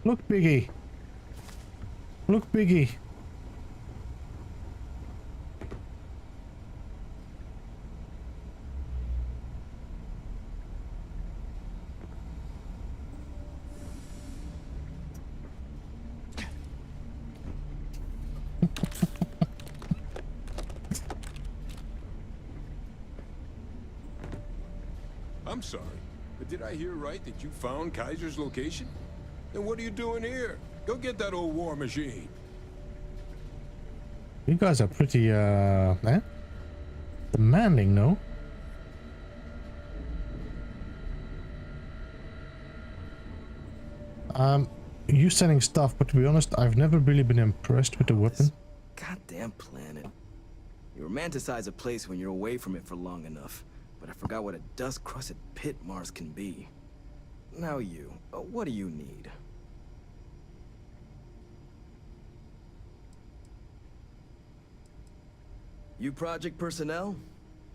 Look, Biggie. Look, Biggie. I'm sorry, but did I hear right that you found Kaiser's location? Then what are you doing here? Go get that old war machine. You guys are pretty, demanding, no? You selling stuff, but to be honest, I've never really been impressed with the weapon. Goddamn planet. You romanticize a place when you're away from it for long enough, but I forgot what a dust-crusted pit Mars can be. Now you, what do you need? You project personnel?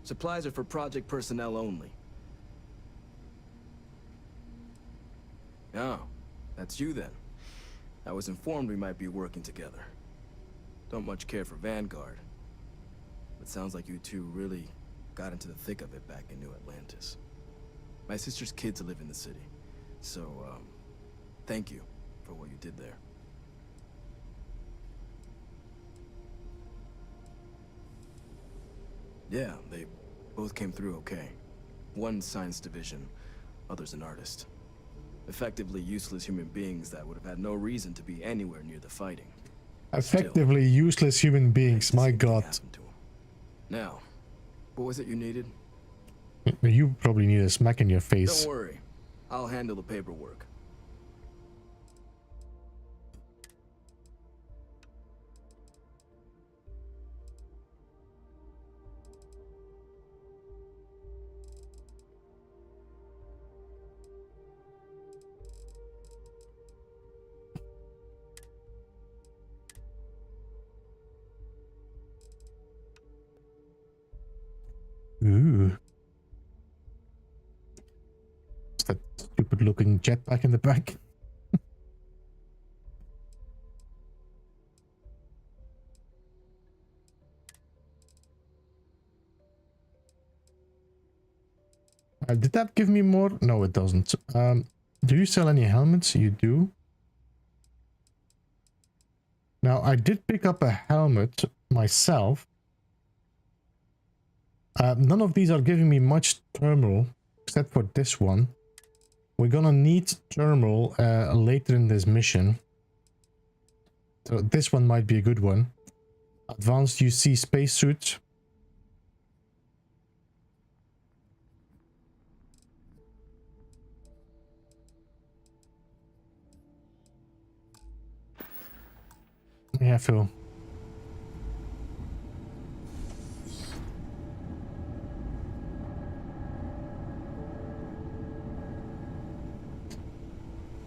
Supplies are for project personnel only. Oh, that's you then. I was informed we might be working together. Don't much care for Vanguard. But sounds like you two really got into the thick of it back in New Atlantis. My sister's kids live in the city. So, thank you for what you did there. Yeah, they both came through okay. One science division, other's an artist. Effectively useless human beings that would have had no reason to be anywhere near the fighting. Effectively useless human beings, my god. Now, what was it you needed? You probably need a smack in your face. Don't worry, I'll handle the paperwork. Ooh. It's that stupid looking jetpack in the back. Did that give me more? No, it doesn't. Do you sell any helmets? You do. Now, I did pick up a helmet myself. None of these are giving me much thermal, except for this one. We're gonna need thermal later in this mission. So this one might be a good one. Advanced UC spacesuit. Yeah, Phil.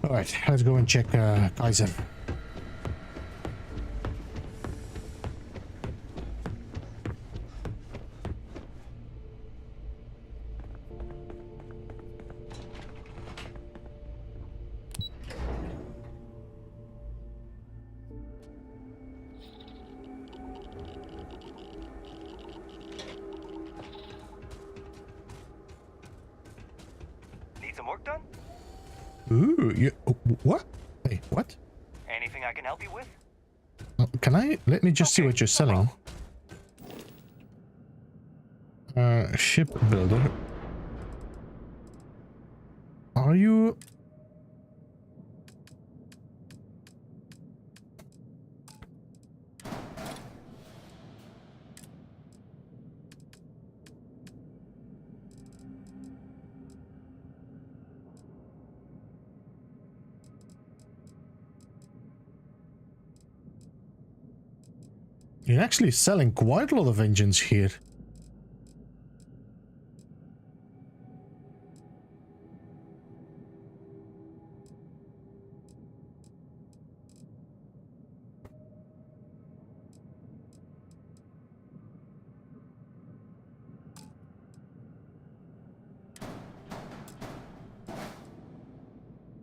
All right, let's go and check Kaiser. Need some work done? Ooh, you, what? Hey, what? Anything I can help you with? Can I? Let me just see what you're selling. Ship builder. Are you? You're actually selling quite a lot of engines here.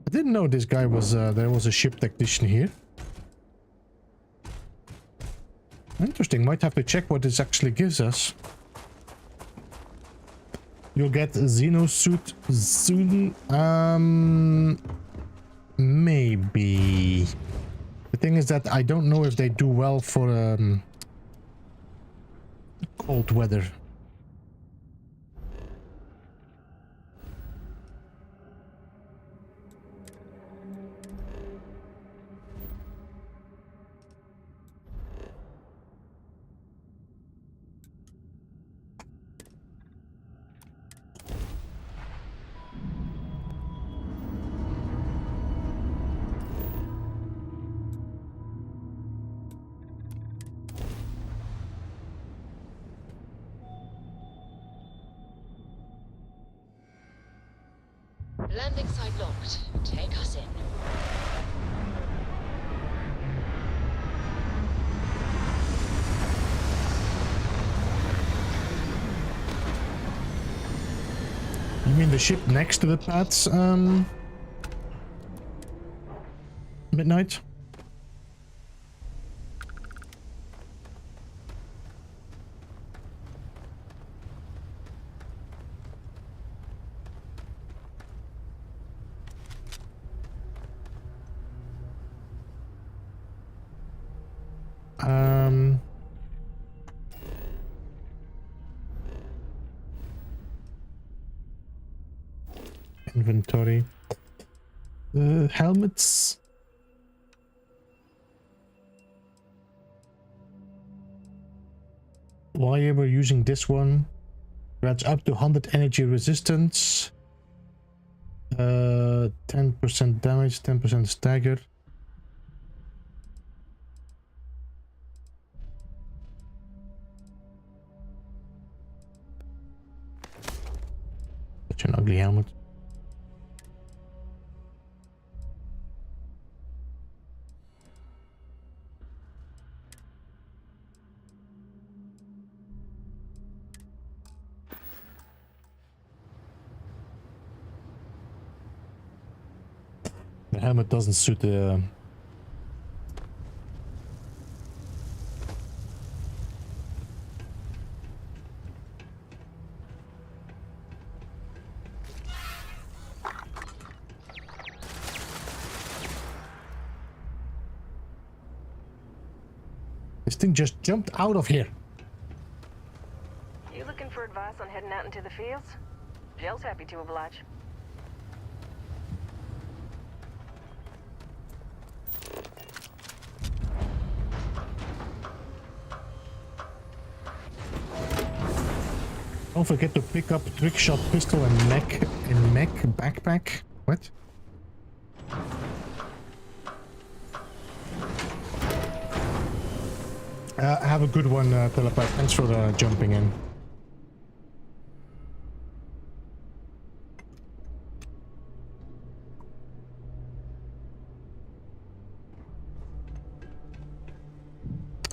I didn't know this guy was, there was a ship technician here. Interesting, might have to check what this actually gives us. You'll get a Xenosuit soon. Maybe. The thing is that I don't know if they do well for cold weather. Landing site locked. Take us in. You mean the ship next to the pads, Midnight? Inventory. Helmets. Why we're using this one? Grants up to 100 energy resistance. 10% damage, 10% stagger. Such an ugly helmet. Helmet doesn't suit the... This thing just jumped out of here. You looking for advice on heading out into the fields? Jill's happy to oblige. Don't forget to pick up trickshot pistol and mech backpack. What? Have a good one, Telepath. Thanks for jumping in.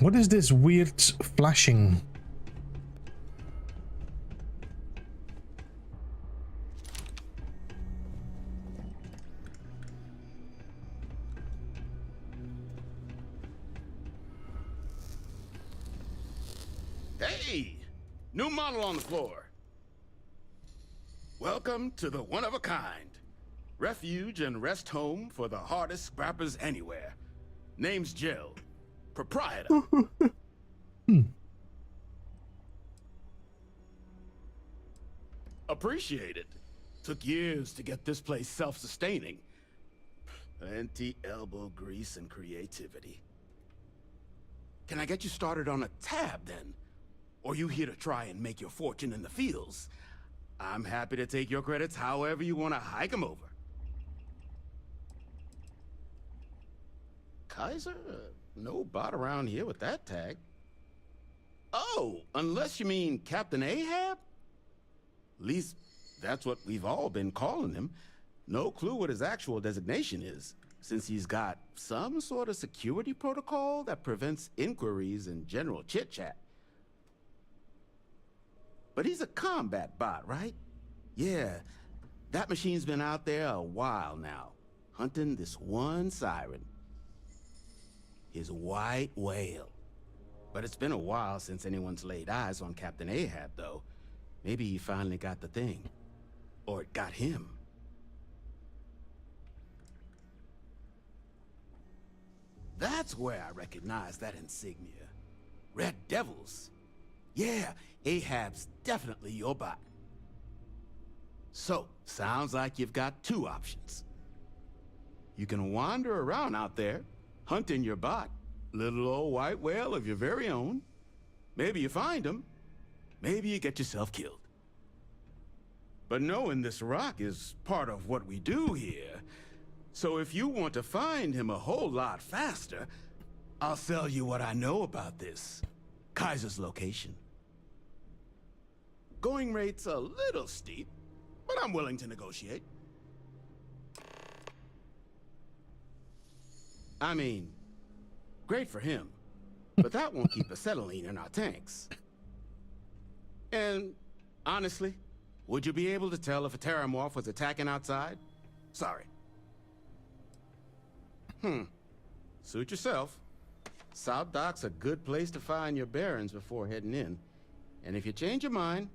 What is this weird flashing? Hey! New model on the floor. Welcome to the one-of-a-kind. Refuge and rest home for the hardest scrappers anywhere. Name's Jill. Proprietor. Appreciate it. Took years to get this place self-sustaining. Plenty elbow grease and creativity. Can I get you started on a tab then? Or you here to try and make your fortune in the fields? I'm happy to take your credits however you want to hike them over. Kaiser? No bot around here with that tag. Oh, unless you mean Captain Ahab? At least that's what we've all been calling him. No clue what his actual designation is, since he's got some sort of security protocol that prevents inquiries and general chit-chat. But he's a combat bot, right? Yeah, that machine's been out there a while now, hunting this one siren. His white whale. But it's been a while since anyone's laid eyes on Captain Ahab, though. Maybe he finally got the thing. Or it got him. That's where I recognize that insignia. Red Devils. Yeah, Ahab's definitely your bot. So, sounds like you've got two options. You can wander around out there, hunting your bot, little old white whale of your very own. Maybe you find him, maybe you get yourself killed. But knowing this rock is part of what we do here. So if you want to find him a whole lot faster, I'll sell you what I know about this. Kaiser's location. Going rate's a little steep, but I'm willing to negotiate. I mean, great for him, but that won't keep acetylene in our tanks. And honestly, would you be able to tell if a TerrorMorph was attacking outside? Sorry. Suit yourself. South Dock's a good place to find your bearings before heading in. And if you change your mind,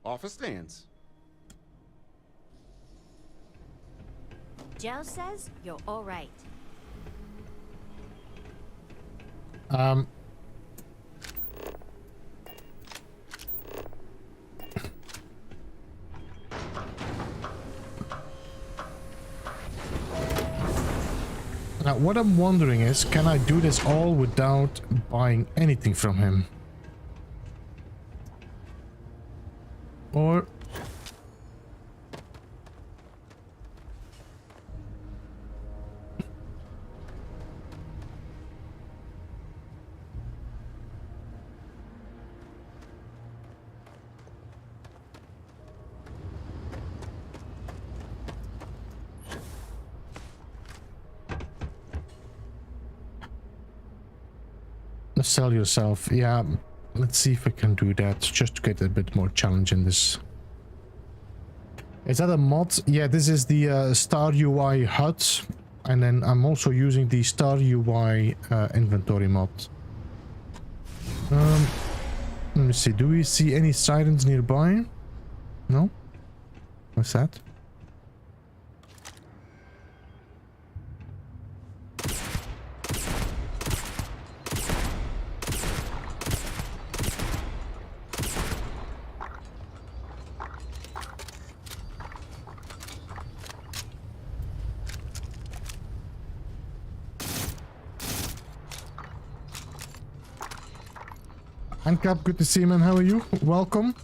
offer stands. Joe says you're all right. Now, what I'm wondering is, can I do this all without buying anything from him? Or... sell yourself. Yeah, let's see if we can do that just to get a bit more challenge in this. Is that a mod? Yeah, this is the Star UI HUD. And then I'm also using the Star UI inventory mod. Let me see. Do we see any sirens nearby? No? What's that? Ankap, good to see you, man. How are you? Welcome.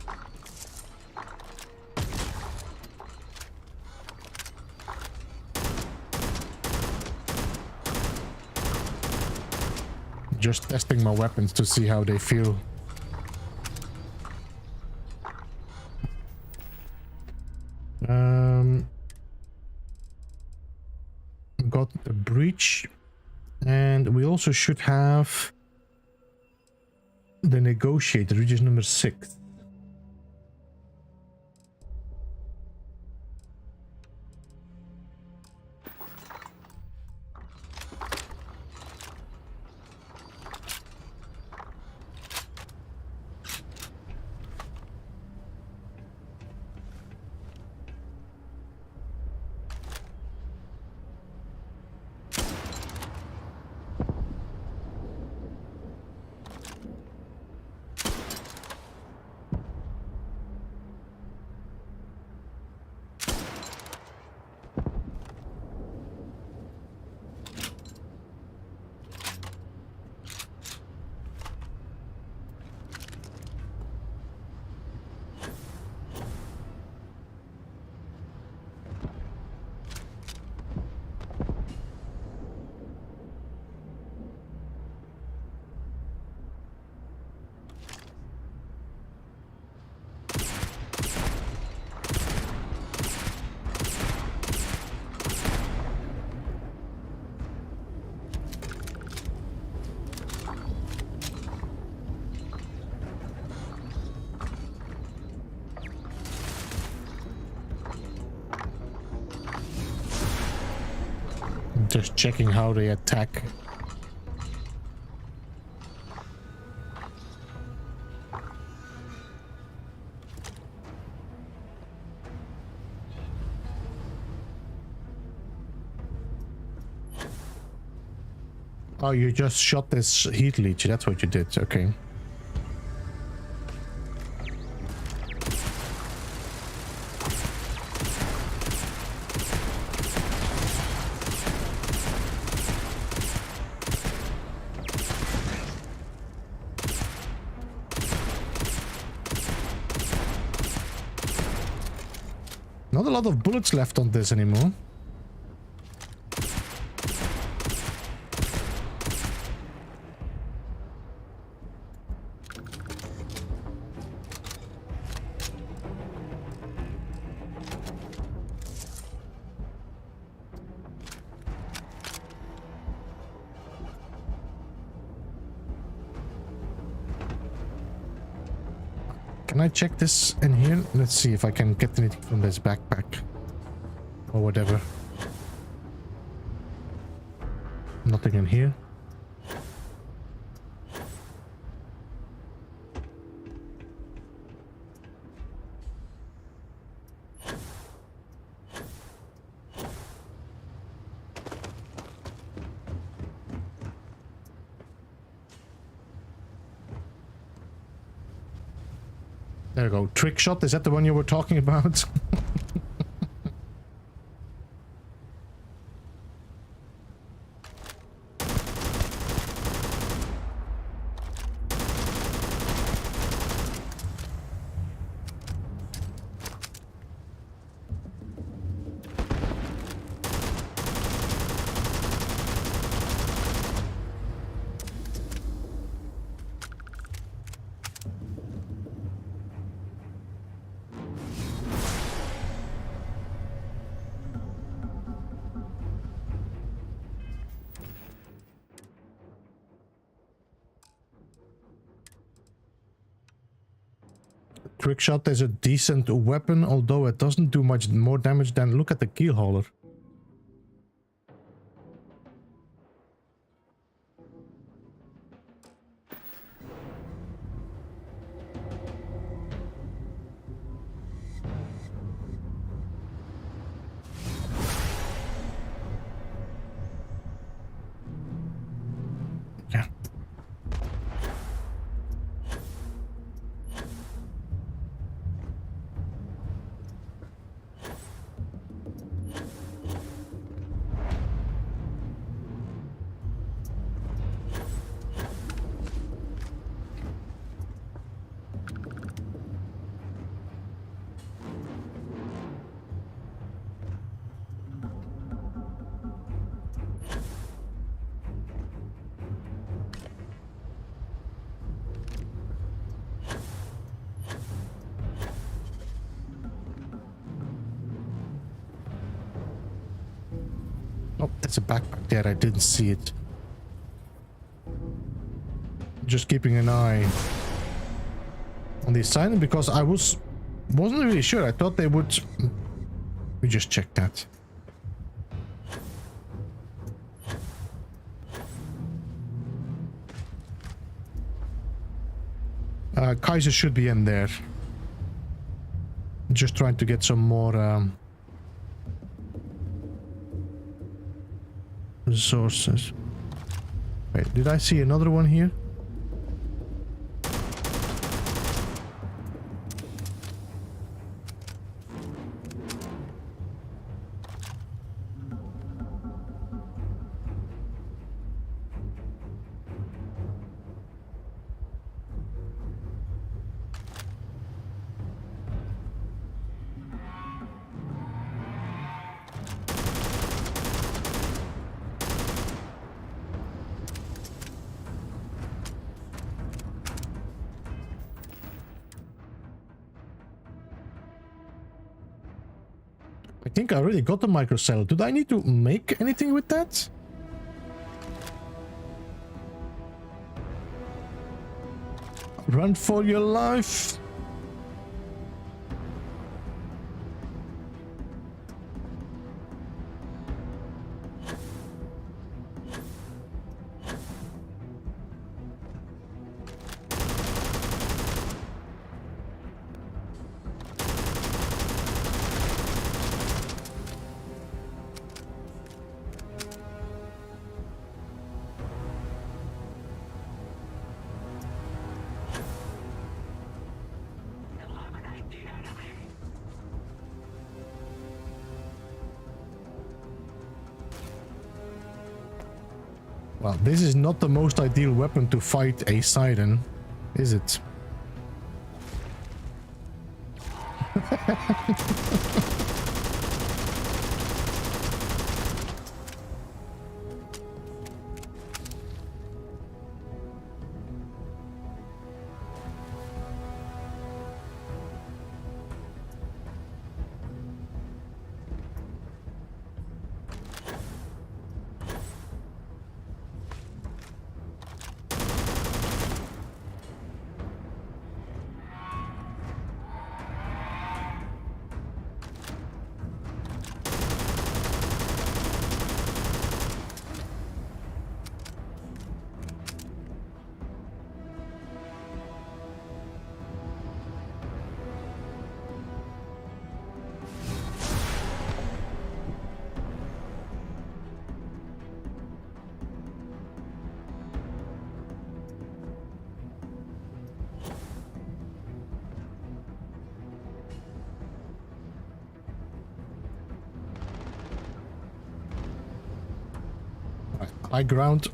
Just testing my weapons to see how they feel. Got a breach, and we also should have the negotiator, which is number 6. Just checking how they attack. Oh, you just shot this heat leech. That's what you did. Okay. Not a lot of bullets left on this anymore. Can I check this in here? Let's see if I can get anything from this backpack. Or whatever. Nothing in here. There we go. Trick shot, is that the one you were talking about? Trick shot is a decent weapon, although it doesn't do much more damage than... Look at the keel hauler. That's a backpack there. I didn't see it. Just keeping an eye on the sign because I wasn't really sure. I thought they would. We just checked that. Kaiser should be in there. Just trying to get some more resources. Wait, did I see another one here? I think I already got the microcell. Did I need to make anything with that? Run for your life. Well, this is not the most ideal weapon to fight a siren, is it? High ground.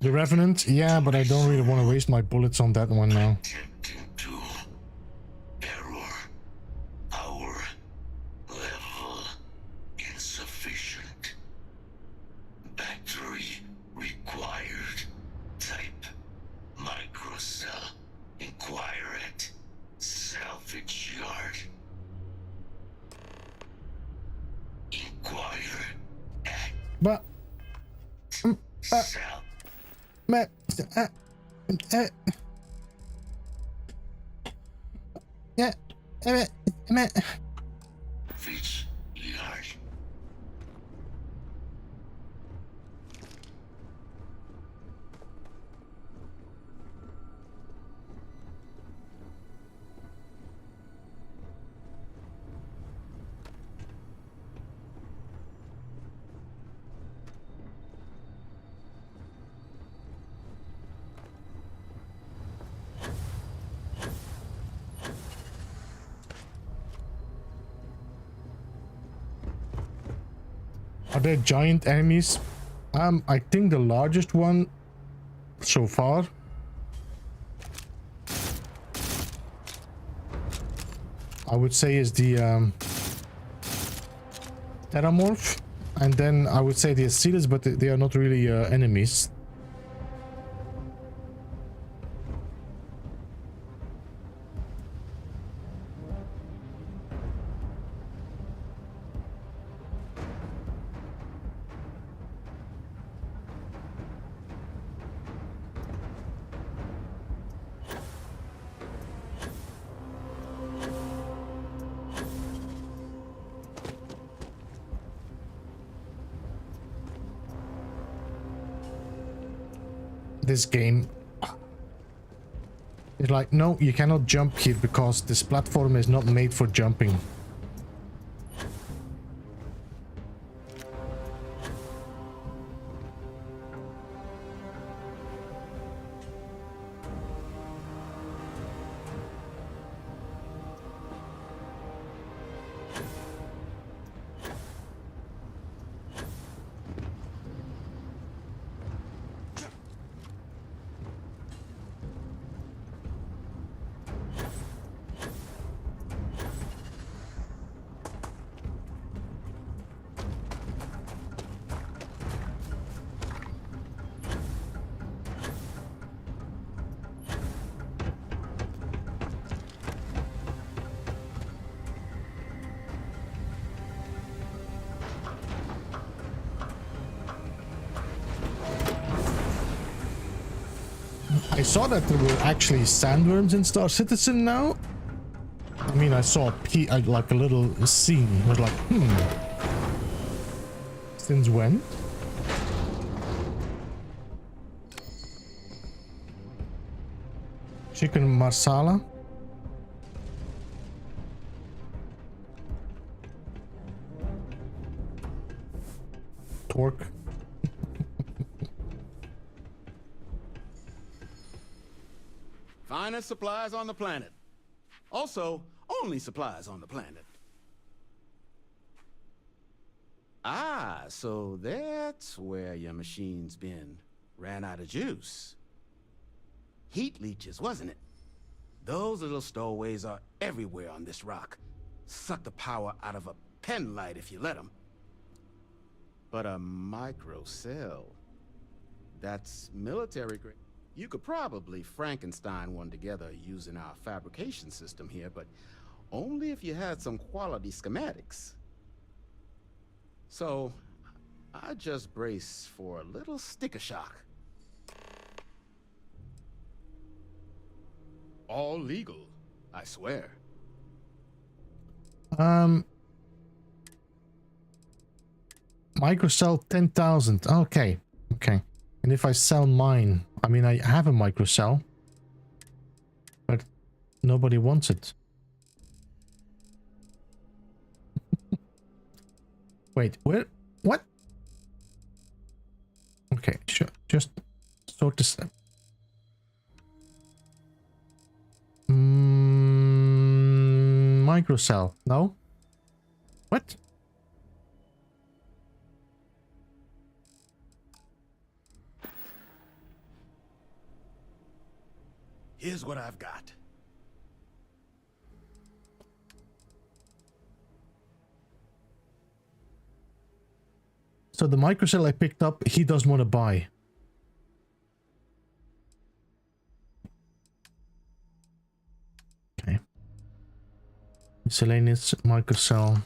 The Revenant? Yeah, but I don't really want to waste my bullets on that one now. Yeah. Fiets, liage. Are there giant enemies? I think the largest one so far I would say is the TerrorMorph, and then I would say the Asceles, but they are not really enemies. This game is like, no, you cannot jump here because this platform is not made for jumping. I saw that there were actually sandworms in Star Citizen now. I mean, I saw like a little scene. I was like, since when? Chicken marsala. Torque. Finest supplies on the planet. Also, only supplies on the planet. Ah, so that's where your machine's been. Ran out of juice. Heat leeches, wasn't it? Those little stowaways are everywhere on this rock. Suck the power out of a pen light if you let them. But a microcell, that's military grade. You could probably Frankenstein one together using our fabrication system here, but only if you had some quality schematics. So, I just brace for a little sticker shock. All legal, I swear. Microcell 10,000. Okay. Okay. And if I sell mine, I mean, I have a microcell, but nobody wants it. Wait, where? What? Okay, sure. Just sort this out. Microcell. No? What? Here's what I've got. So the microcell I picked up, he doesn't want to buy. Okay. Miscellaneous microcell.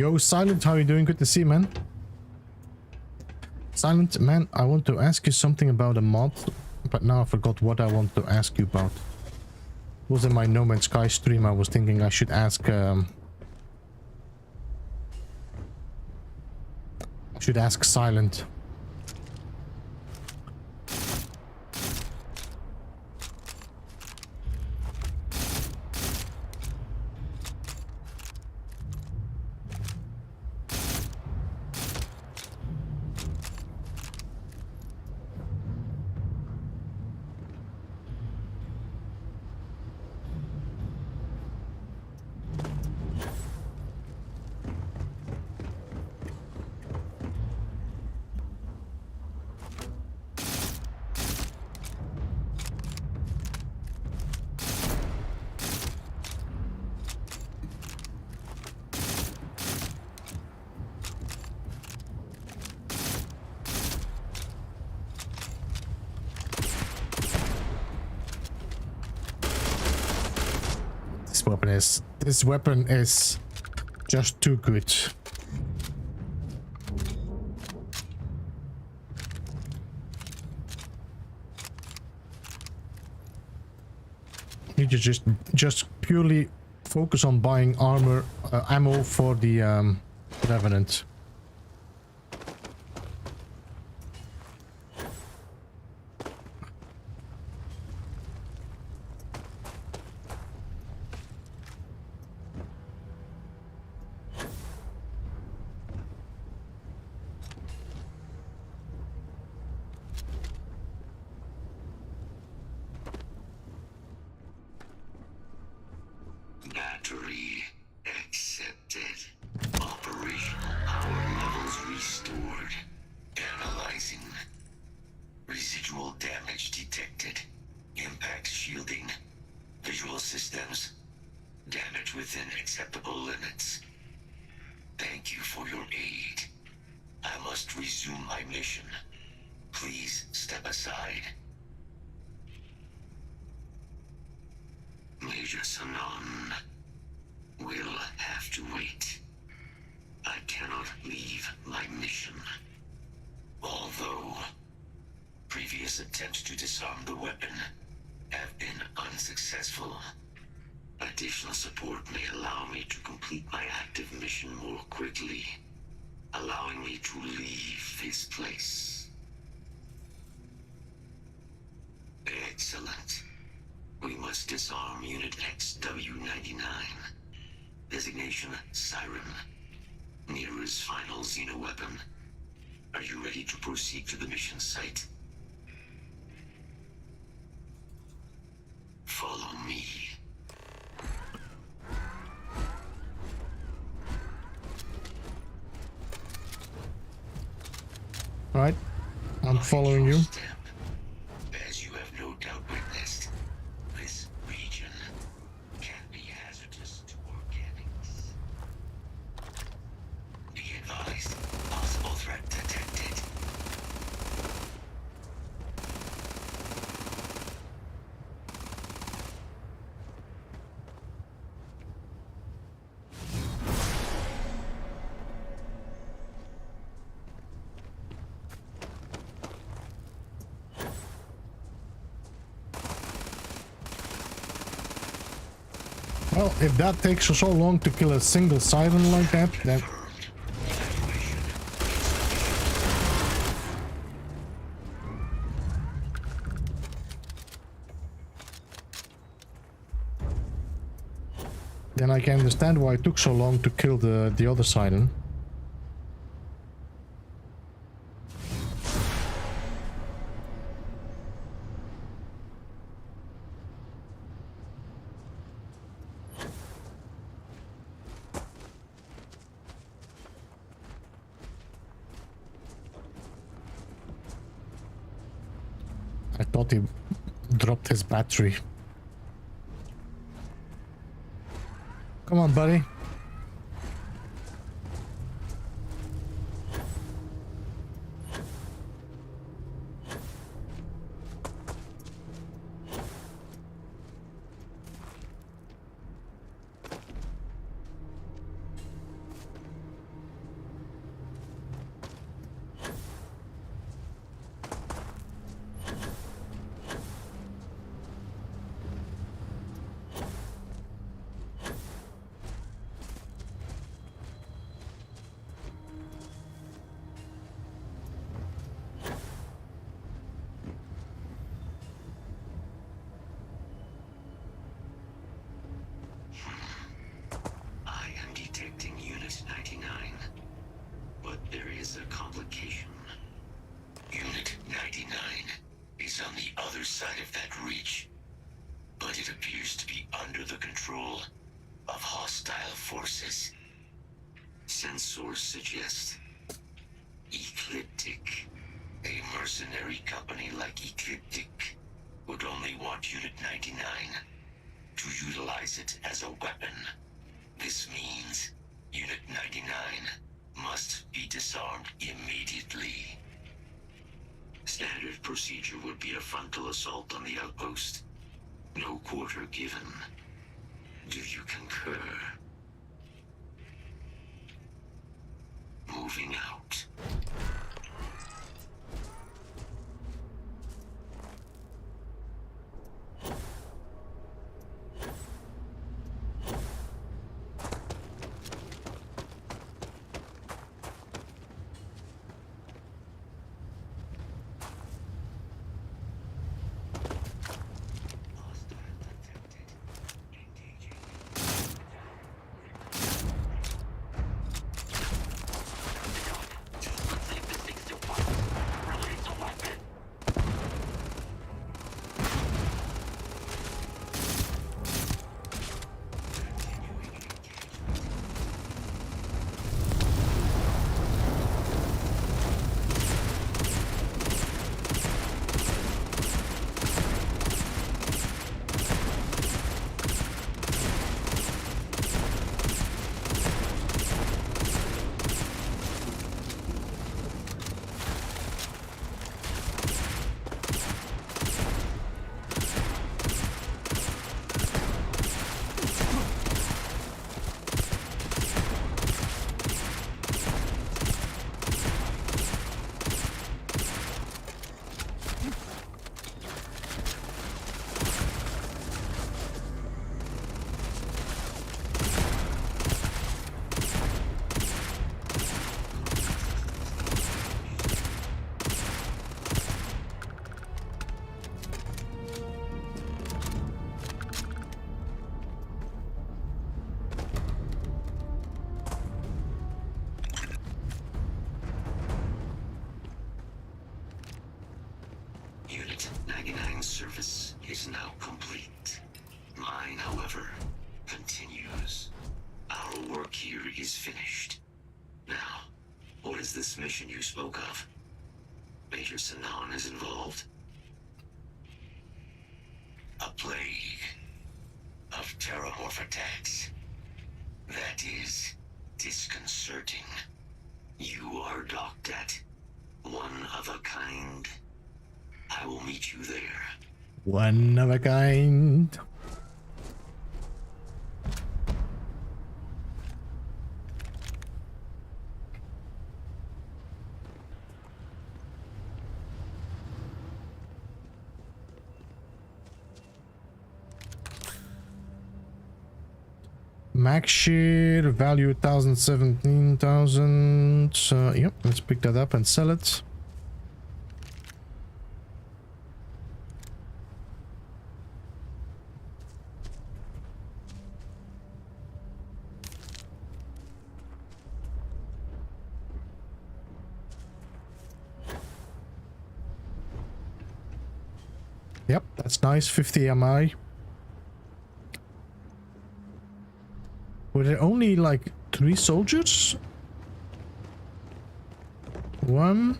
Yo, Silent, how you doing? Good to see you, man. Silent, man, I want to ask you something about a mod, but now I forgot what I want to ask you about. It was in my No Man's Sky stream. I was thinking I should ask Silent. This weapon is just too good. Need to just purely focus on buying armor, ammo for the Revenant. Battery accepted. Operational power levels restored. Analyzing. Residual damage detected. Impact shielding. Visual systems. Damage within acceptable limits. Thank you for your aid. I must resume my mission. Please step aside. Major Sanon will have to wait. I cannot leave my mission. Although previous attempts to disarm the weapon have been unsuccessful, additional support may allow me to complete my active mission more quickly, allowing me to leave this place. Excellent. We must disarm Unit XW-99. Designation Siren. Nearest final Xeno weapon. Are you ready to proceed to the mission site? Follow me. Alright, I'm following you. As you have no doubt witnessed, this region can be hazardous to organics. Be advised, possible threat detected. Well, if that takes so long to kill a single siren like that, then... then I can understand why it took so long to kill the other siren. I thought he dropped his battery. Come on, buddy. is on the other side of that ridge, but it appears to be under the control of hostile forces. Sensors suggest Ecliptic. A mercenary company like Ecliptic would only want Unit 99 to utilize it as a weapon. This means Unit 99 must be disarmed immediately. Standard procedure would be a frontal assault on the outpost. No quarter given. Do you concur? Moving out. Unit 99's service is now complete. Mine, however, continues. Our work here is finished. Now, what is this mission you spoke of? Major Sinan is involved? A plague of TerrorMorph attacks. That is disconcerting. You are docked at one of a kind. I will meet you there. One of a kind. Max share value 1,017,000. Yep, let's pick that up and sell it. Yep, that's nice. 50 MI. Were there only like 3 soldiers? 1.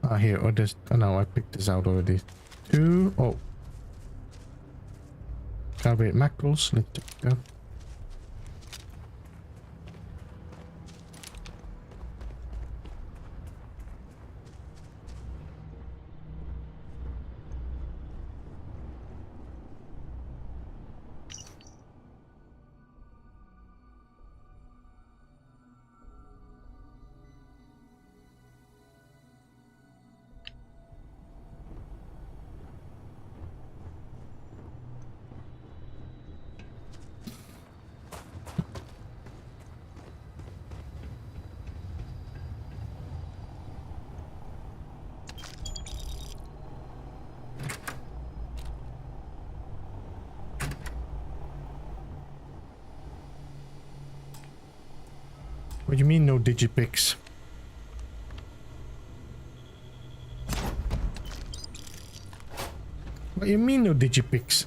Ah, here. Oh, this. Oh no, I picked this out already. 2. Oh. Calibrate macros. Let's check that. What do you mean no digipics? What do you mean no digipix?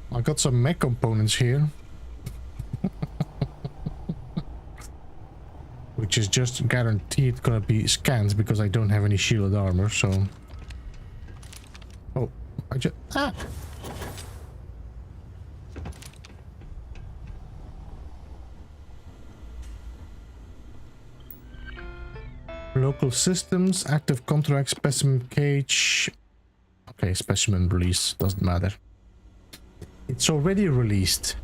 I got some mech components here. Which is just guaranteed gonna be scanned because I don't have any shielded armor, so... Oh, I just... Ah! Local systems, active contract, specimen cage. Okay, specimen release, doesn't matter. It's already released.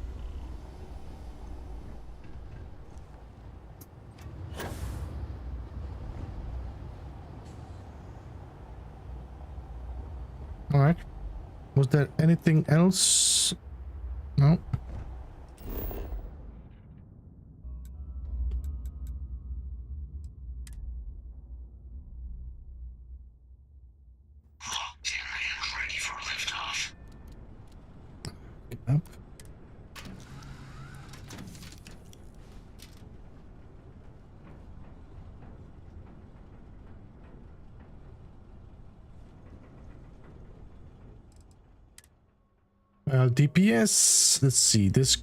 Alright. Was there anything else? No. Ready for liftoff. Up. DPS, let's see, this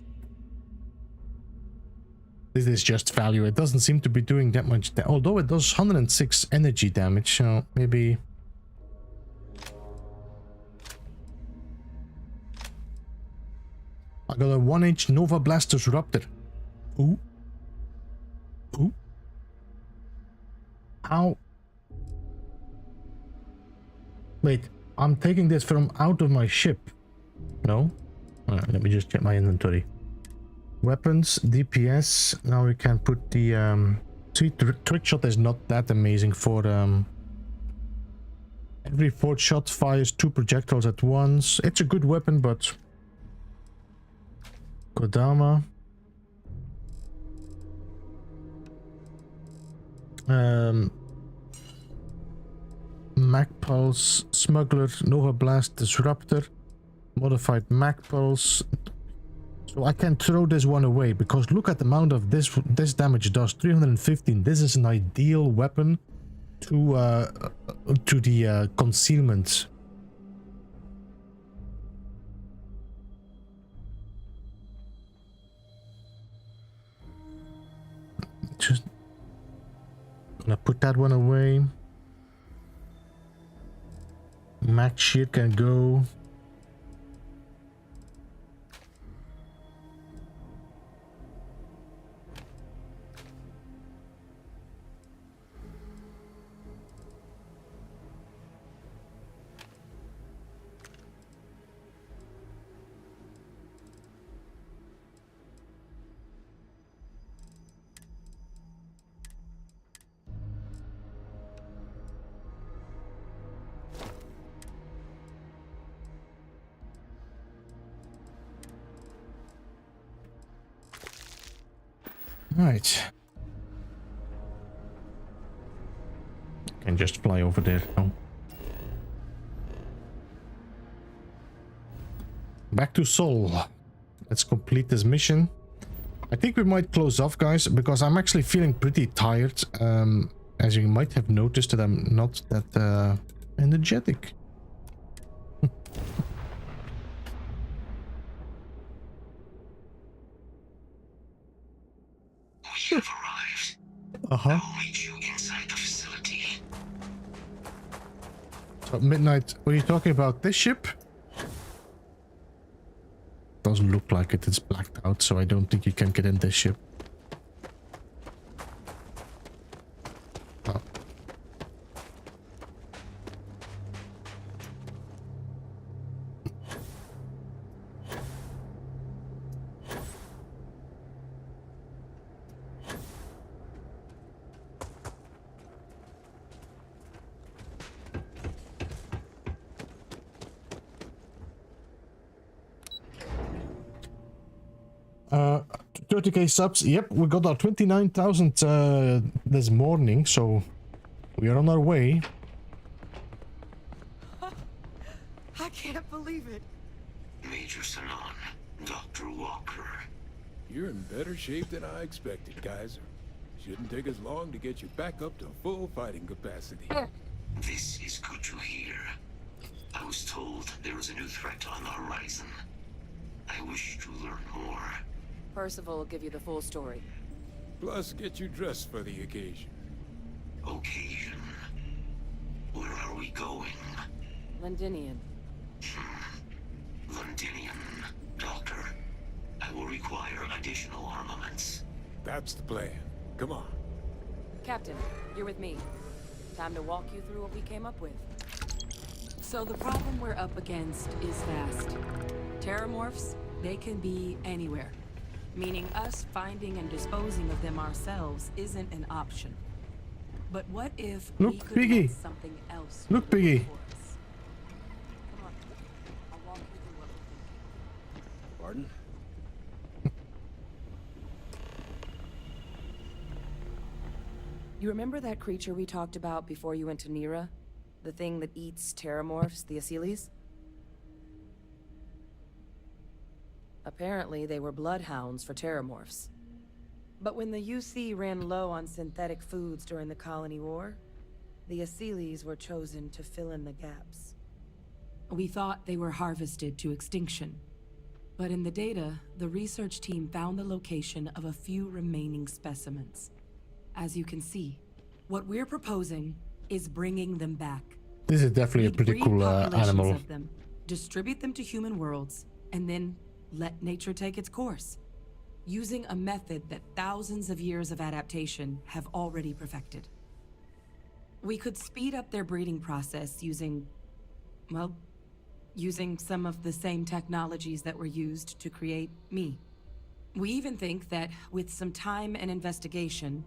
is just value. It doesn't seem to be doing that much, although it does 106 energy damage, so maybe... I got a 1-inch Nova Blaster's Raptor. Ooh. Ooh. How? Wait, I'm taking this from out of my ship. No? Alright, let me just check my inventory. Weapons, DPS. Now we can put the see, trick shot is not that amazing for every 4th shot fires 2 projectiles at once. It's a good weapon, but Kodama. Mag Pulse, Smuggler, Nova Blast, Disruptor, Modified Mag Pulse. So I can throw this one away because look at the amount of this damage does. 315. This is an ideal weapon to the concealment. Just gonna put that one away. Mag Shield can go. Right. Can just fly over there now. Back to Seoul. Let's complete this mission. I think we might close off, guys, because I'm actually feeling pretty tired. As you might have noticed that I'm not that energetic. We have arrived. I will meet you inside the facility. So Midnight, what are you talking about? This ship? Doesn't look like it. It's blacked out, so I don't think you can get in this ship. Oh. Uh, 30k subs. Yep, we got our 29,000 this morning, so we are on our way. I can't believe it. Major Sanan, Dr. Walker. You're in better shape than I expected, Kaiser. Shouldn't take us long to get you back up to full fighting capacity. This is good to hear. I was told there was a new threat on the horizon. I wish to learn more. Percival will give you the full story. Plus, get you dressed for the occasion. Occasion? Where are we going? Londinian. Londinian. Doctor, I will require additional armaments. That's the plan. Come on. Captain, you're with me. Time to walk you through what we came up with. So the problem we're up against is vast. TerrorMorphs, they can be anywhere. Meaning us finding and disposing of them ourselves isn't an option. But what if we could make something else? Look, Piggy. Come on, I'll walk you through what we're thinking. Pardon? You remember that creature we talked about before you went to Nira? The thing that eats TerrorMorphs, the Asylees? Apparently, they were bloodhounds for TerrorMorphs. But when the UC ran low on synthetic foods during the Colony War, the Asylees were chosen to fill in the gaps. We thought they were harvested to extinction. But in the data, the research team found the location of a few remaining specimens. As you can see, what we're proposing is bringing them back. This is definitely a pretty cool animal. Of them, distribute them to human worlds, and then let nature take its course, using a method that thousands of years of adaptation have already perfected. We could speed up their breeding process using, well, using some of the same technologies that were used to create me. We even think that with some time and investigation,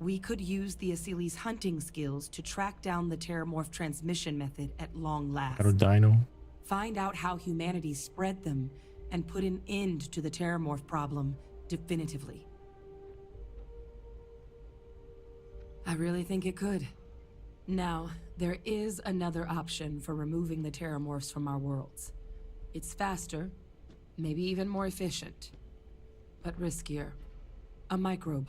we could use the Asylees' hunting skills to track down the TerrorMorph transmission method at long last. Dino. Find out how humanity spread them and put an end to the TerrorMorph problem definitively. I really think it could. Now, there is another option for removing the TerrorMorphs from our worlds. It's faster, maybe even more efficient, but riskier. A microbe.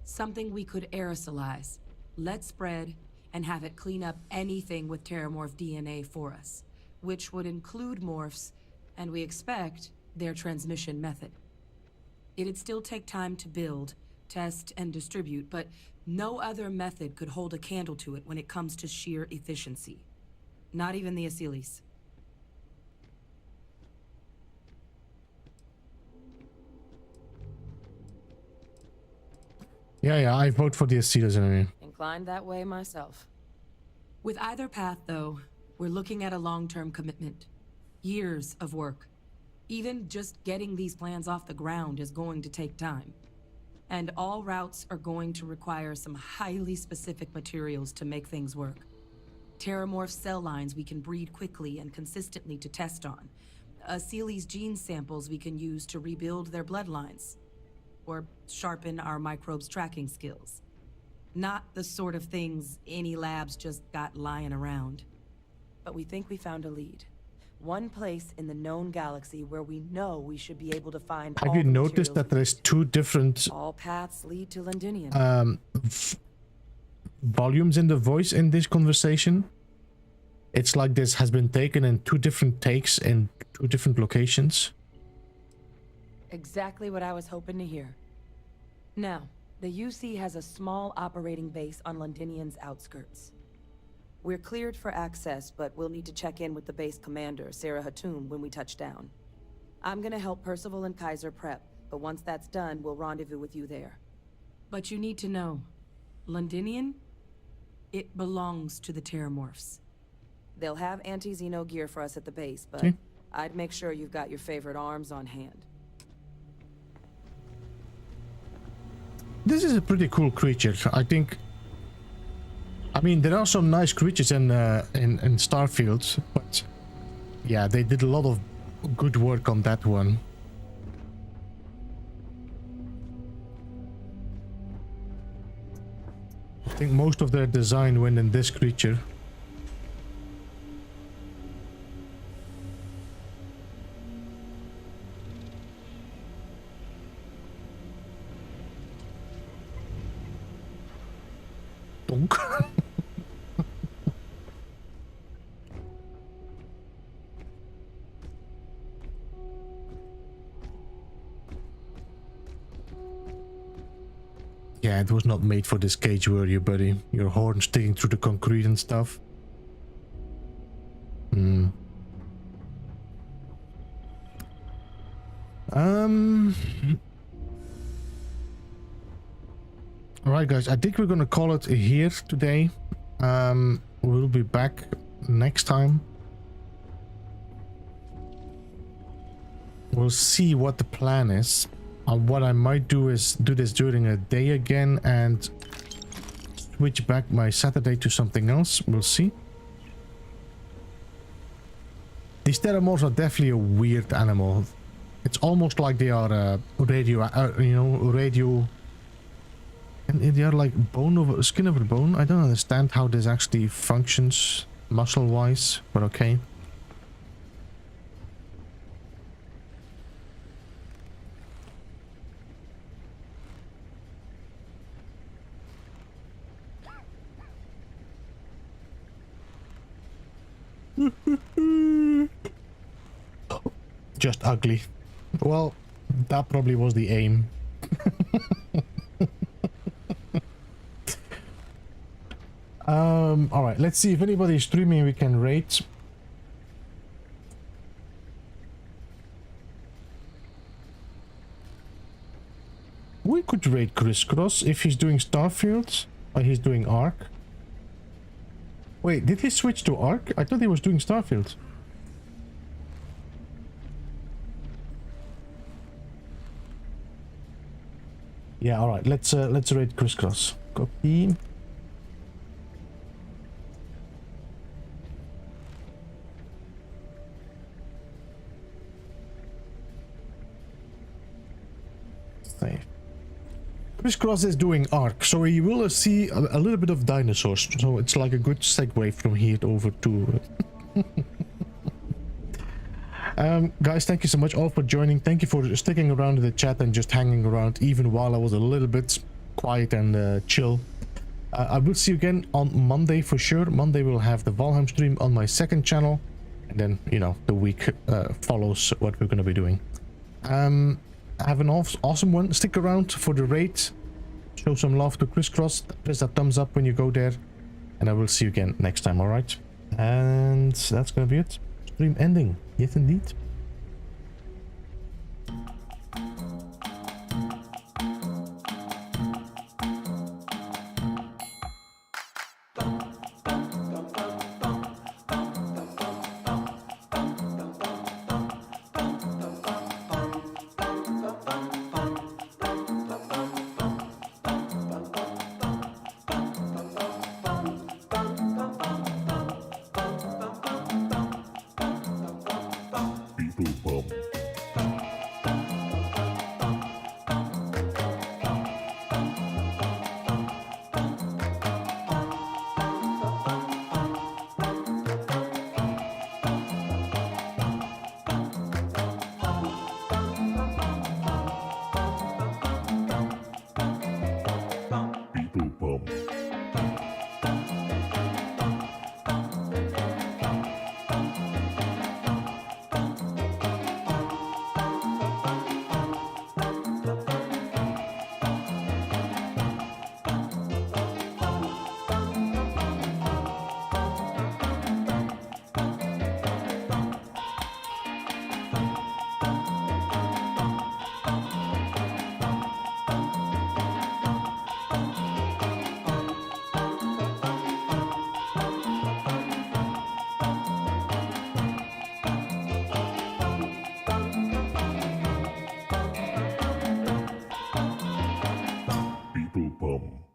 Something we could aerosolize, let spread, and have it clean up anything with TerrorMorph DNA for us, which would include morphs, and we expect their transmission method. It'd still take time to build, test, and distribute, but no other method could hold a candle to it when it comes to sheer efficiency. Not even the Asylees. Yeah, I vote for the Asylees anyway. Inclined that way myself. With either path, though, we're looking at a long-term commitment. Years of work. Even just getting these plans off the ground is going to take time. And all routes are going to require some highly specific materials to make things work. TerrorMorph cell lines we can breed quickly and consistently to test on. Asylees' gene samples we can use to rebuild their bloodlines. Or sharpen our microbes' tracking skills. Not the sort of things any labs just got lying around. But we think we found a lead. One place in the known galaxy where we know we should be able to find. Have you noticed that there's two different all paths lead to Londinian. Volumes in the voice in this conversation? It's like this has been taken in two different takes in two different locations. Exactly what I was hoping to hear. Now, the UC has a small operating base on Londinian's outskirts. We're cleared for access, but we'll need to check in with the base commander, Sarah Hatum, when we touch down. I'm gonna help Percival and Kaiser prep, but once that's done, we'll rendezvous with you there. But you need to know, Londinian, it belongs to the TerrorMorphs. They'll have anti-Xeno gear for us at the base, but I'd make sure you've got your favorite arms on hand. This is a pretty cool creature, I think. I mean, there are some nice creatures in Starfield, but yeah, they did a lot of good work on that one. I think most of their design went in this creature. Bonk. Yeah, it was not made for this cage, were you, buddy? Your horn sticking through the concrete and stuff. Alright guys, I think we're gonna call it here today. We'll be back next time. We'll see what the plan is. What I might do is do this during a day again and switch back my Saturday to something else. We'll see. These TerrorMorphs are definitely a weird animal. It's almost like they are radio, radio, and they are like bone over skin over bone. I don't understand how this actually functions muscle-wise, but okay. Just ugly. Well, that probably was the aim. All right, let's see if anybody is streaming. We can rate. We could rate Crisscross if he's doing Starfield or he's doing Ark. Wait, did he switch to Ark? I thought he was doing Starfield. Yeah, all right. Let's rate Crisscross. Copy. Save. Crisscross is doing Ark, so you will see a little bit of dinosaurs. So it's like a good segue from here over to. Guys, thank you so much all for joining. Thank you for sticking around in the chat and just hanging around even while I was a little bit quiet and chill. I will see you again on Monday for sure. Monday we'll have the Valheim stream on my second channel, and then, you know, the week follows what we're going to be doing. Have an awesome one. Stick around for the raid. Show some love to Crisscross. Press that thumbs up when you go there, and I will see you again next time. All right, and that's going to be it. Stream ending. Yes, indeed. Beeblebum.